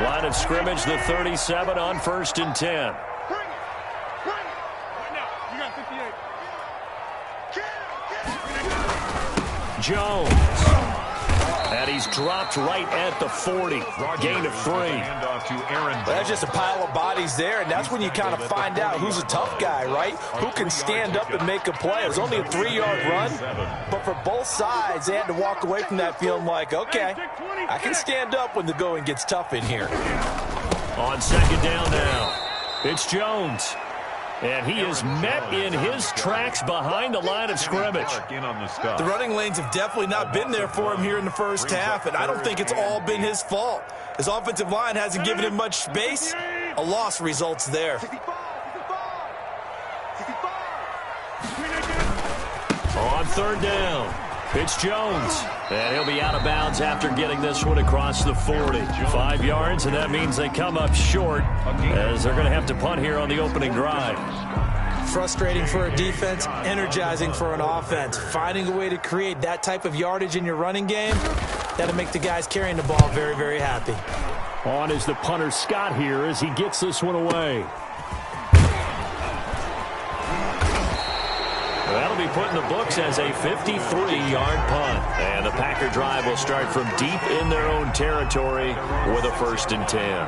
Line of scrimmage, the 37 on 1st and 10. Jones. And he's dropped right at the 40. Gain of 3. That's just a pile of bodies there, and that's when you kind of find out who's a tough guy, right? Who can stand up and make a play. It was only a 3-yard run, but for both sides, they had to walk away from that feeling like, okay, I can stand up when the going gets tough in here. On 2nd down now, it's Jones. And he is met in his tracks behind the line of scrimmage. The running lanes have definitely not been there for him here in the first half, and I don't think it's all been his fault. His offensive line hasn't given him much space. A loss results there. On 3rd down, it's Jones. And he'll be out of bounds after getting this one across the 40. 5 yards, and that means they come up short as they're going to have to punt here on the opening drive. Frustrating for a defense, energizing for an offense. Finding a way to create that type of yardage in your running game, that'll make the guys carrying the ball very, very happy. On is the punter Scott here as he gets this one away. That'll be put in the books as a 53-yard punt. And the Packer drive will start from deep in their own territory with a 1st and 10.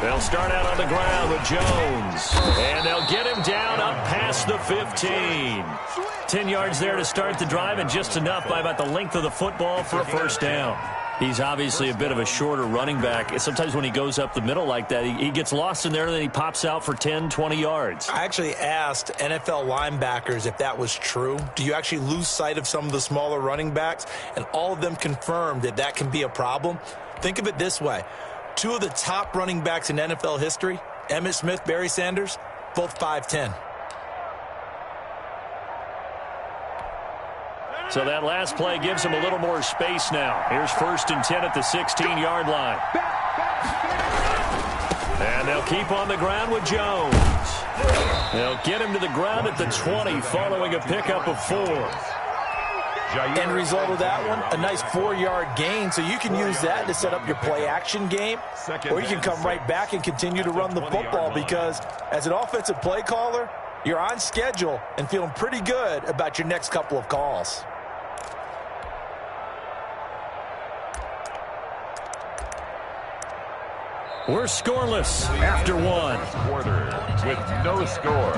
They'll start out on the ground with Jones. And they'll get him down up past the 15. 10 yards there to start the drive, and just enough by about the length of the football for a 1st down. He's obviously a bit of a shorter running back. Sometimes when he goes up the middle like that, he gets lost in there, and then he pops out for 10, 20 yards. I actually asked NFL linebackers if that was true. Do you actually lose sight of some of the smaller running backs? And all of them confirmed that that can be a problem. Think of it this way. 2 of the top running backs in NFL history, Emmitt Smith, Barry Sanders, both 5'10". So that last play gives him a little more space now. Here's 1st and 10 at the 16-yard line. And they'll keep on the ground with Jones. They'll get him to the ground at the 20 following a pickup of 4. End result of that one, a nice 4-yard gain, so you can use that to set up your play-action game, or you can come right back and continue to run the football because as an offensive play caller, you're on schedule and feeling pretty good about your next couple of calls. We're scoreless after one. Quarter with no score.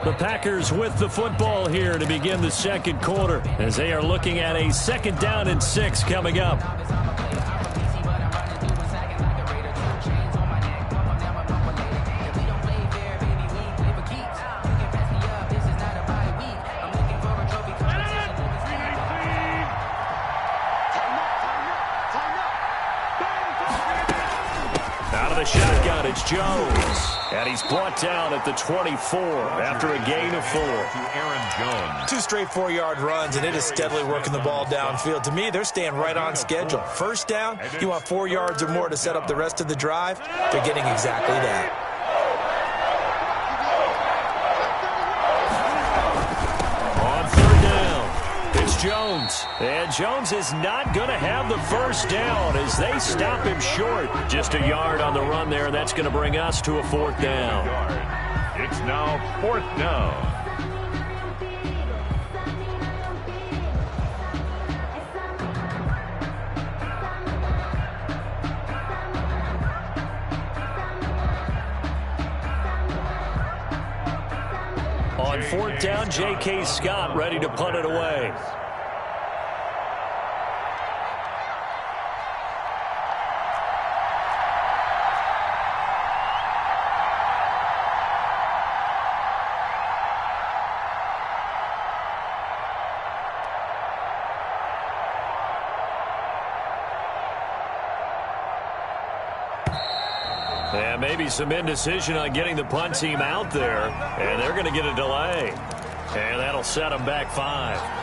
The Packers with the football here to begin the second quarter as they are looking at a 2nd down and 6 coming up. Shotgun, it's Jones. And he's brought down at the 24 after a gain of 4. Aaron Jones. 2 straight 4-yard runs, and it is steadily working the ball downfield. To me, they're staying right on schedule. First down, you want 4 yards or more to set up the rest of the drive. They're getting exactly that. Jones. And Jones is not going to have the first down as they stop him short. Just a yard on the run there. That's going to bring us to a 4th down. It's now 4th down. On 4th down, J.K. Scott ready to punt it away. And maybe some indecision on getting the punt team out there. And they're going to get a delay. And that'll set them back 5.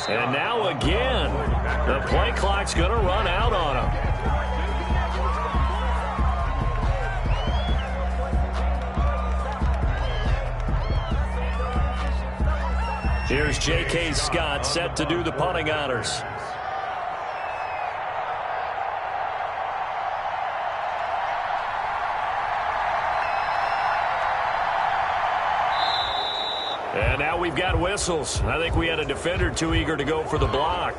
And now again, the play clock's going to run out on him. Here's J.K. Scott set to do the punting honors. And now we've got whistles. I think we had a defender too eager to go for the block.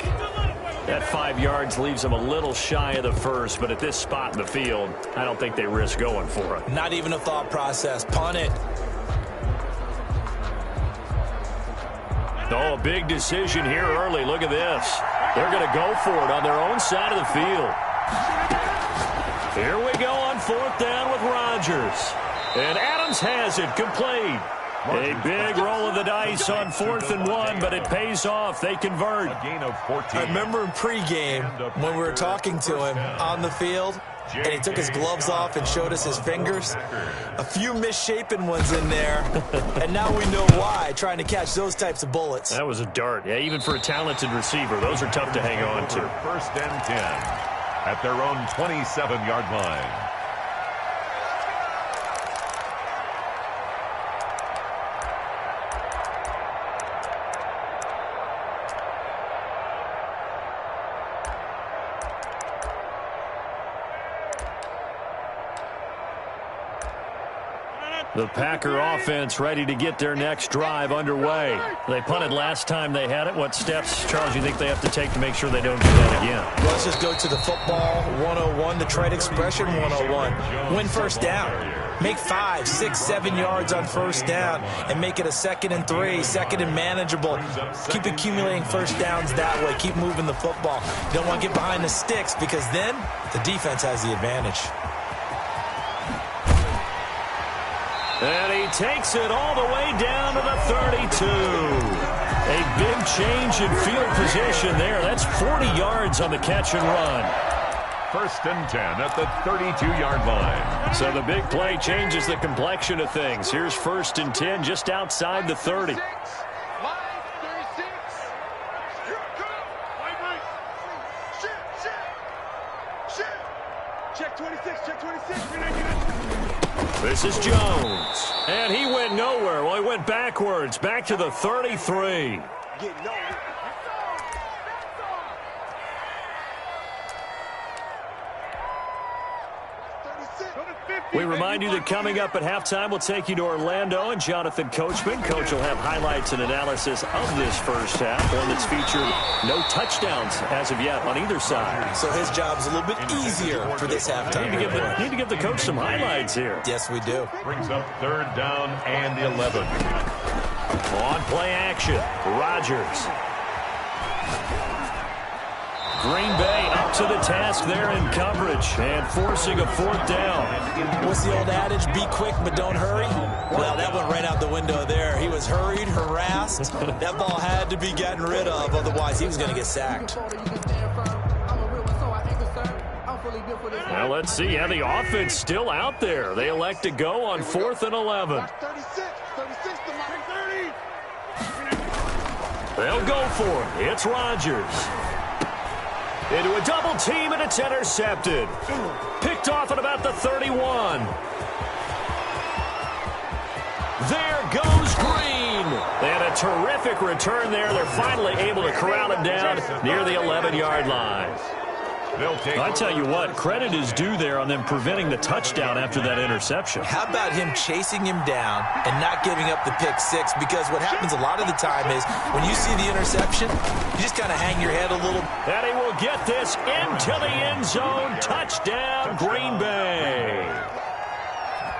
That 5 yards leaves them a little shy of the first, but at this spot in the field, I don't think they risk going for it. Not even a thought process. Punt it. Oh, a big decision here early. Look at this. They're going to go for it on their own side of the field. Here we go on 4th down with Rodgers. And Adams has it complete. A big roll of the dice on 4th and 1, but it pays off. They convert. A gain of 14. I remember in pregame when we were talking to him on the field, and he took his gloves off and showed us his fingers. A few misshapen ones in there, and now we know why, trying to catch those types of bullets. That was a dart. Yeah, even for a talented receiver, those are tough to hang on to. 1st and 10 at their own 27-yard line. The Packer offense ready to get their next drive underway. They punted last time they had it. What steps, Charles, do you think they have to take to make sure they don't do that again? Let's just go to the football 101, the trade expression 101. Win first down. Make 5, 6, 7 yards on first down and make it a 2nd and 3, 2nd and manageable. Keep accumulating first downs that way. Keep moving the football. You don't want to get behind the sticks because then the defense has the advantage. And he takes it all the way down to the 32. A big change in field position there. That's 40 yards on the catch and run. First and 10 at the 32-yard line. So the big play changes the complexion of things. Here's first and 10 just outside the 30. Check 26, check 26. This is Jones. And he went nowhere. Well, he went backwards, back to the 33. We remind you that coming up at halftime, we'll take you to Orlando and Jonathan Coachman. Coach will have highlights and analysis of this first half, one that's featured no touchdowns as of yet on either side. So his job's a little bit easier for this halftime. Need to give the coach some highlights here. Yes, we do. Brings up third down and 11. On play action, Rodgers. Green Bay up to the task there in coverage and forcing a fourth down. What's the old adage? Be quick, but don't hurry. Well, that went right out the window there. He was hurried, harassed. That ball had to be gotten rid of, otherwise he was going to get sacked. Well, let's see how the offense still out there. They elect to go on 4th and 11. They'll go for it. It's Rodgers. Into a double team, and it's intercepted. Picked off at about the 31. There goes Green. They had a terrific return there. They're finally able to corral him down near the 11-yard line. I tell you what, credit is due there on them preventing the touchdown after that interception. How about him chasing him down and not giving up the pick six? Because what happens a lot of the time is when you see the interception, you just kind of hang your head a little. And he will get this into the end zone. Touchdown, Green Bay.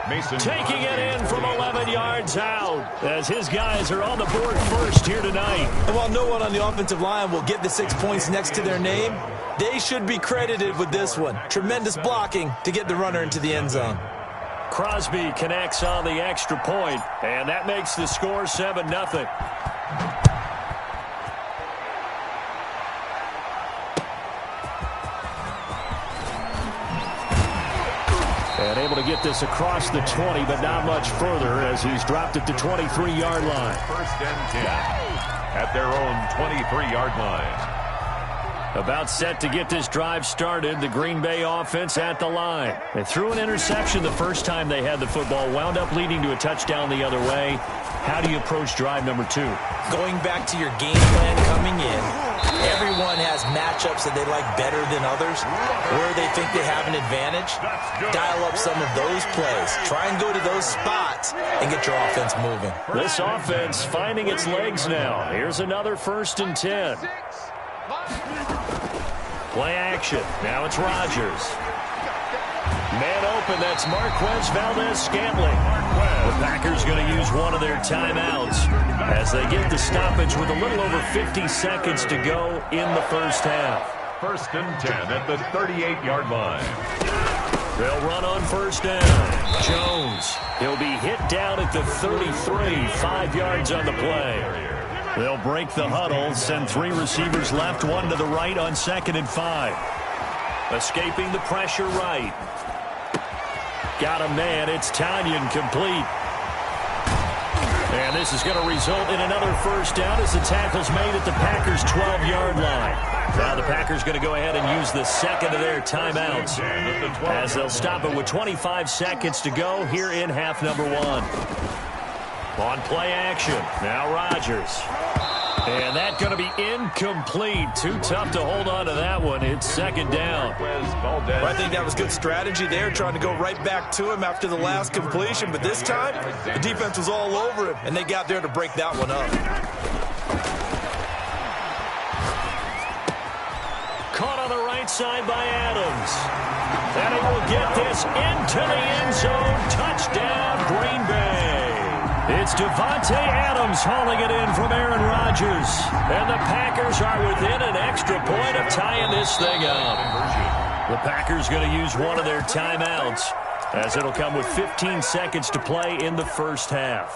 Mason taking it in from 11 yards out as his guys are on the board first here tonight. And while no one on the offensive line will get the 6 points next to their name, they should be credited with this one. Tremendous blocking to get the runner into the end zone. Crosby connects on the extra point, and that makes the score 7-0. And able to get this across the 20, but not much further as he's dropped it to 23-yard line. First and 10 at their own 23-yard line. About set to get this drive started, the Green Bay offense at the line. They threw an interception the first time they had the football, wound up leading to a touchdown the other way. How do you approach drive number 2? Going back to your game plan coming in, everyone has matchups that they like better than others, where they think they have an advantage. Dial up some of those plays. Try and go to those spots and get your offense moving. This offense finding its legs now. Here's another 1st and 10. Play action. Now it's Rodgers. Man open, that's Marquez Valdez-Scantling. The Packers going to use one of their timeouts as they get the stoppage with a little over 50 seconds to go in the first half. First and 10 at the 38-yard line. They'll run on first down. Jones, he'll be hit down at the 33, 5 yards on the play. They'll break the huddle, send 3 receivers left, 1 to the right on 2nd and 5. Escaping the pressure right. Got a man, it's Tanyan complete. And this is going to result in another first down as the tackle's made at the Packers' 12-yard line. Now the Packers going to go ahead and use the second of their timeouts as they'll stop it with 25 seconds to go here in half number 1. On play action, now Rodgers. And that's going to be incomplete. Too tough to hold on to that one. It's 2nd down. Well, I think that was good strategy there, trying to go right back to him after the last completion. But this time, the defense was all over him, and they got there to break that one up. Caught on the right side by Adams. And he will get this into the end zone. Touchdown, Green Bay. It's Devontae Adams hauling it in from Aaron Rodgers. And the Packers are within an extra point of tying this thing up. The Packers going to use one of their timeouts as it'll come with 15 seconds to play in the first half.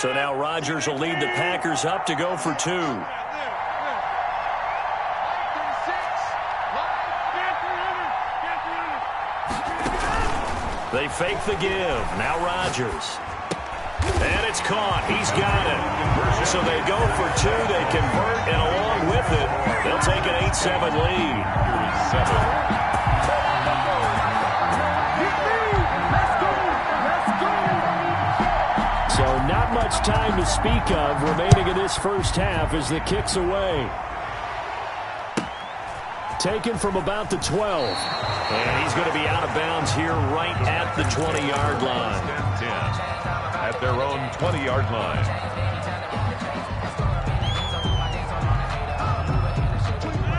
So now Rodgers will lead the Packers up to go for 2. They fake the give. Now Rodgers. And it's caught. He's got it. So they go for 2. They convert, and along with it, they'll take an 8-7 lead. So not much time to speak of remaining in this first half as the kick's away. Taken from about the 12. And he's going to be out of bounds here right at the 20-yard line. 10 at their own 20-yard line.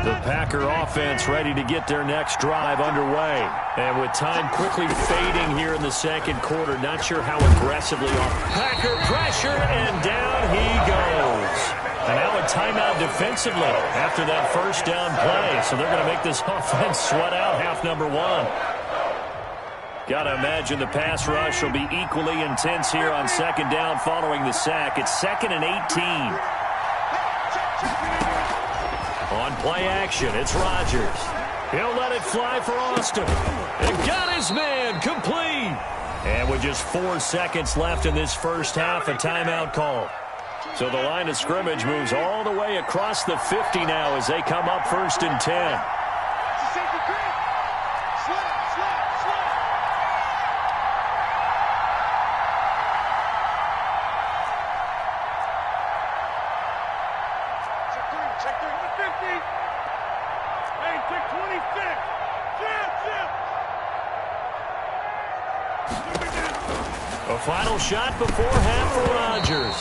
The Packer offense ready to get their next drive underway. And with time quickly fading here in the second quarter, not sure how aggressively off. Packer pressure, and down he goes. And now a timeout defensively after that first down play. So they're going to make this offense sweat out half number 1. Got to imagine the pass rush will be equally intense here on second down following the sack. It's 2nd and 18. On play action, it's Rodgers. He'll let it fly for Austin. And got his man complete. And with just 4 seconds left in this first half, a timeout call. So the line of scrimmage moves all the way across the 50 now as they come up 1st and 10. A final shot before half for Rodgers.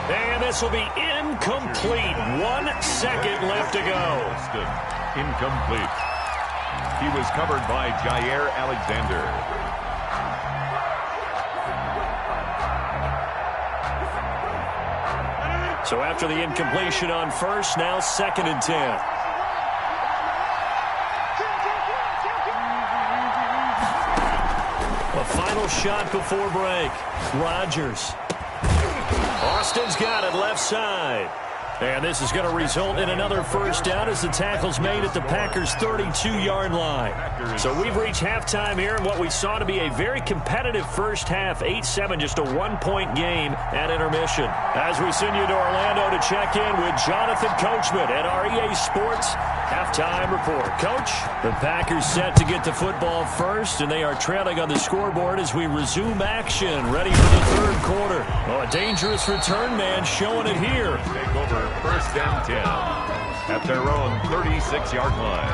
And this will be incomplete. 1 second left to go. Incomplete. He was covered by Jair Alexander. So after the incompletion on first, now 2nd and 10. A final shot before break. Rodgers. Austin's got it left side. And this is going to result in another first down as the tackle's made at the Packers' 32-yard line. So we've reached halftime here in what we saw to be a very competitive first half, 8-7, just a 1-point game at intermission. As we send you to Orlando to check in with Jonathan Coachman at our EA Sports Halftime Report. Coach, the Packers set to get the football first, and they are trailing on the scoreboard as we resume action, ready for the third quarter. Oh, a dangerous return man showing it here. Take over 1st and 10 at their own 36-yard line.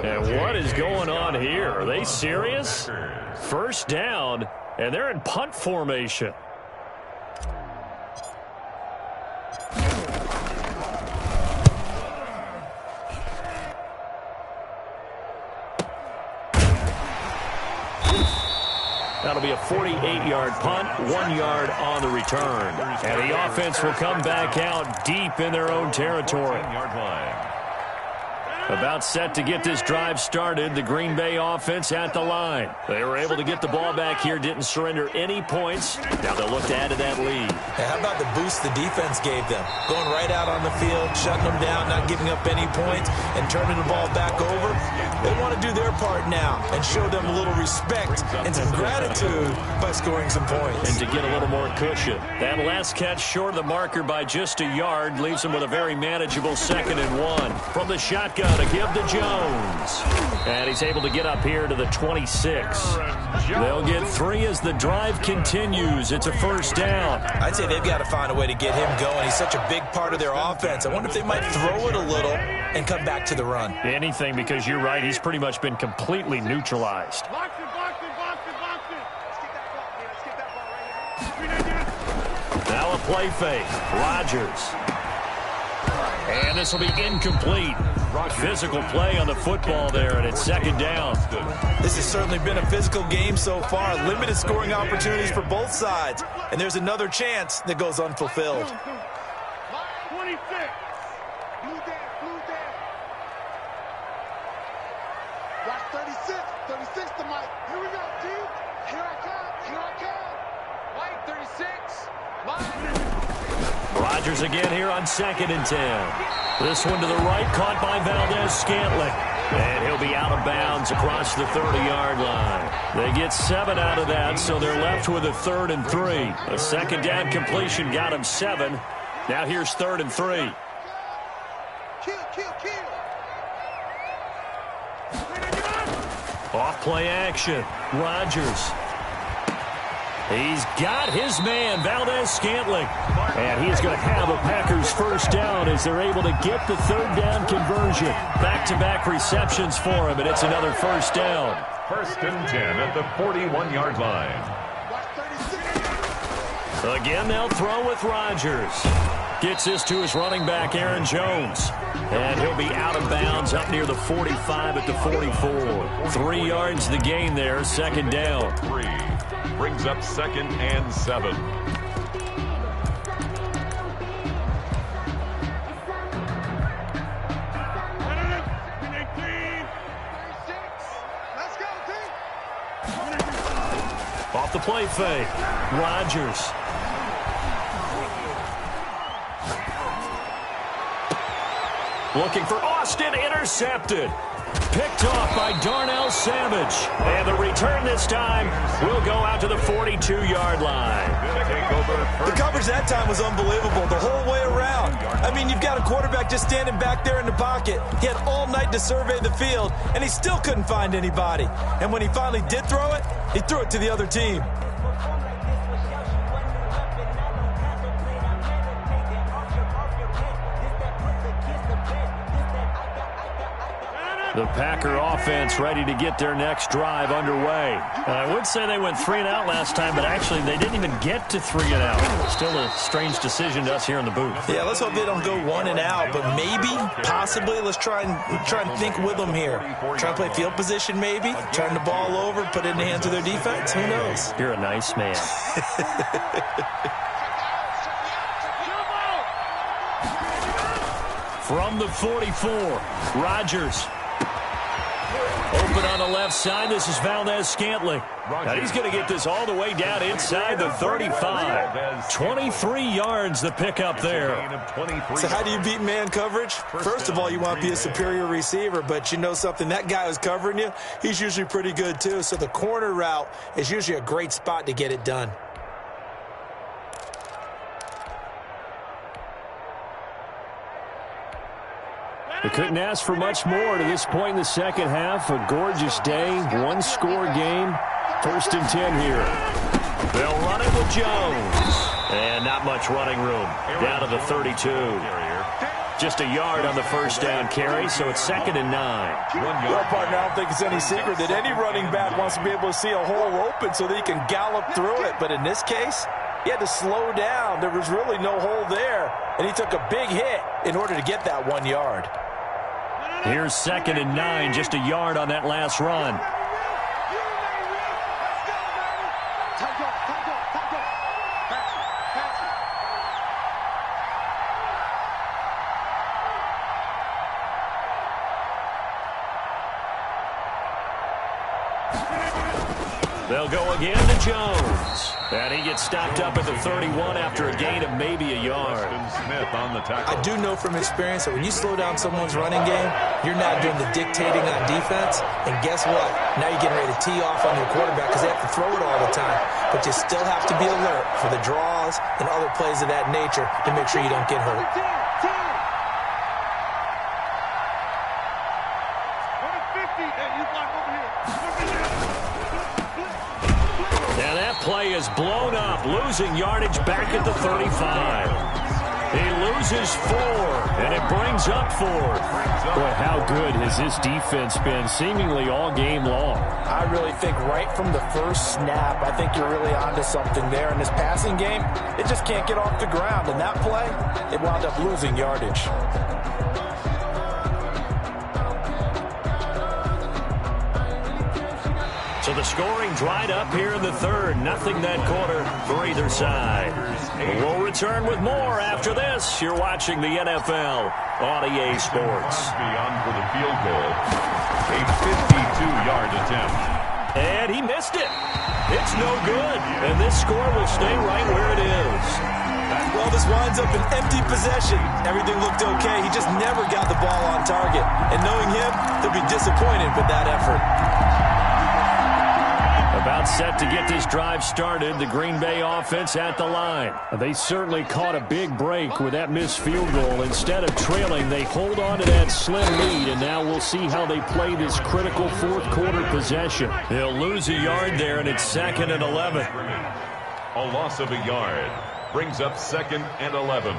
And what is going on here? Are they serious? First down, and they're in punt formation. That'll be a 48-yard punt, 1 yard on the return. And the offense will come back out deep in their own territory. About set to get this drive started, the Green Bay offense at the line. They were able to get the ball back here, didn't surrender any points. Now they'll look to add to that lead. Hey, how about the boost the defense gave them? Going right out on the field, shutting them down, not giving up any points, and turning the ball back over. They want to do their part now and show them a little respect and some gratitude by scoring some points. And to get a little more cushion. That last catch short of the marker by just a yard leaves them with a very manageable 2nd and 1. From the shotgun, to give to Jones. And he's able to get up here to the 26. They'll get 3 as the drive continues. It's a first down. I'd say they've got to find a way to get him going. He's such a big part of their offense. I wonder if they might throw it a little and come back to the run. Anything, because you're right. He's pretty much been completely neutralized. Now a play fake. Rodgers. And this will be incomplete. Physical play on the football there, and it's 2nd down. This has certainly been a physical game so far. Limited scoring opportunities for both sides. And there's another chance that goes unfulfilled. 26. Blue down. 36 to Mike. Here we go, T. Here I come. Mike, 36. Mike. Rodgers again here on 2nd and 10. This one to the right, caught by Valdez-Scantling. And he'll be out of bounds across the 30-yard line. They get 7 out of that, so they're left with a 3rd and 3. A 2nd down completion got him 7. Now here's 3rd and 3. Off play action. Rodgers. He's got his man, Valdez-Scantling. And he's going to have a Packers first down as they're able to get the 3rd down conversion. Back-to-back receptions for him, and it's another first down. 1st and 10 at the 41-yard line. Again, they'll throw with Rodgers. Gets this to his running back, Aaron Jones. And he'll be out of bounds up near the 45 at the 44. 3 yards the gain there, 2nd down. 3 brings up 2nd and 7. Off the play fake. Rodgers. Looking for Austin, intercepted. Picked off by Darnell Savage. And the return this time will go out to the 42-yard line. The coverage that time was unbelievable the whole way around. I mean, you've got a quarterback just standing back there in the pocket. He had all night to survey the field, and he still couldn't find anybody. And when he finally did throw it, he threw it to the other team. The Packer offense ready to get their next drive underway. I would say they went 3 and out last time, but actually they didn't even get to 3 and out. Still a strange decision to us here in the booth. Yeah, let's hope they don't go 1 and out, but maybe, possibly, let's try and think with them here. Try and play field position maybe, turn the ball over, put it in the hands of their defense. Who knows? You're a nice man. From the 44, Rodgers. Open on the left side. This is Valdez-Scantling. Now he's going to get this all the way down inside the 35. 23 yards the pickup there. So how do you beat man coverage? First of all, you want to be a superior receiver, but you know something, that guy who's covering you, he's usually pretty good too. So the corner route is usually a great spot to get it done. They couldn't ask for much more to this point in the second half. A gorgeous day, 1-score game. 1st and 10 here. They'll run it with Jones. And not much running room. Down to the 32. Just a yard on the first down carry, so it's 2nd and 9. Well, partner, I don't think it's any secret that any running back wants to be able to see a hole open so that he can gallop through it. But in this case, he had to slow down. There was really no hole there. And he took a big hit in order to get that 1 yard. Here's 2nd and 9, just a yard on that last run. They'll go again to Jones. And he gets stopped up at the 31 after a gain of maybe a yard. I do know from experience that when you slow down someone's running game, you're not doing the dictating on defense. And guess what? Now you're getting ready to tee off on your quarterback because they have to throw it all the time. But you still have to be alert for the draws and other plays of that nature to make sure you don't get hurt. Play is blown up, losing yardage back at the 35. He loses 4, and it brings up 4. Boy, how good has this defense been seemingly all game long? I really think right from the first snap, I think you're really onto something there. In this passing game, it just can't get off the ground. And that play, it wound up losing yardage. So the scoring dried up here in the third. Nothing that quarter for either side. We'll return with more after this. You're watching the NFL on EA Sports. Beyond for the field goal. A 52-yard attempt. And he missed it. It's no good. And this score will stay right where it is. Well, this winds up an empty possession. Everything looked okay. He just never got the ball on target. And knowing him, he'll be disappointed with that effort. About set to get this drive started, the Green Bay offense at the line. They certainly caught a big break with that missed field goal. Instead of trailing, they hold on to that slim lead, and now we'll see how they play this critical fourth-quarter possession. They'll lose a yard there, and it's 2nd and 11. A loss of a yard brings up 2nd and 11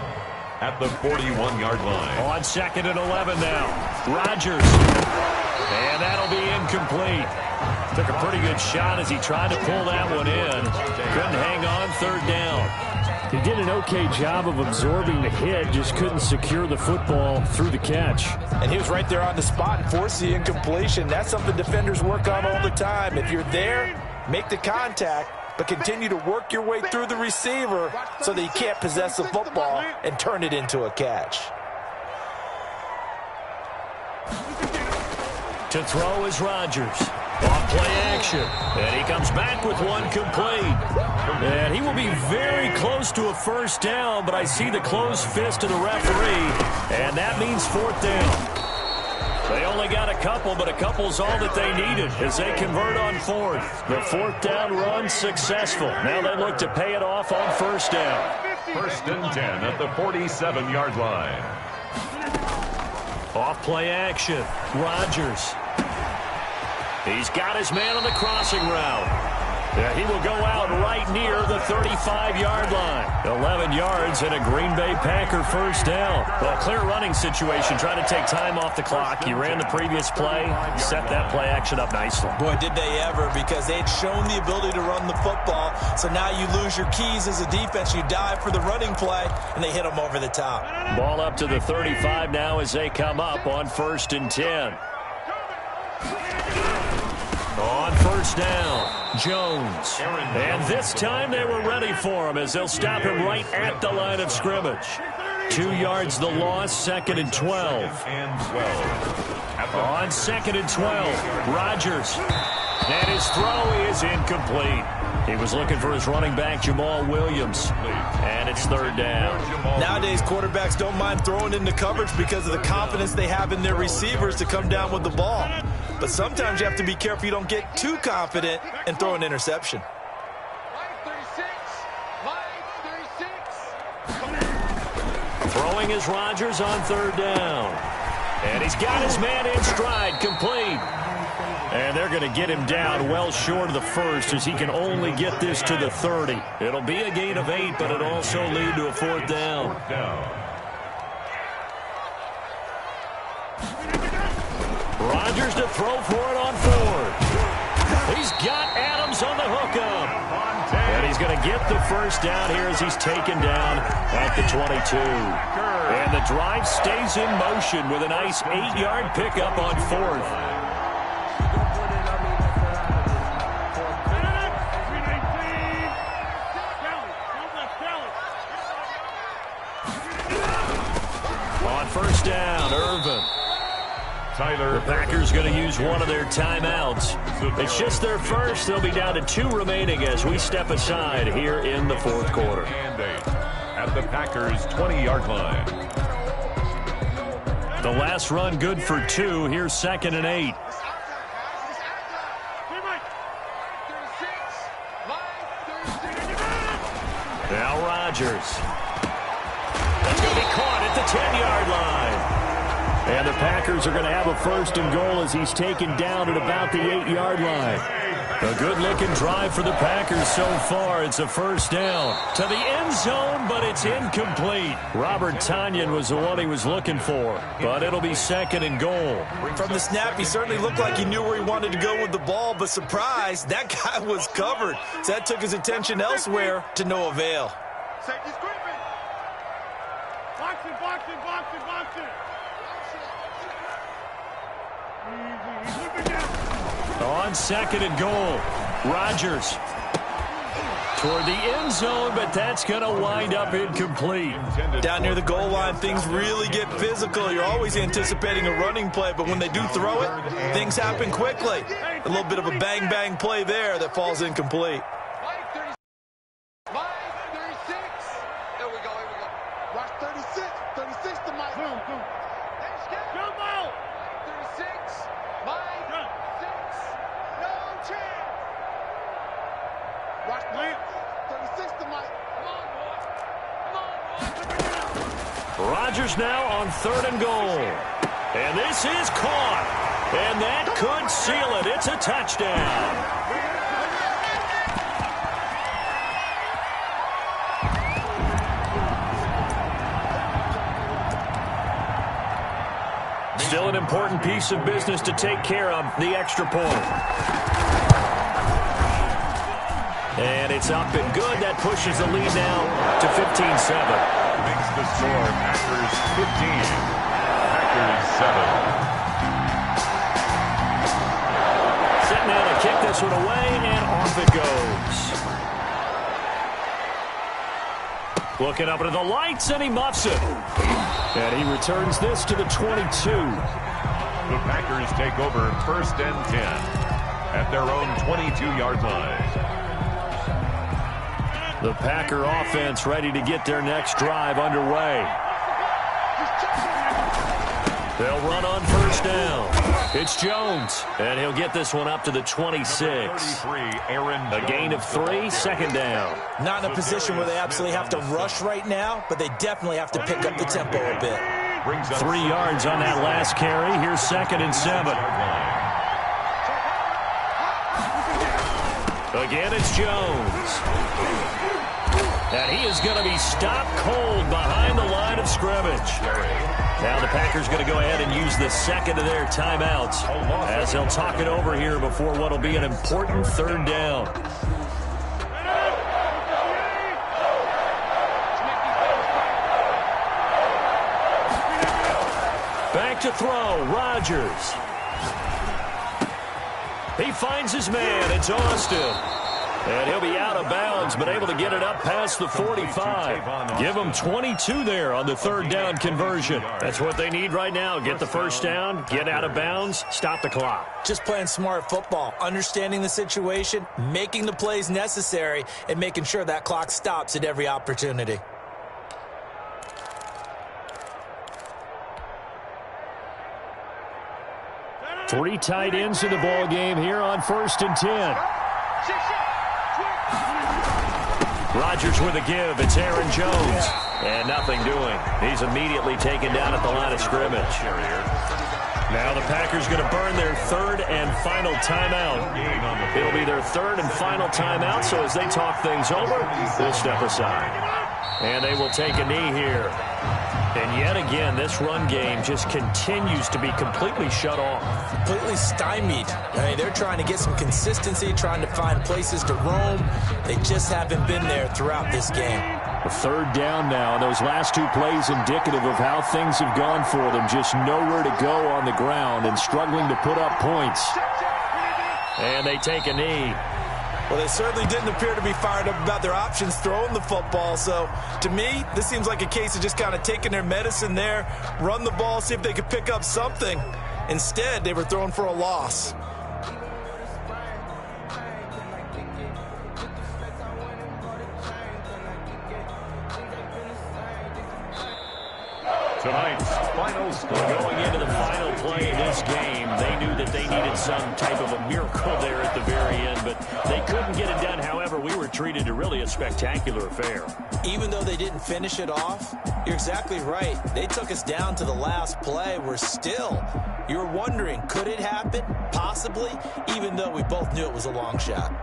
at the 41-yard line. On 2nd and 11 now. Rodgers. And that'll be incomplete. Took a pretty good shot as he tried to pull that one in. Couldn't hang on 3rd down. He did an okay job of absorbing the hit, just couldn't secure the football through the catch. And he was right there on the spot and forced the incompletion. That's something defenders work on all the time. If you're there, make the contact, but continue to work your way through the receiver so that you can't possess the football and turn it into a catch. To throw is Rodgers. Off play action. And he comes back with one complete. And he will be very close to a 1st down, but I see the closed fist of the referee, and that means 4th down. They only got a couple, but a couple's all that they needed as they convert on 4th. The 4th down run successful. Now they look to pay it off on 1st down. 1st and 10 at the 47-yard line. Off play action. Rodgers. He's got his man on the crossing route. Yeah, he will go out right near the 35-yard line. 11 yards and a Green Bay Packer 1st down. Well, clear running situation, trying to take time off the clock. He ran the previous play, set that play action up nicely. Boy, did they ever, because they had shown the ability to run the football. So now you lose your keys as a defense. You dive for the running play, and they hit them over the top. Ball up to the 35 now as they come up on 1st and 10. On 1st down, Jones. And this time they were ready for him as they'll stop him right at the line of scrimmage. 2 yards the loss, 2nd and 12. On 2nd and 12, Rodgers. And his throw is incomplete. He was looking for his running back, Jamal Williams. And it's 3rd down. Nowadays, quarterbacks don't mind throwing into coverage because of the confidence they have in their receivers to come down with the ball. But sometimes you have to be careful you don't get too confident and throw an interception. Throwing is Rodgers on 3rd down. And he's got his man in stride, complete. And they're going to get him down well short of the 1st as he can only get this to the 30. It'll be a gain of 8, but it'll also lead to a 4th down. Rodgers to throw for it on 4th. He's got Adams on the hookup. And he's going to get the 1st down here as he's taken down at the 22. And the drive stays in motion with a nice 8-yard pickup on 4th. On 1st down, Irvin. The Packers going to use one of their timeouts. It's just their first. They'll be down to 2 remaining as we step aside here in the 4th quarter. At the Packers' 20-yard line. The last run good for 2. Here's 2nd and 8. Now Rodgers. That's going to be caught at the 10-yard line. And the Packers are going to have a 1st and goal as he's taken down at about the 8-yard line. A good-looking drive for the Packers so far. It's a 1st down to the end zone, but it's incomplete. Robert Tonyan was the one he was looking for, but it'll be 2nd and goal. From the snap, he certainly looked like he knew where he wanted to go with the ball, but surprise, that guy was covered. So that took his attention elsewhere to no avail. Safety's creeping. Boxing, boxing, boxing, boxing. On 2nd and goal, Rodgers. toward the end zone, but that's going to wind up incomplete. Down near the goal line, things really get physical. You're always anticipating a running play, but when they do throw it, things happen quickly. A little bit of a bang-bang play there that falls incomplete. Rodgers now on 3rd and goal. And this is caught. And that could seal it. It's a touchdown. Still an important piece of business to take care of, the extra point. And it's up and good. That pushes the lead now to 15-7. Makes the score Packers 15, Packers 7. Sitting down to kick this one away, and off it goes. Looking up into the lights, and he muffs it. And he returns this to the 22. The Packers take over 1st and 10 at their own 22-yard line. The Packer offense ready to get their next drive underway. They'll run on 1st down. It's Jones, and he'll get this one up to the 26. A gain of 3, 2nd down. Not in a position where they absolutely have to rush right now, but they definitely have to pick up the tempo a bit. 3 yards on that last carry. Here's 2nd and 7. Again, it's Jones. And he is going to be stopped cold behind the line of scrimmage. Now the Packers going to go ahead and use the second of their timeouts as they'll talk it over here before what will be an important 3rd down. Back to throw, Rodgers. He finds his man. It's Austin. And he'll be out of bounds, but able to get it up past the 45. Give them 22 there on the 3rd down conversion. That's what they need right now. Get the 1st down, get out of bounds, stop the clock. Just playing smart football, understanding the situation, making the plays necessary, and making sure that clock stops at every opportunity. Three tight ends in the ball game here on 1st and 10. Rodgers with a give. It's Aaron Jones. And nothing doing. He's immediately taken down at the line of scrimmage. Now the Packers going to burn their 3rd and final timeout. It'll be their 3rd and final timeout, so as they talk things over, we'll step aside. And they will take a knee here. And yet again, this run game just continues to be completely shut off. Completely stymied. I mean, they're trying to get some consistency, trying to find places to roam. They just haven't been there throughout this game. A 3rd down now, and those last 2 plays indicative of how things have gone for them. Just nowhere to go on the ground and struggling to put up points. And they take a knee. Well, they certainly didn't appear to be fired up about their options throwing the football. So, to me, this seems like a case of just kind of taking their medicine there, run the ball, see if they could pick up something. Instead, they were throwing for a loss. Tonight's final score. Going into the final play of this game, they knew that they needed some type of a miracle there at the very end, but they couldn't get it done. However, we were treated to really a spectacular affair. Even though they didn't finish it off, you're exactly right. They took us down to the last play. We're still, you were wondering, could it happen? Possibly, even though we both knew it was a long shot.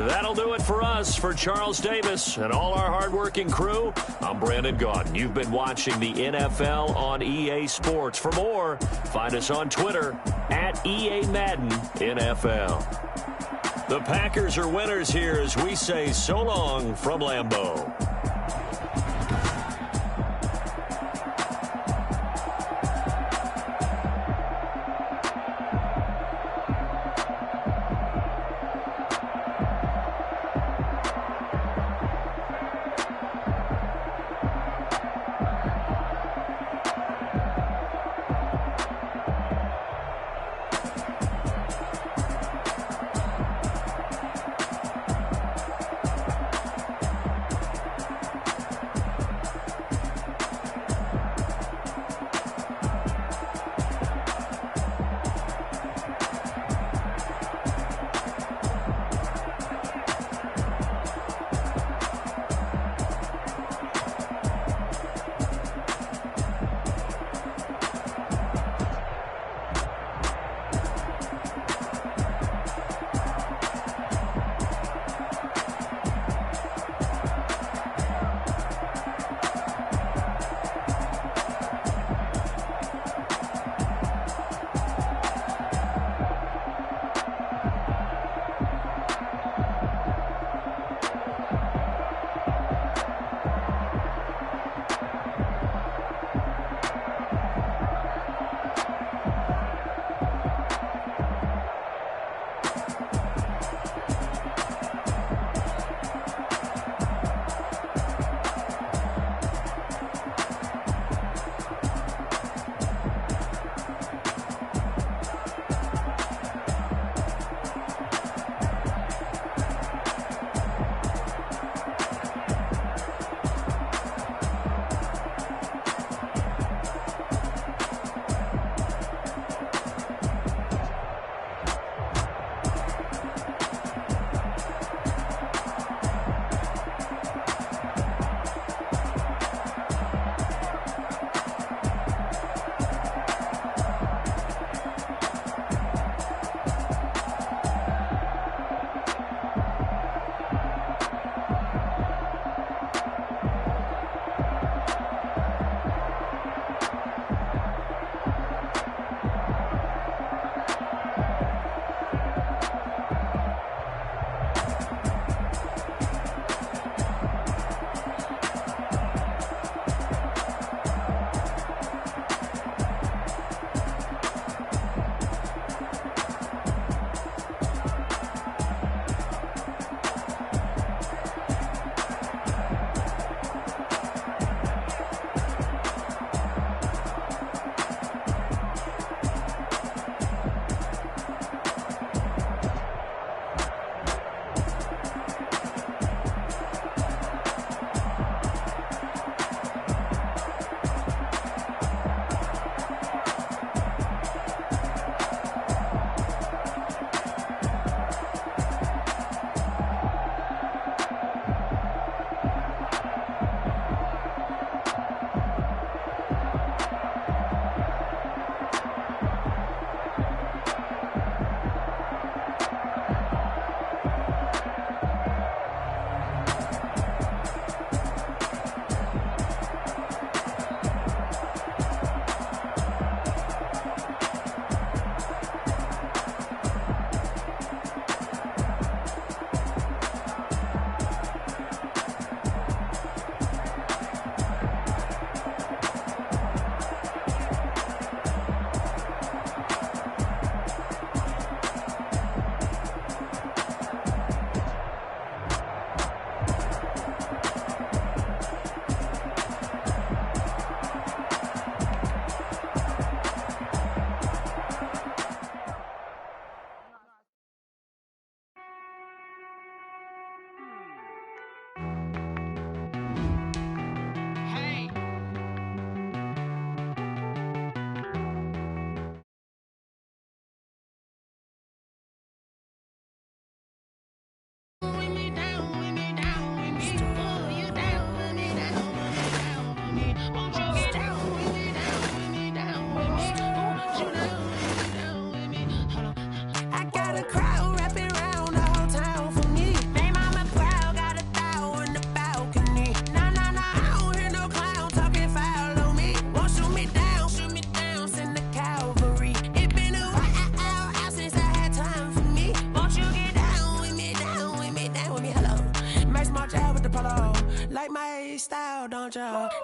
That'll do it for us. For Charles Davis and all our hardworking crew, I'm Brandon Gaudin. You've been watching the NFL on EA Sports. For more, find us on Twitter at EA Madden NFL. The Packers are winners here as we say so long from Lambeau.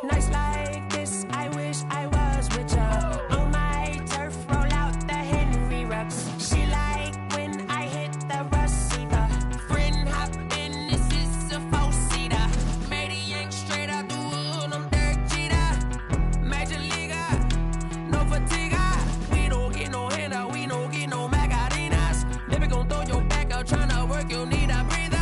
Nights like this, I wish I was with ya. On my turf, roll out the Henry Rux. She like when I hit the receiver. Friend hop in, this is a four-seater. Made a yank straight out the wood, I'm Derek Jeter. Major leaguer, no fatigue. We don't get no handout, we don't get no Macarinas. Never gon' throw your back out, tryna work, you need a breather.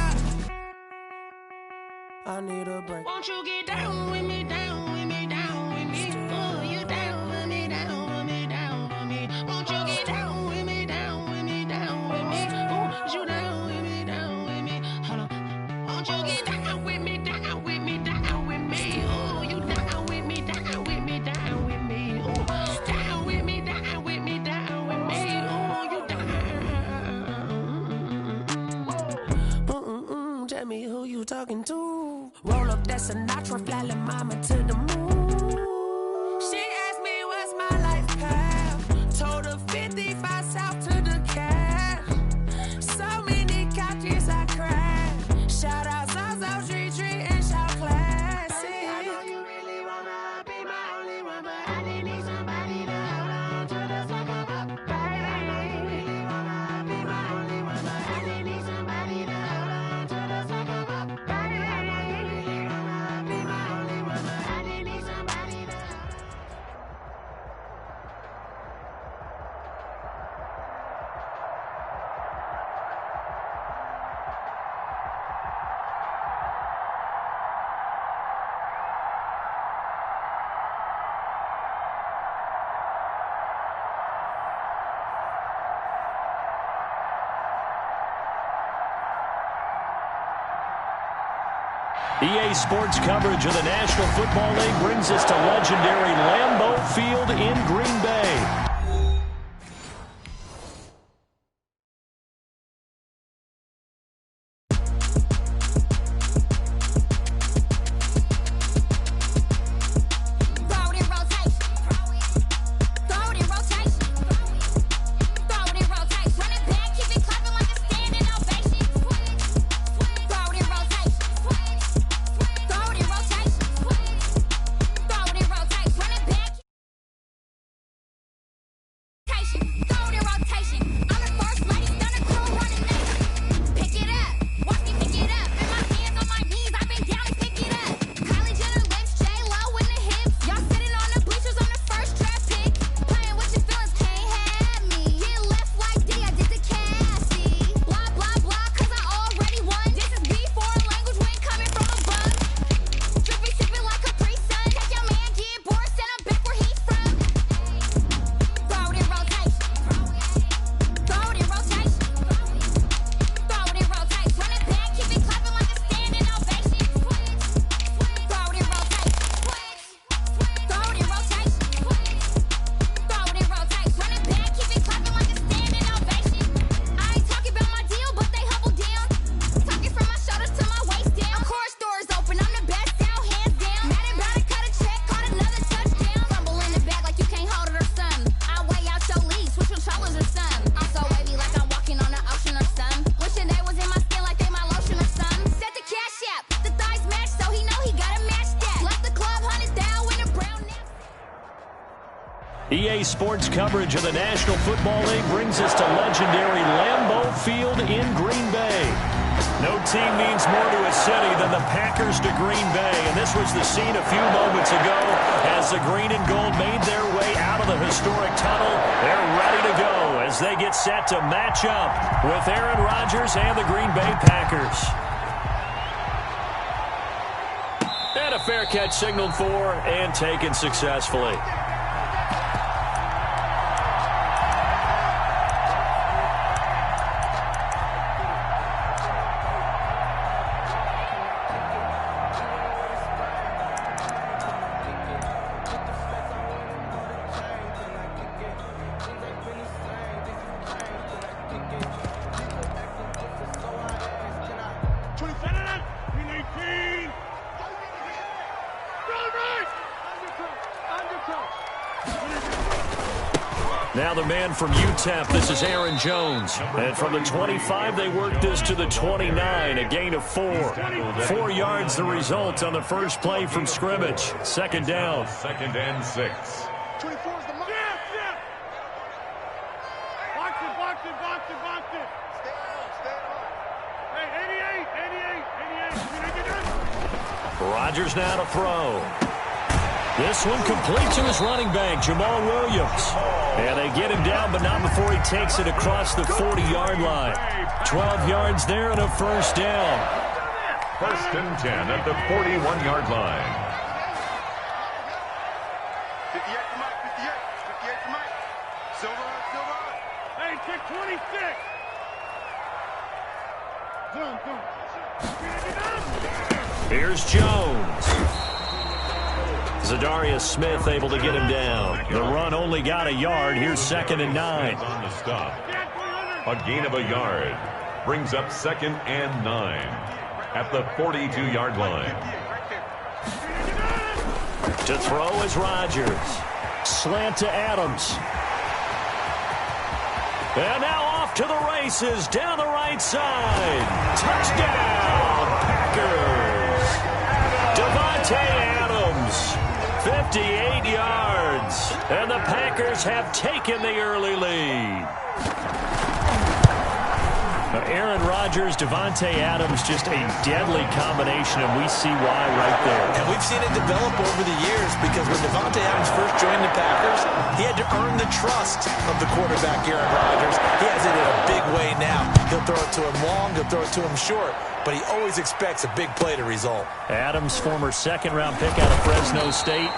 I need a break. Won't you get down with me, down with me, down with me? Oh, you down with me, down with me, down with me. Won't you get down with me, down with me, down with me? Oh, you down with me, down with me? Hold on. Won't you get down with me, down with me, down with me? Oh, you down with me, down with me, down with me? Oh, down with me, down with me, down with me? Oh, you down. Tell me who you talking to. Roll up that Sinatra, fly la mama to the moon. She asked me what's my life path. Told her 55 south to the cash. So many couches I crashed. Shout out South Street and shout classy. I know you really wanna be my only one, but I didn't need somebody to hold on to the second up. Baby, I know you really wanna be my only one, but I didn't need somebody to hold on to the second up. Baby, I know you really wanna be my only one, but I didn't need somebody to hold on. EA Sports coverage of the National Football League brings us to legendary Lambeau Field in Green Bay. EA Sports coverage of the National Football League brings us to legendary Lambeau Field in Green Bay. No team means more to a city than the Packers to Green Bay, and this was the scene a few moments ago as the green and gold made their way out of the historic tunnel. They're ready to go as they get set to match up with Aaron Rodgers and the Green Bay Packers. And a fair catch signaled for and taken successfully. Now the man from UTEP, this is Aaron Jones. And from the 25, they work this to the 29, a gain of 4. 4 yards the result on the first play from scrimmage. Second down. 2nd and 6. 24 is the mark. Yeah. Box it. Stay on. Hey, 88. Rodgers now to throw. This one complete to his running back, Jamal Williams. And they get him down, but not before he takes it across the 40-yard line. 12 yards there and a first down. 1st and 10 at the 41-yard line. 58 for Mike. 58 for Mike. Silver. Hey, check 26. Here's Jones. Zadarius Smith able to get him down. The run only got a yard. Here's 2nd and 9. On the stop. A gain of a yard. Brings up 2nd and 9 at the 42-yard line. To throw is Rodgers. Slant to Adams. And now off to the races down the right side. Touchdown, Packers. Davante Adams. 58 yards, and the Packers have taken the early lead. Aaron Rodgers, Davante Adams, just a deadly combination, and we see why right there. And we've seen it develop over the years because when Davante Adams first joined the Packers, he had to earn the trust of the quarterback, Aaron Rodgers. He has it in a big way now. He'll throw it to him long, he'll throw it to him short, but he always expects a big play to result. Adams, former second-round pick out of Fresno State,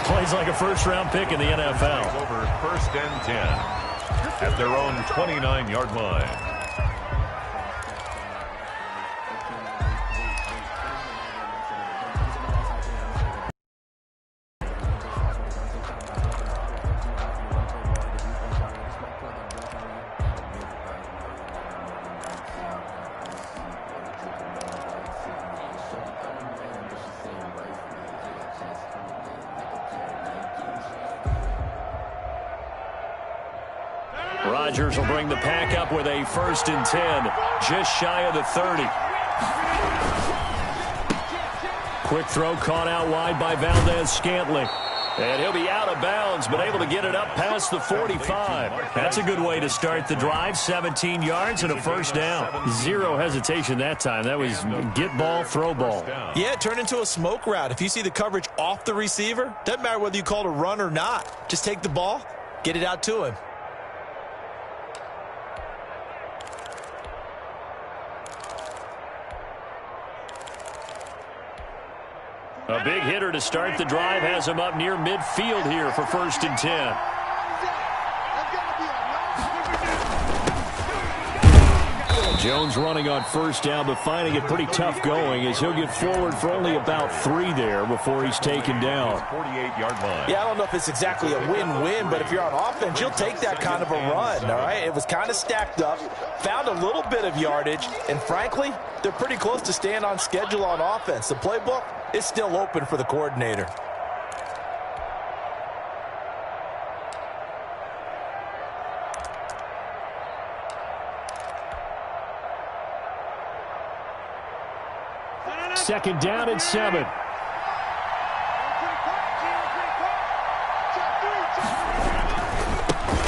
plays like a first-round pick in the NFL. Over 1st and 10 at their own 29-yard line. Rodgers will bring the pack up with a 1st and 10, just shy of the 30. Quick throw caught out wide by Valdez-Scantling. And he'll be out of bounds, but able to get it up past the 45. That's a good way to start the drive. 17 yards and a first down. Zero hesitation that time. That was get ball, throw ball. Yeah, it turned into a smoke route. If you see the coverage off the receiver, doesn't matter whether you call it a run or not. Just take the ball, get it out to him. A big hitter to start the drive has him up near midfield here for 1st and 10. Jones running on first down, but finding it pretty tough going as he'll get forward for only about 3 there before he's taken down. 48-yard line. Yeah, I don't know if it's exactly a win-win, but if you're on offense, you'll take that kind of a run, all right? It was kind of stacked up, found a little bit of yardage, and frankly, they're pretty close to staying on schedule on offense. The playbook is still open for the coordinator. Second down and 7.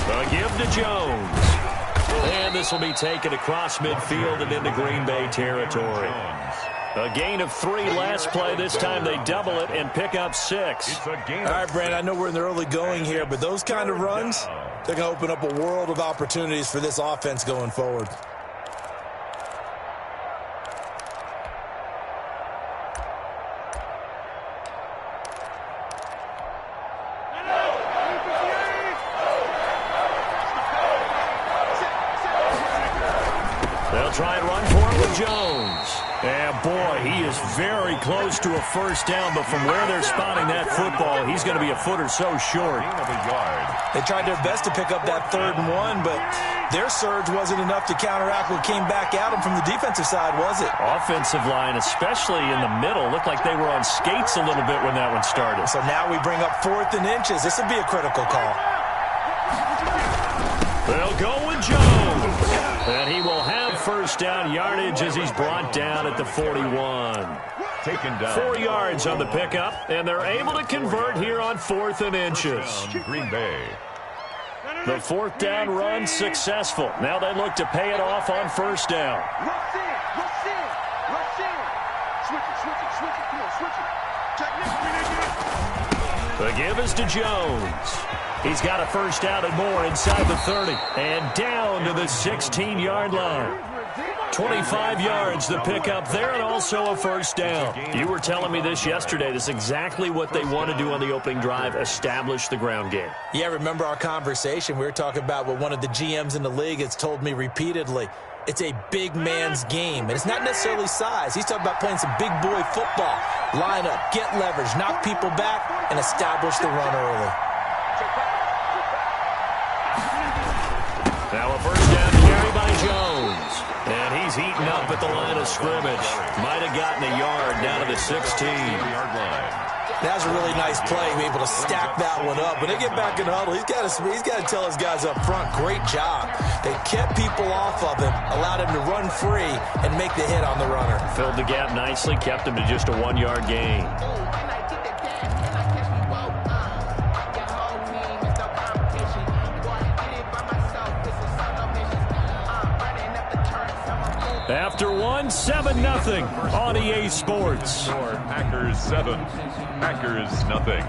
A give to Jones. And this will be taken across midfield and into Green Bay territory. A gain of 3 last play. This time they double it and pick up 6. All right, Brandon, I know we're in the early going here, but those kind of runs, they're going to open up a world of opportunities for this offense going forward. They'll try and run for it with Jones. And boy, he is very close to a first down, but from where they're spotting that football, he's going to be a foot or so short. They tried their best to pick up that 3rd and 1, but their surge wasn't enough to counteract what came back at them from the defensive side, was it? Offensive line, especially in the middle, looked like they were on skates a little bit when that one started. So now we bring up 4th and inches. This would be a critical call. They'll go with Jones. And he will have first down yardage as he's brought down at the 41. Taken down. 4 yards on the pickup, and they're able to convert here on 4th and inches. Green Bay. The 4th down run successful. Now they look to pay it off on first down. Rush in. Switch it. Come on, switch it. The give is to Jones. He's got a first down and more inside the 30. And down to the 16-yard line. 25 yards the pickup there, and also a first down. You were telling me this yesterday. This is exactly what they want to do on the opening drive, establish the ground game. Yeah, remember our conversation? We were talking about what one of the GMs in the league has told me repeatedly. It's a big man's game, and it's not necessarily size. He's talking about playing some big boy football. Line up, get leverage, knock people back, and establish the run early. Now a first down carry by Jones. And he's heating up at the line of scrimmage. Might have gotten a yard down to the 16-yard line. That was a really nice play, be able to stack that one up. When they get back in the huddle, he's got to tell his guys up front, great job. They kept people off of him, allowed him to run free, and make the hit on the runner. Filled the gap nicely, kept him to just a 1-yard gain. After 7-0 on EA Sports. Packers 7, Packers nothing.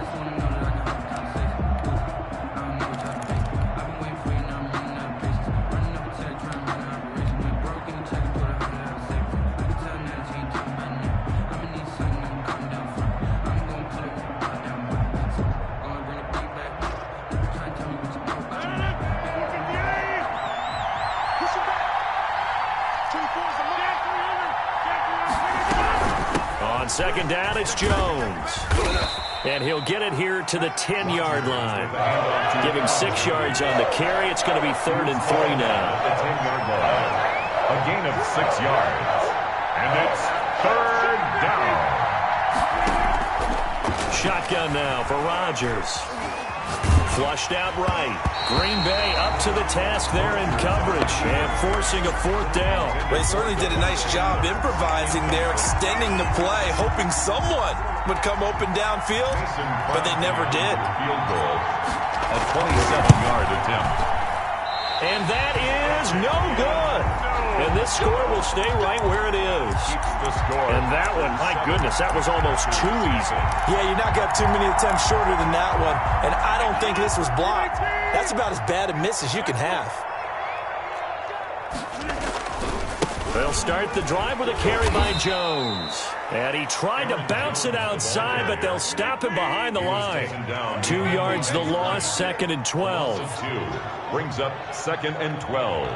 On second down, it's Jones. And he'll get it here to the 10-yard line. Give him 6 yards on the carry. It's going to be 3rd and 3 now. The 10-yard line. A gain of 6 yards. And it's 3rd down. Shotgun now for Rodgers. Flushed out right. Green Bay up to the task there in coverage and forcing a 4th down. They certainly did a nice job improvising there, extending the play, hoping someone would come open downfield, but they never did. Field goal. A 27-yard attempt. And that is no good. And this score will stay right where it is. Keeps the score. And that one, my goodness, that was almost too easy. Yeah, you're not going to have too many attempts shorter than that one. And I don't think this was blocked. That's about as bad a miss as you can have. They'll start the drive with a carry by Jones. And he tried to bounce it outside, but they'll stop him behind the line. 2 yards the loss, 2nd and 12. Brings up 2nd and 12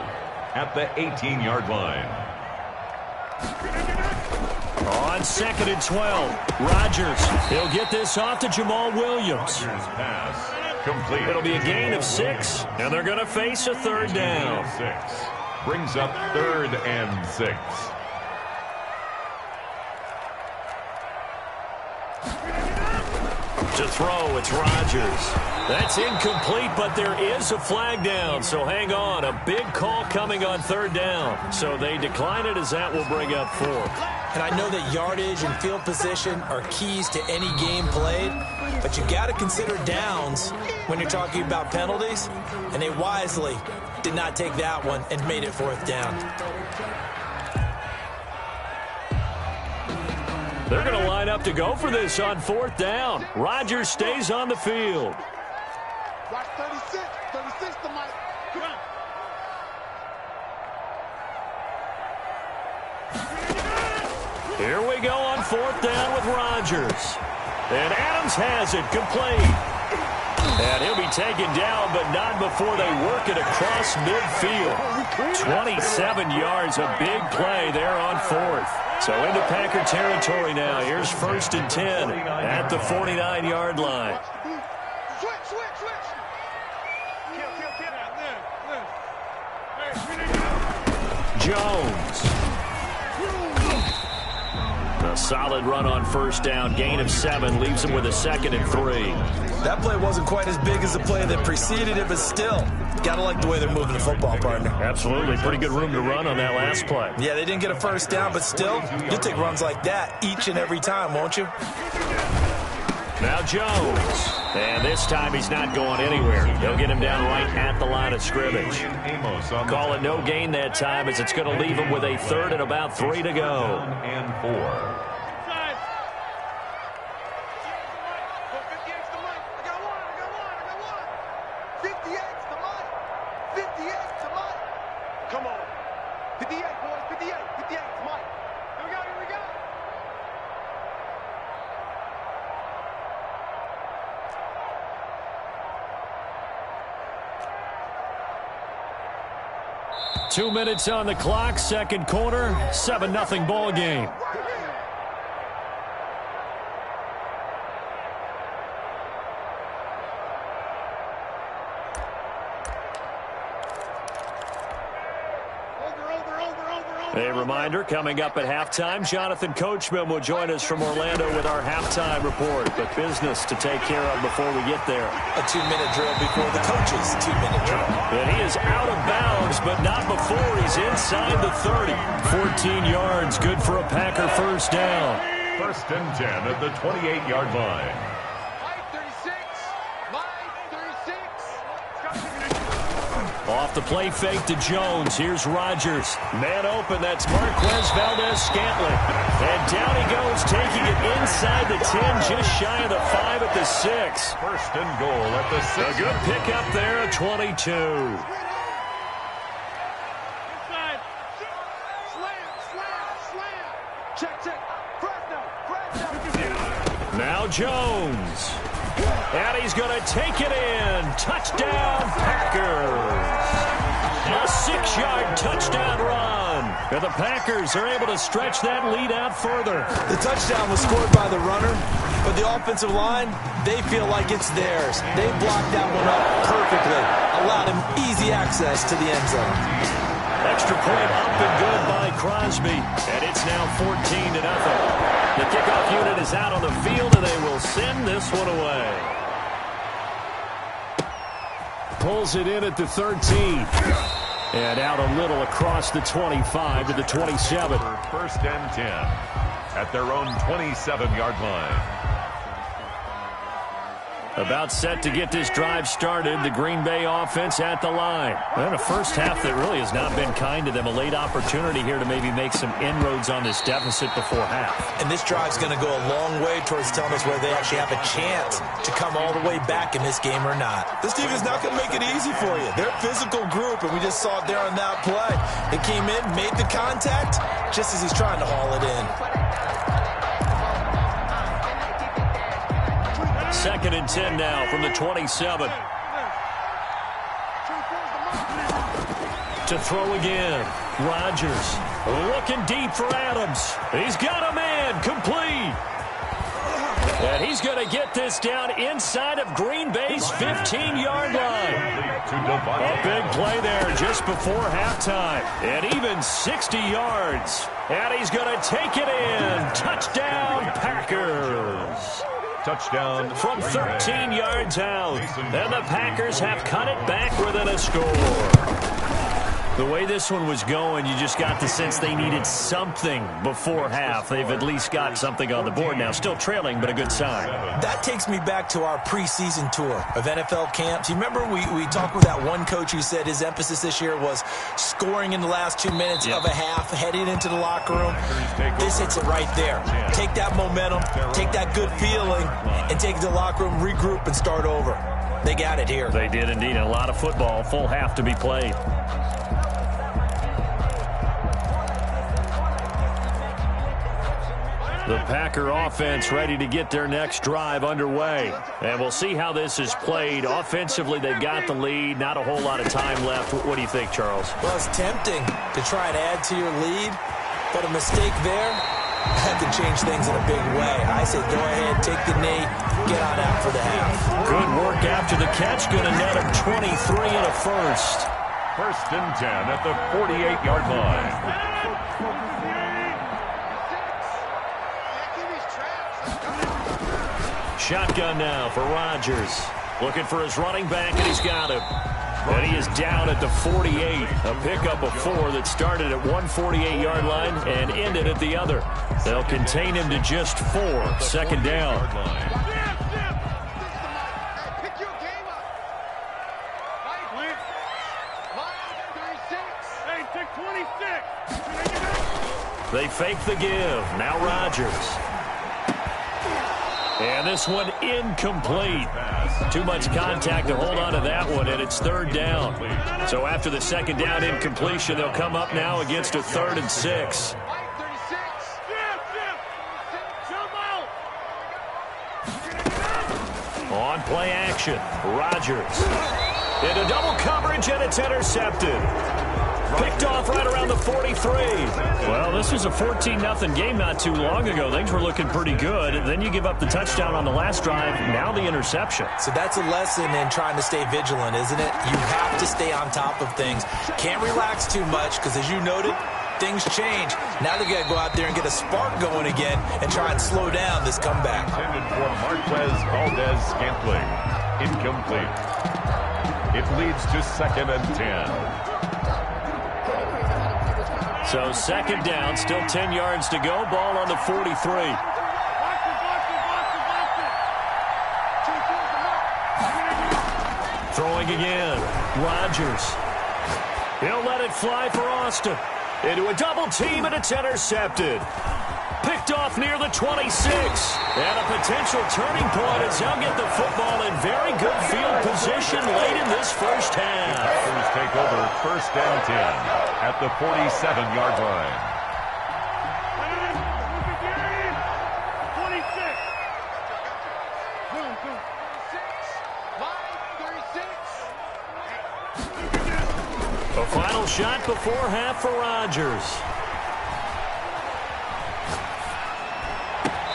at the 18-yard line. On 2nd and 12, Rodgers. He'll get this off to Jamal Williams. Rodgers pass complete. It'll be a gain of 6, and they're going to face a 3rd down. 6 brings up 3rd and 6. To throw, it's Rodgers. That's incomplete, but there is a flag down, so hang on. A big call coming on 3rd down. So they decline it as that will bring up 4th. And I know that yardage and field position are keys to any game played, but you got to consider downs when you're talking about penalties, and they wisely did not take that one and made it 4th down. They're going to line up to go for this on 4th down. Rodgers stays on the field. Watch 36 to Mike. Come on. Here we go on 4th down with Rodgers. And Adams has it complete. And he'll be taken down, but not before they work it across midfield. 27 yards, a big play there on 4th. So into Packer territory now. Here's 1st and 10 at the 49-yard line. Switch. Jones. A solid run on first down. Gain of 7 leaves him with a 2nd and 3. That play wasn't quite as big as the play that preceded it, but still, got to like the way they're moving the football, partner. Absolutely. Pretty good room to run on that last play. Yeah, they didn't get a first down, but still, you'll take runs like that each and every time, won't you? Now Jones. And this time he's not going anywhere. They'll get him down right at the line of scrimmage. Call it no gain that time, as it's going to leave him with a 3rd and about 3 to go. And 4. Come on. 58, boys. 58. 58. It's Mike. Here we go. Here we go. Two minutes on the clock, second quarter, 7-0 ball game. A reminder, coming up at halftime, Jonathan Coachman will join us from Orlando with our halftime report. But business to take care of before we get there. A 2-minute drill before the coach's 2-minute drill. And he is out of bounds, but not before he's inside the 30. 14 yards, good for a Packer first down. 1st and 10 at the 28-yard line. Off the play fake to Jones. Here's Rodgers. Man open. That's Marquez Valdez-Scantling. And down he goes, taking it inside the 10, just shy of the 5 at the 6. 1st and goal at the 6. A good pickup there at 22. Now Jones. And he's going to take it in. Touchdown, Packers. A 6-yard touchdown run. And the Packers are able to stretch that lead out further. The touchdown was scored by the runner, but the offensive line, they feel like it's theirs. They blocked that one up perfectly, allowed him easy access to the end zone. Extra point up and good by Crosby. And it's now 14-0. The kickoff unit is out on the field, and they will send this one away. Pulls it in at the 13. And out a little across the 25 to the 27. 1st and 10 at their own 27-yard line. About set to get this drive started. The Green Bay offense at the line. And a first half that really has not been kind to them. A late opportunity here to maybe make some inroads on this deficit before half. And this drive's going to go a long way towards telling us whether they actually have a chance to come all the way back in this game or not. This team is not going to make it easy for you. They're a physical group, and we just saw it there on that play. It came in, made the contact, just as he's trying to haul it in. 2nd and 10 now from the 27. To throw again. Rodgers looking deep for Adams. He's got a man complete. And he's going to get this down inside of Green Bay's 15-yard line. A big play there just before halftime. And even 60 yards. And he's going to take it in. Touchdown, Packers. Touchdown from 13 yards out. And the Packers have cut it back within a score. The way this one was going, you just got the sense they needed something before half. They've at least got something on the board now. Still trailing, but a good sign. That takes me back to our preseason tour of NFL camps. You remember we talked with that one coach who said his emphasis this year was scoring in the last 2 minutes of a half, heading into the locker room. This hits it right there. Take that momentum, take that good feeling, and take it to the locker room, regroup, and start over. They got it here. They did indeed. A lot of football, full half to be played. The Packer offense ready to get their next drive underway. And we'll see how this is played. Offensively, they've got the lead. Not a whole lot of time left. What do you think, Charles? Well, it's tempting to try and add to your lead, but a mistake there had to change things in a big way. I said go ahead, take the knee, get on out for the half. Good work after the catch. Going to net him 23 and a first. 1st and 10 at the 48-yard line. shotgun now for Rodgers. Looking for his running back, and he's got him. And he is down at the 48. A pickup of 4 that started at 148-yard line and ended at the other. They'll contain him to just 4. Second down. They fake the give. Now Rodgers. And this one incomplete. Too much contact to hold on to that one, and it's third down. So after the second down incompletion, they'll come up now against a 3rd and 6. On play action, Rodgers. Into double coverage, and it's intercepted. Picked off right around the 43. Well, this was a 14-0 game not too long ago. Things were looking pretty good. Then you give up the touchdown on the last drive. Now the interception. So that's a lesson in trying to stay vigilant, isn't it? You have to stay on top of things. Can't relax too much because, as you noted, things change. Now they've got to go out there and get a spark going again and try and slow down this comeback. Intended for Marquez Valdez-Scantling. Incomplete. It leads to 2nd and 10. So second down, still 10 yards to go. Ball on the 43. Throwing again. Rodgers. He'll let it fly for Austin. Into a double team, and it's intercepted. Picked off near the 26. And a potential turning point as they'll get the football in very good field position late in this first half. Packers take over 1st and 10 at the 47-yard line. A final shot before half for Rodgers.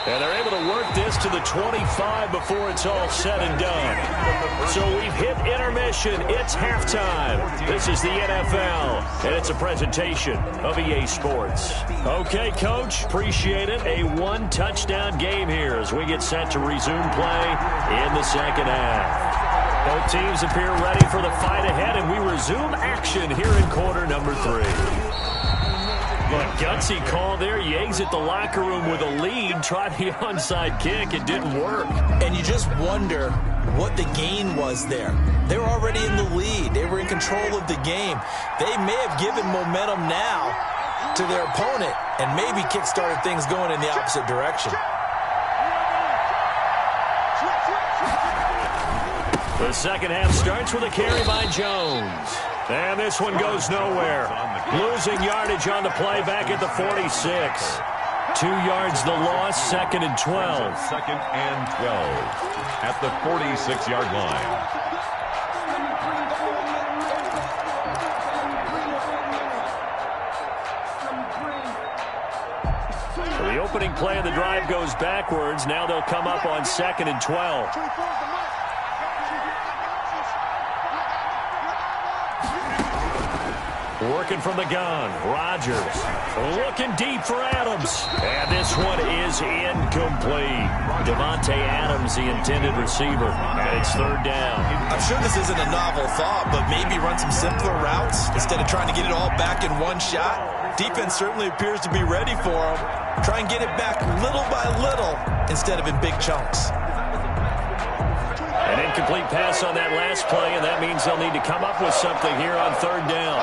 And they're able to work this to the 25 before it's all said and done. So we've hit intermission. It's halftime. This is the NFL, and it's a presentation of EA Sports. Okay, Coach, appreciate it. A 1-touchdown game here as we get set to resume play in the second half. Both teams appear ready for the fight ahead, and we resume action here in quarter number 3. But gutsy call there. You exit the locker room with a lead. Tried the onside kick. It didn't work. And you just wonder what the gain was there. They were already in the lead. They were in control of the game. They may have given momentum now to their opponent and maybe kick-started things going in the opposite direction. The second half starts with a carry by Jones. And this one goes nowhere. Losing yardage on the play back at the 46. 2 yards the loss, 2nd and 12. 2nd and 12 at the 46-yard line. The opening play of the drive goes backwards. Now they'll come up on 2nd and 12. Working from the gun, Rodgers looking deep for Adams. And this one is incomplete. Devontae Adams, the intended receiver, and it's 3rd down. I'm sure this isn't a novel thought, but maybe run some simpler routes instead of trying to get it all back in one shot. Defense certainly appears to be ready for him. Try and get it back little by little instead of in big chunks. An incomplete pass on that last play, and that means they'll need to come up with something here on 3rd down.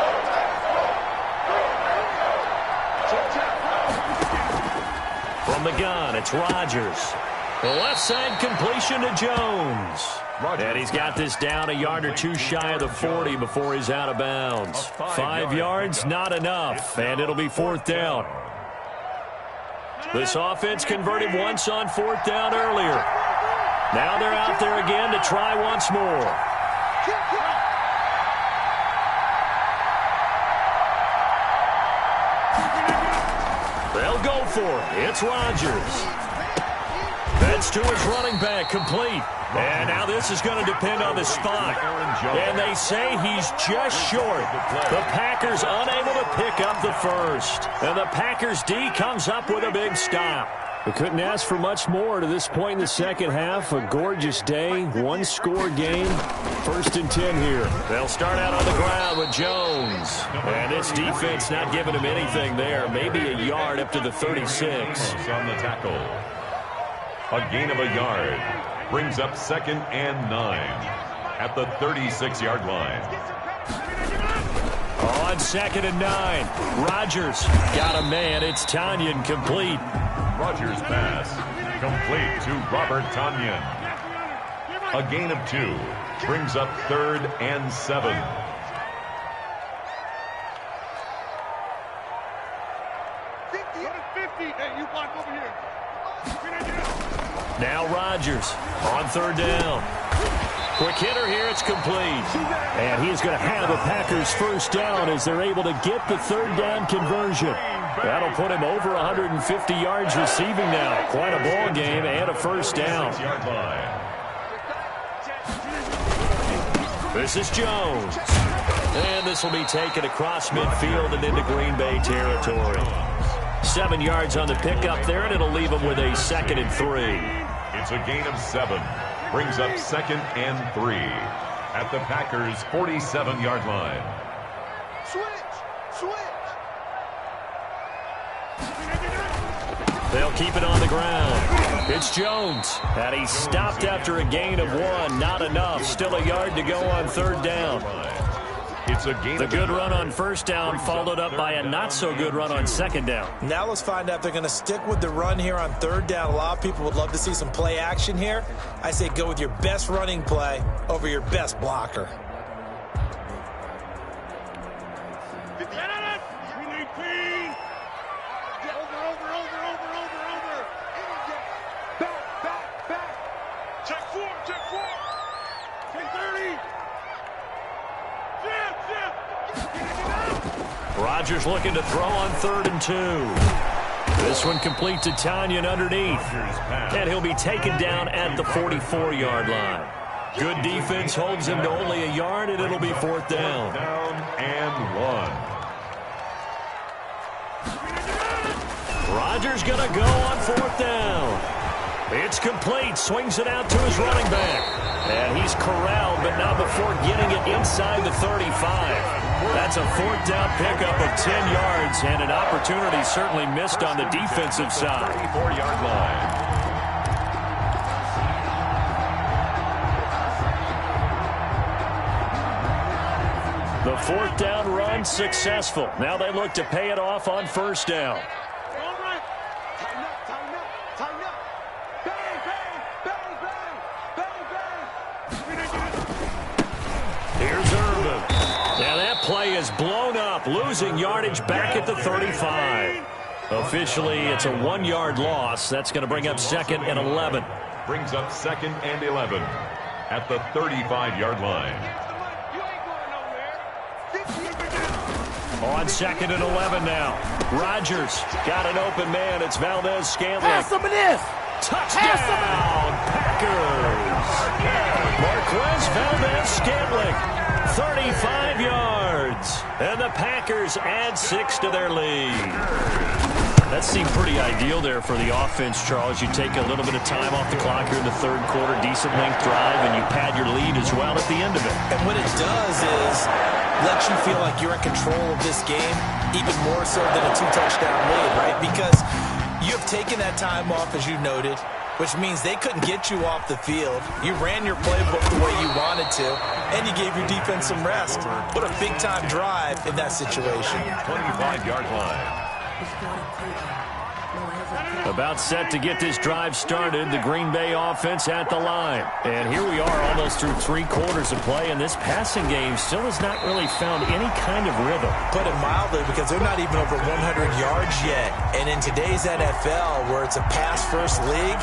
From the gun, it's Rodgers. The left side completion to Jones. And he's got this down a yard or 2 shy of the 40 before he's out of bounds. 5 yards, not enough, and it'll be 4th down. This offense converted once on 4th down earlier. Now they're out there again to try once more. They'll go for it. It's Rodgers. That's to his running back, complete. And now this is going to depend on the spot. And they say he's just short. The Packers unable to pick up the first. And the Packers D comes up with a big stop. We couldn't ask for much more to this point in the second half. A gorgeous day, one-score game. 1st and 10 here. They'll start out on the ground with Jones. And this defense not giving him anything there. Maybe a yard up to the 36. On the tackle. A gain of a yard. Brings up 2nd and 9 at the 36-yard line. On 2nd and 9. Rodgers got a man. It's Tanyan complete. Rodgers' pass complete to Robert Tanyan. A gain of 2 brings up 3rd and 7. Now Rodgers on 3rd down. Quick hitter here, it's complete. And he is going to have a Packers 1st down as they're able to get the 3rd down conversion. That'll put him over 150 yards receiving now. Quite a ball game and a 1st down. This is Jones. And this will be taken across midfield and into Green Bay territory. 7 yards on the pickup there, and it'll leave him with a 2nd and 3. It's a gain of 7. Brings up 2nd and 3 at the Packers' 47-yard line. They'll keep it on the ground. It's Jones. And he stopped after a gain of 1. Not enough. Still a yard to go on 3rd down. It's a gain. The good run on 1st down followed up by a not-so-good run on 2nd down. Now let's find out if they're going to stick with the run here on 3rd down. A lot of people would love to see some play action here. I say go with your best running play over your best blocker. Rodgers looking to throw on 3rd and 2. This one complete to Tanyan underneath. And he'll be taken down at the 44-yard line. Good defense holds him to only a yard, and it'll be 4th down. Down and 1. Rodgers going to go on 4th down. It's complete. Swings it out to his running back. And he's corralled, but not before getting it inside the 35. That's a 4th down pickup of 10 yards, and an opportunity certainly missed on the defensive side. 34-yard line. The 4th down run successful. Now they look to pay it off on 1st down. Play is blown up, losing yardage back at the 35. Officially, it's a 1-yard loss. That's going to bring up 2nd and 11. Brings up 2nd and 11 at the 35-yard line. On 2nd and 11 now. Rodgers got an open man. It's Valdez-Scantling. Have some of this. Touchdown, Packers. Marquez Valdez-Scantling, 35 yards. And the Packers add 6 to their lead. That seemed pretty ideal there for the offense, Charles. You take a little bit of time off the clock here in the 3rd quarter, decent length drive, and you pad your lead as well at the end of it. And what it does is let you feel like you're in control of this game, even more so than a 2-touchdown lead, right? Because you have taken that time off, as you noted, which means they couldn't get you off the field. You ran your playbook the way you wanted to, and you gave your defense some rest. What a big-time drive in that situation. 25-yard line. About set to get this drive started, the Green Bay offense at the line. And here we are almost through 3 quarters of play, and this passing game still has not really found any kind of rhythm. Put it mildly, because they're not even over 100 yards yet. And in today's NFL, where it's a pass-first league,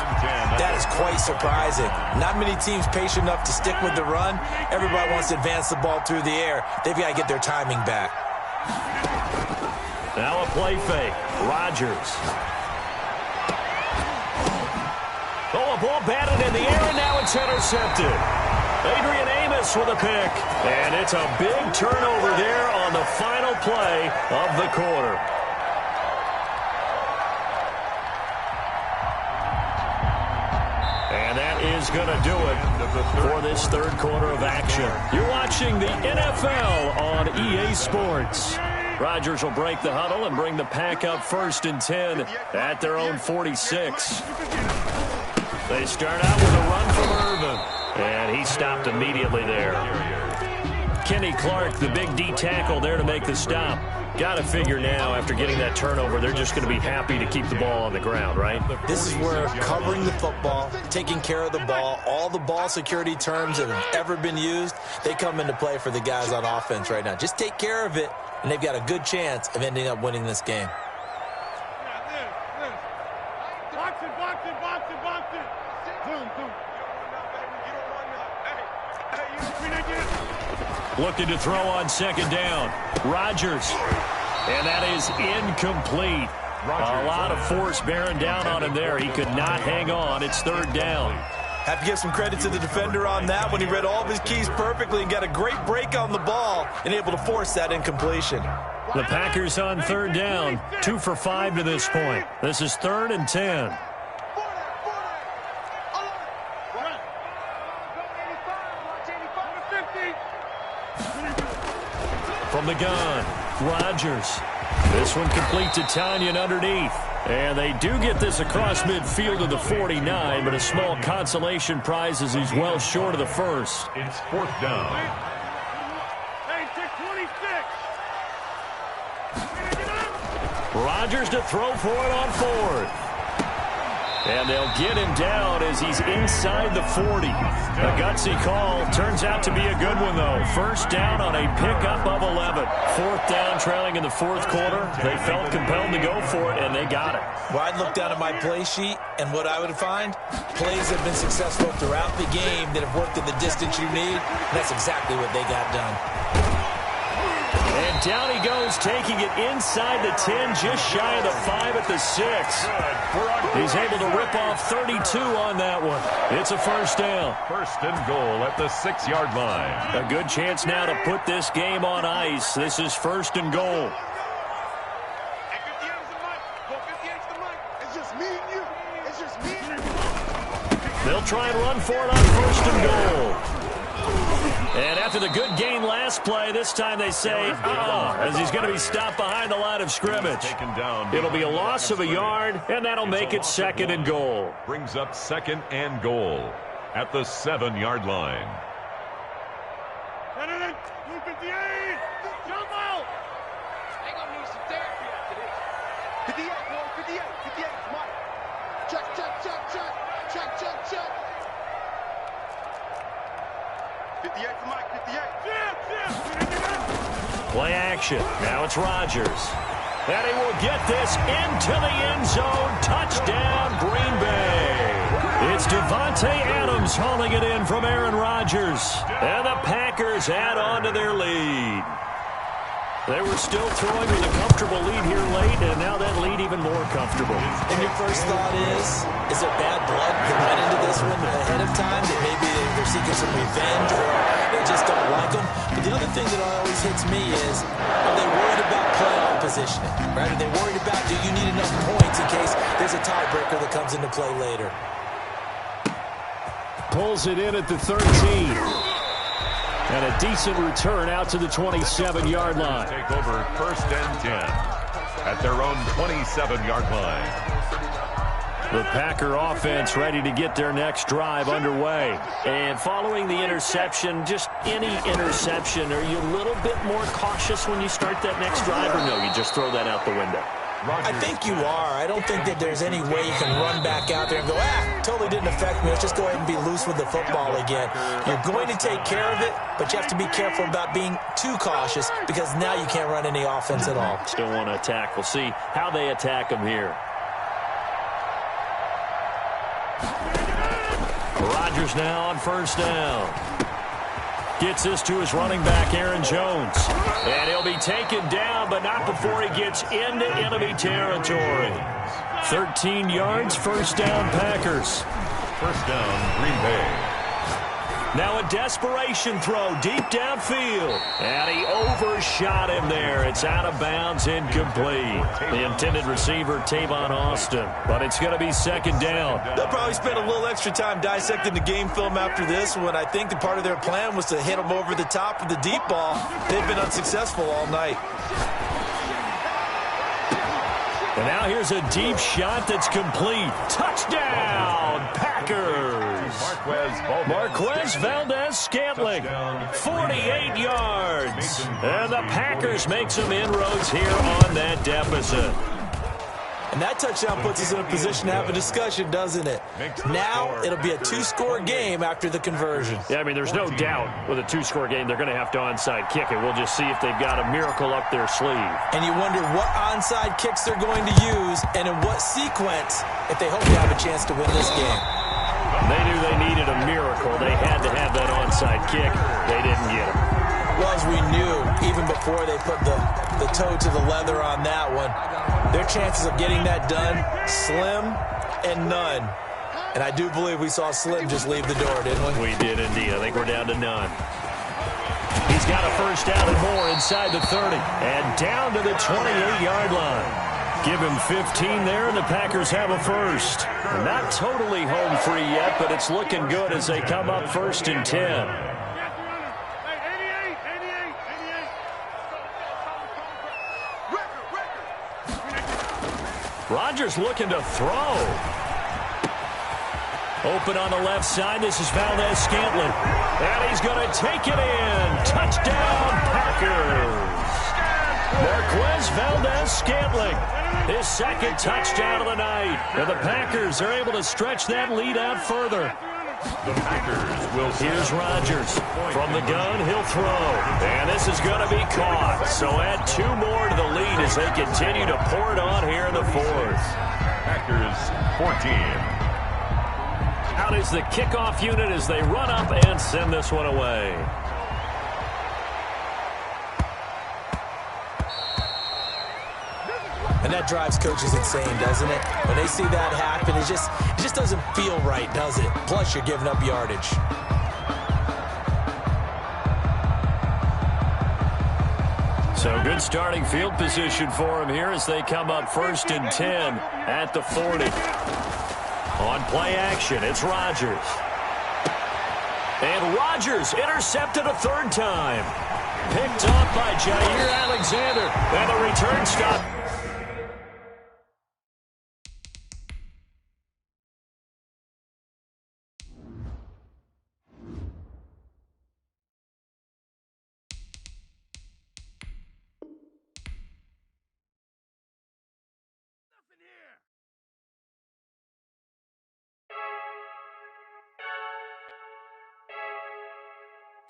that is quite surprising. Not many teams patient enough to stick with the run. Everybody wants to advance the ball through the air. They've got to get their timing back. Now a play fake. Rodgers. Oh, a ball batted in the air, and now it's intercepted. Adrian Amos with a pick. And it's a big turnover there on the final play of the quarter. going to do it for this third quarter of action. You're watching the NFL on EA Sports. Rodgers will break the huddle and bring the pack up 1st and 10 at their own 46. They start out with a run from Irvin, and he stopped immediately there. Kenny Clark, the big D tackle there to make the stop. Got to figure now, after getting that turnover, they're just going to be happy to keep the ball on the ground, right? This is where covering the football, taking care of the ball, all the ball security terms that have ever been used, they come into play for the guys on offense right now. Just take care of it, and they've got a good chance of ending up winning this game. Looking to throw on 2nd down. Rodgers. And that is incomplete. A lot of force bearing down on him there. He could not hang on. It's 3rd down. Have to give some credit to the defender on that when he read all of his keys perfectly and got a great break on the ball and able to force that incompletion. The Packers on 3rd down. 2 for 5 to this point. This is 3rd and 10. From the gun, Rodgers. This one complete to Tanyan underneath. And they do get this across midfield to the 49, but a small consolation prize as he's well short of the first. It's 4th down. Rodgers to throw for it on 4th. And they'll get him down as he's inside the 40. A gutsy call. Turns out to be a good one, though. 1st down on a pickup of 11. 4th down trailing in the 4th quarter. They felt compelled to go for it, and they got it. Well, I'd look down at my play sheet, and what I would find, plays have been successful throughout the game that have worked in the distance you need. And that's exactly what they got done. And down he goes, taking it inside the 10, just shy of the 5 at the 6. He's able to rip off 32 on that one. It's a 1st down. 1st and goal at the 6-yard line. A good chance now to put this game on ice. This is 1st and goal. They'll try and run for it on 1st and goal. And after the good gain last play, this time they say, as he's going to be stopped behind the line of scrimmage. It'll be a loss of a yard, and that'll make it 2nd and goal. Brings up 2nd and goal at the 7-yard line. Play action. Now it's Rodgers. And he will get this into the end zone. Touchdown, Green Bay. It's Devontae Adams hauling it in from Aaron Rodgers. And the Packers add on to their lead. They were still throwing with a comfortable lead here late, and now that lead even more comfortable. And your first thought is there bad blood that went into this one ahead of time, that maybe they're seeking some revenge or they just don't like them? But the other thing that always hits me is, are they worried about playoff positioning? Right? Are they worried about, do you need enough points in case there's a tiebreaker that comes into play later? Pulls it in at the 13. And a decent return out to the 27-yard line. Take over 1st and 10 at their own 27-yard line. The Packer offense ready to get their next drive underway. And following the interception, just any interception, are you a little bit more cautious when you start that next drive, or no, you just throw that out the window? I think you are. I don't think that there's any way you can run back out there and go, totally didn't affect me. Let's just go ahead and be loose with the football again. You're going to take care of it, but you have to be careful about being too cautious because now you can't run any offense at all. Still want to attack. We'll see how they attack them here. Rodgers now on 1st down. Gets this to his running back, Aaron Jones. And he'll be taken down, but not before he gets into enemy territory. 13 yards, 1st down, Packers. 1st down, Green Bay. Now a desperation throw deep downfield. And he overshot him there. It's out of bounds, incomplete. The intended receiver, Tavon Austin. But it's going to be second down. They'll probably spend a little extra time dissecting the game film after this one. I think the part of their plan was to hit him over the top with the deep ball. They've been unsuccessful all night. And now here's a deep shot that's complete. Touchdown, Packers. Marquez Valdez-Scantling, 48 yards. And the Packers make some inroads here on that deficit. And that touchdown puts us in a position to have a discussion, doesn't it? Now it'll be a two-score game after the conversion. Yeah, I mean, there's no doubt with a two-score game they're going to have to onside kick it. We'll just see if they've got a miracle up their sleeve. And you wonder what onside kicks they're going to use and in what sequence if they hope to have a chance to win this game. They knew they needed a miracle. They had to have that onside kick. They didn't get it. Well, as we knew, even before they put the toe to the leather on that one, their chances of getting that done, slim and none. And I do believe we saw Slim just leave the door, didn't we? We did indeed. I think we're down to none. He's got a first down and more inside the 30. And down to the 28-yard line. Give him 15 there, and the Packers have a first. Not totally home free yet, but it's looking good as they come up first and 10. Rodgers looking to throw. Open on the left side. This is Valdez-Scantling. And he's going to take it in. Touchdown, Packers. Marquez Valdez-Scantling. His second touchdown of the night. And the Packers are able to stretch that lead out further. The Packers will. Here's Rodgers. From the gun, he'll throw. And this is going to be caught. So add 2 more to the lead as they continue to pour it on here in the fourth. Packers 14. Out is the kickoff unit as they run up and send this one away. And that drives coaches insane, doesn't it? When they see that happen, it just doesn't feel right, does it? Plus, you're giving up yardage. So good starting field position for him here as they come up first and 10 at the 40. On play action, it's Rodgers. And Rodgers intercepted a third time. Picked off by Jair Alexander. And the return stop.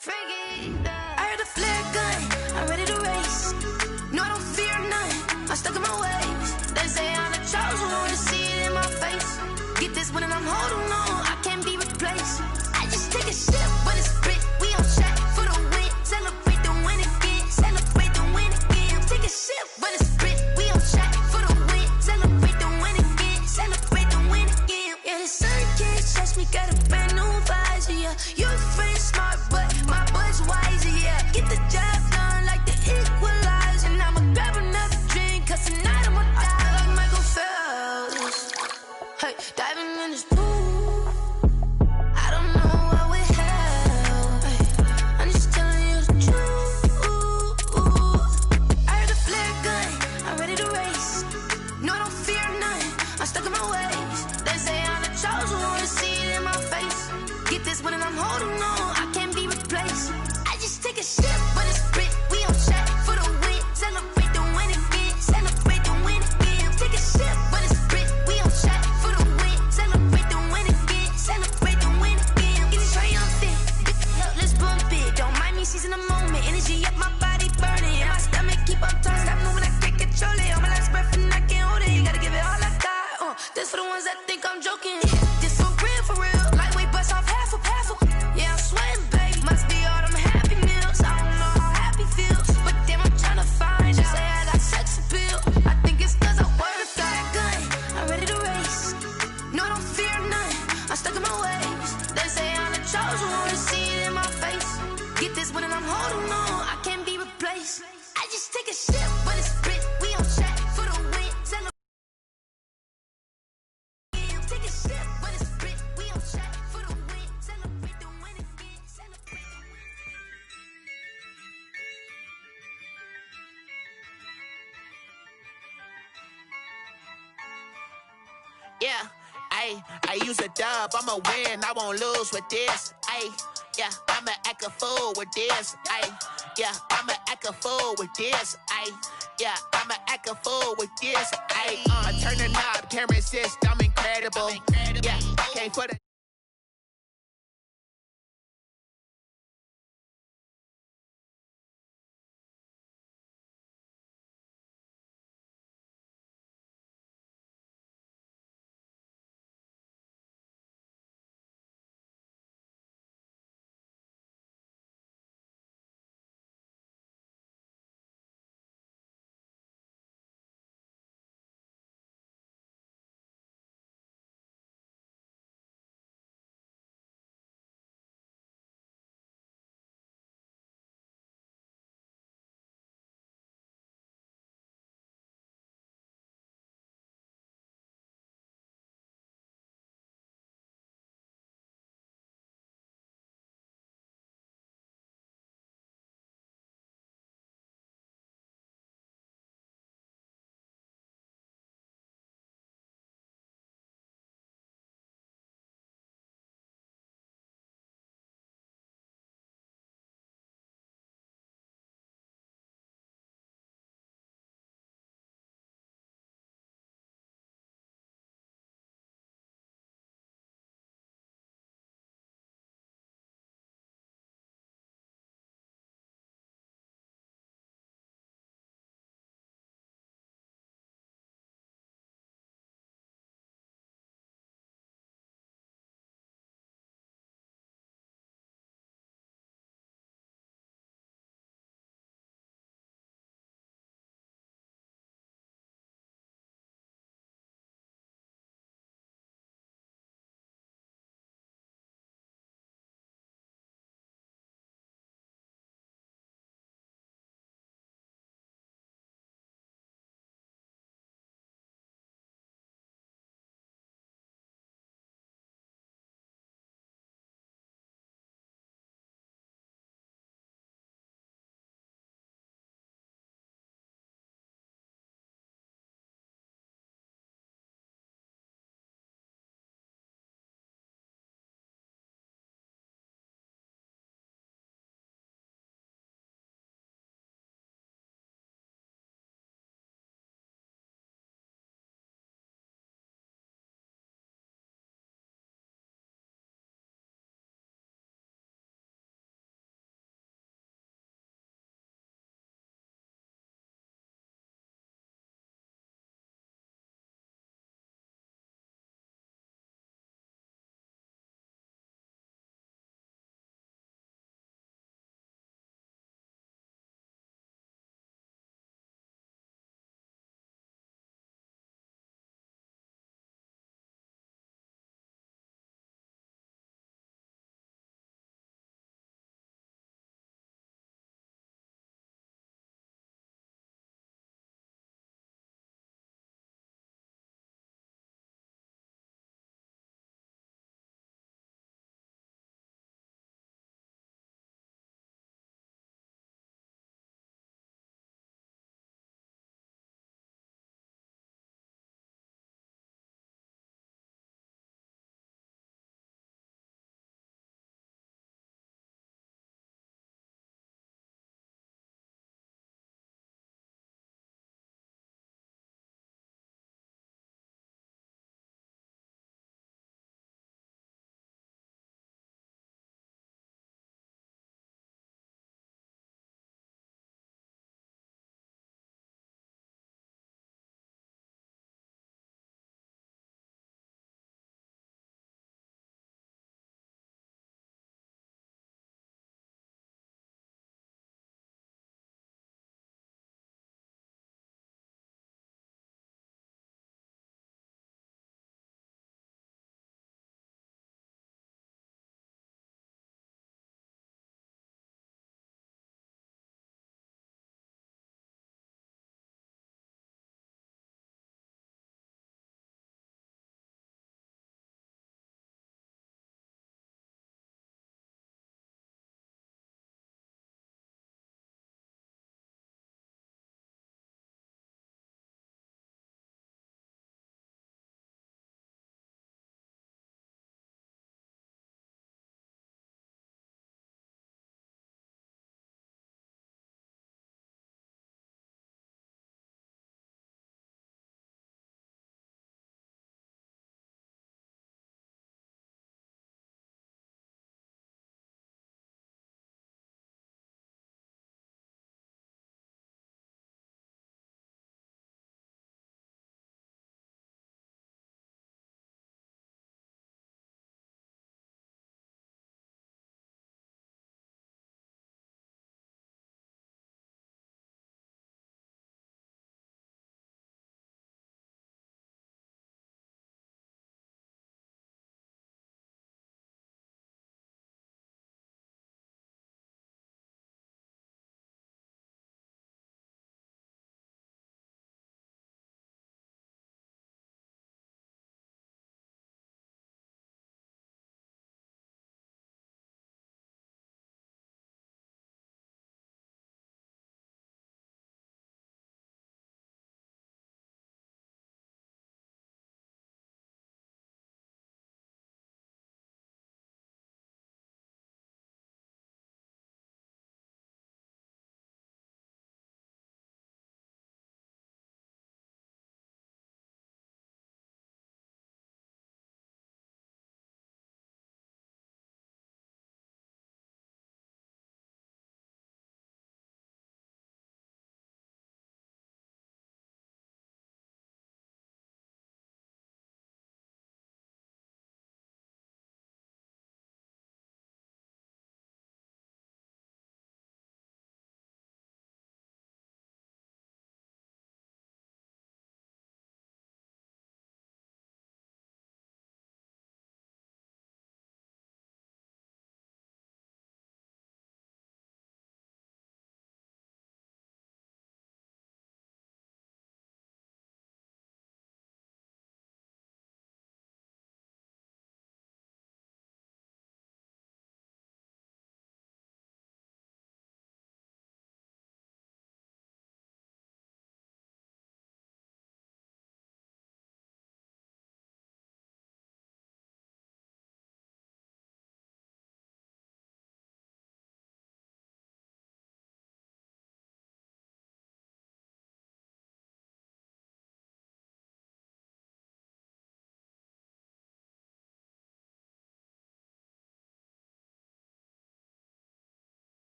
Freaky, I heard a flare gun, I'm ready to race. No, I don't fear none, I'm stuck in my ways. They say I'm the chosen one, to see it in my face. Get this one and I'm holding on, I can't be replaced. I just take a sip, but it's spit, we on track for the win. Celebrate the win again, celebrate the win again. Take a sip, but it's spit, we on track for the win. Celebrate the win again, celebrate the win again. Yeah, the sun can't touch me, got a brand new visor, yeah. Your friend's smart, but my bud's wiser, yeah. Get the job done like the equalizer. And I'ma grab another drink, cause tonight I'ma die like Michael Phelps. Hey, diving in this pool, I don't know what would help. Hey, I'm just telling you the truth. I heard a flare gun, I'm ready to race. No, I don't fear none, I'm stuck in my ways. They say I'm the chosen one, to see it in my face. Get this one and I'm holding on, I can't be replaced. I just take a sip, but it's spit, we on track for the win. Celebrate the win again, celebrate the win again. Take a sip, but it's spit, we on track for the win. Celebrate the win again, celebrate the win again. Get it triumphant, let's bump it. Don't mind me seizing the moment, energy up my body burning. And my stomach keep up turning, stop moving, I can't control it. On my last breath and I can't hold it, you gotta give it all I got. This for the ones that think I'm joking. This for real, lightweight bust off half a. Yeah, I'm sweating, babe. Must be all them happy meals. I don't know how happy feels, but damn, I'm tryna find you. Say I got sex appeal. I think it's cause I work that gun. I'm ready to race. No, I don't fear none. I'm stuck in my ways. They say I'm the chosen one, to see it get this one and I'm holding on. I can't be replaced. I just take a sip, but it's spit. We on track for the win. Celebrate. Take a sip, but it's spit. We on track for the win. Celebrate the win again. Celebrate the win. Yeah, I use a dub, I'ma win, I won't lose with this. Yeah, I'ma act a fool with this. Yeah, I'ma act a fool with this. Yeah, I'ma act a fool with this. Turn the knob, can't resist, I'm incredible. Yeah, can't put it.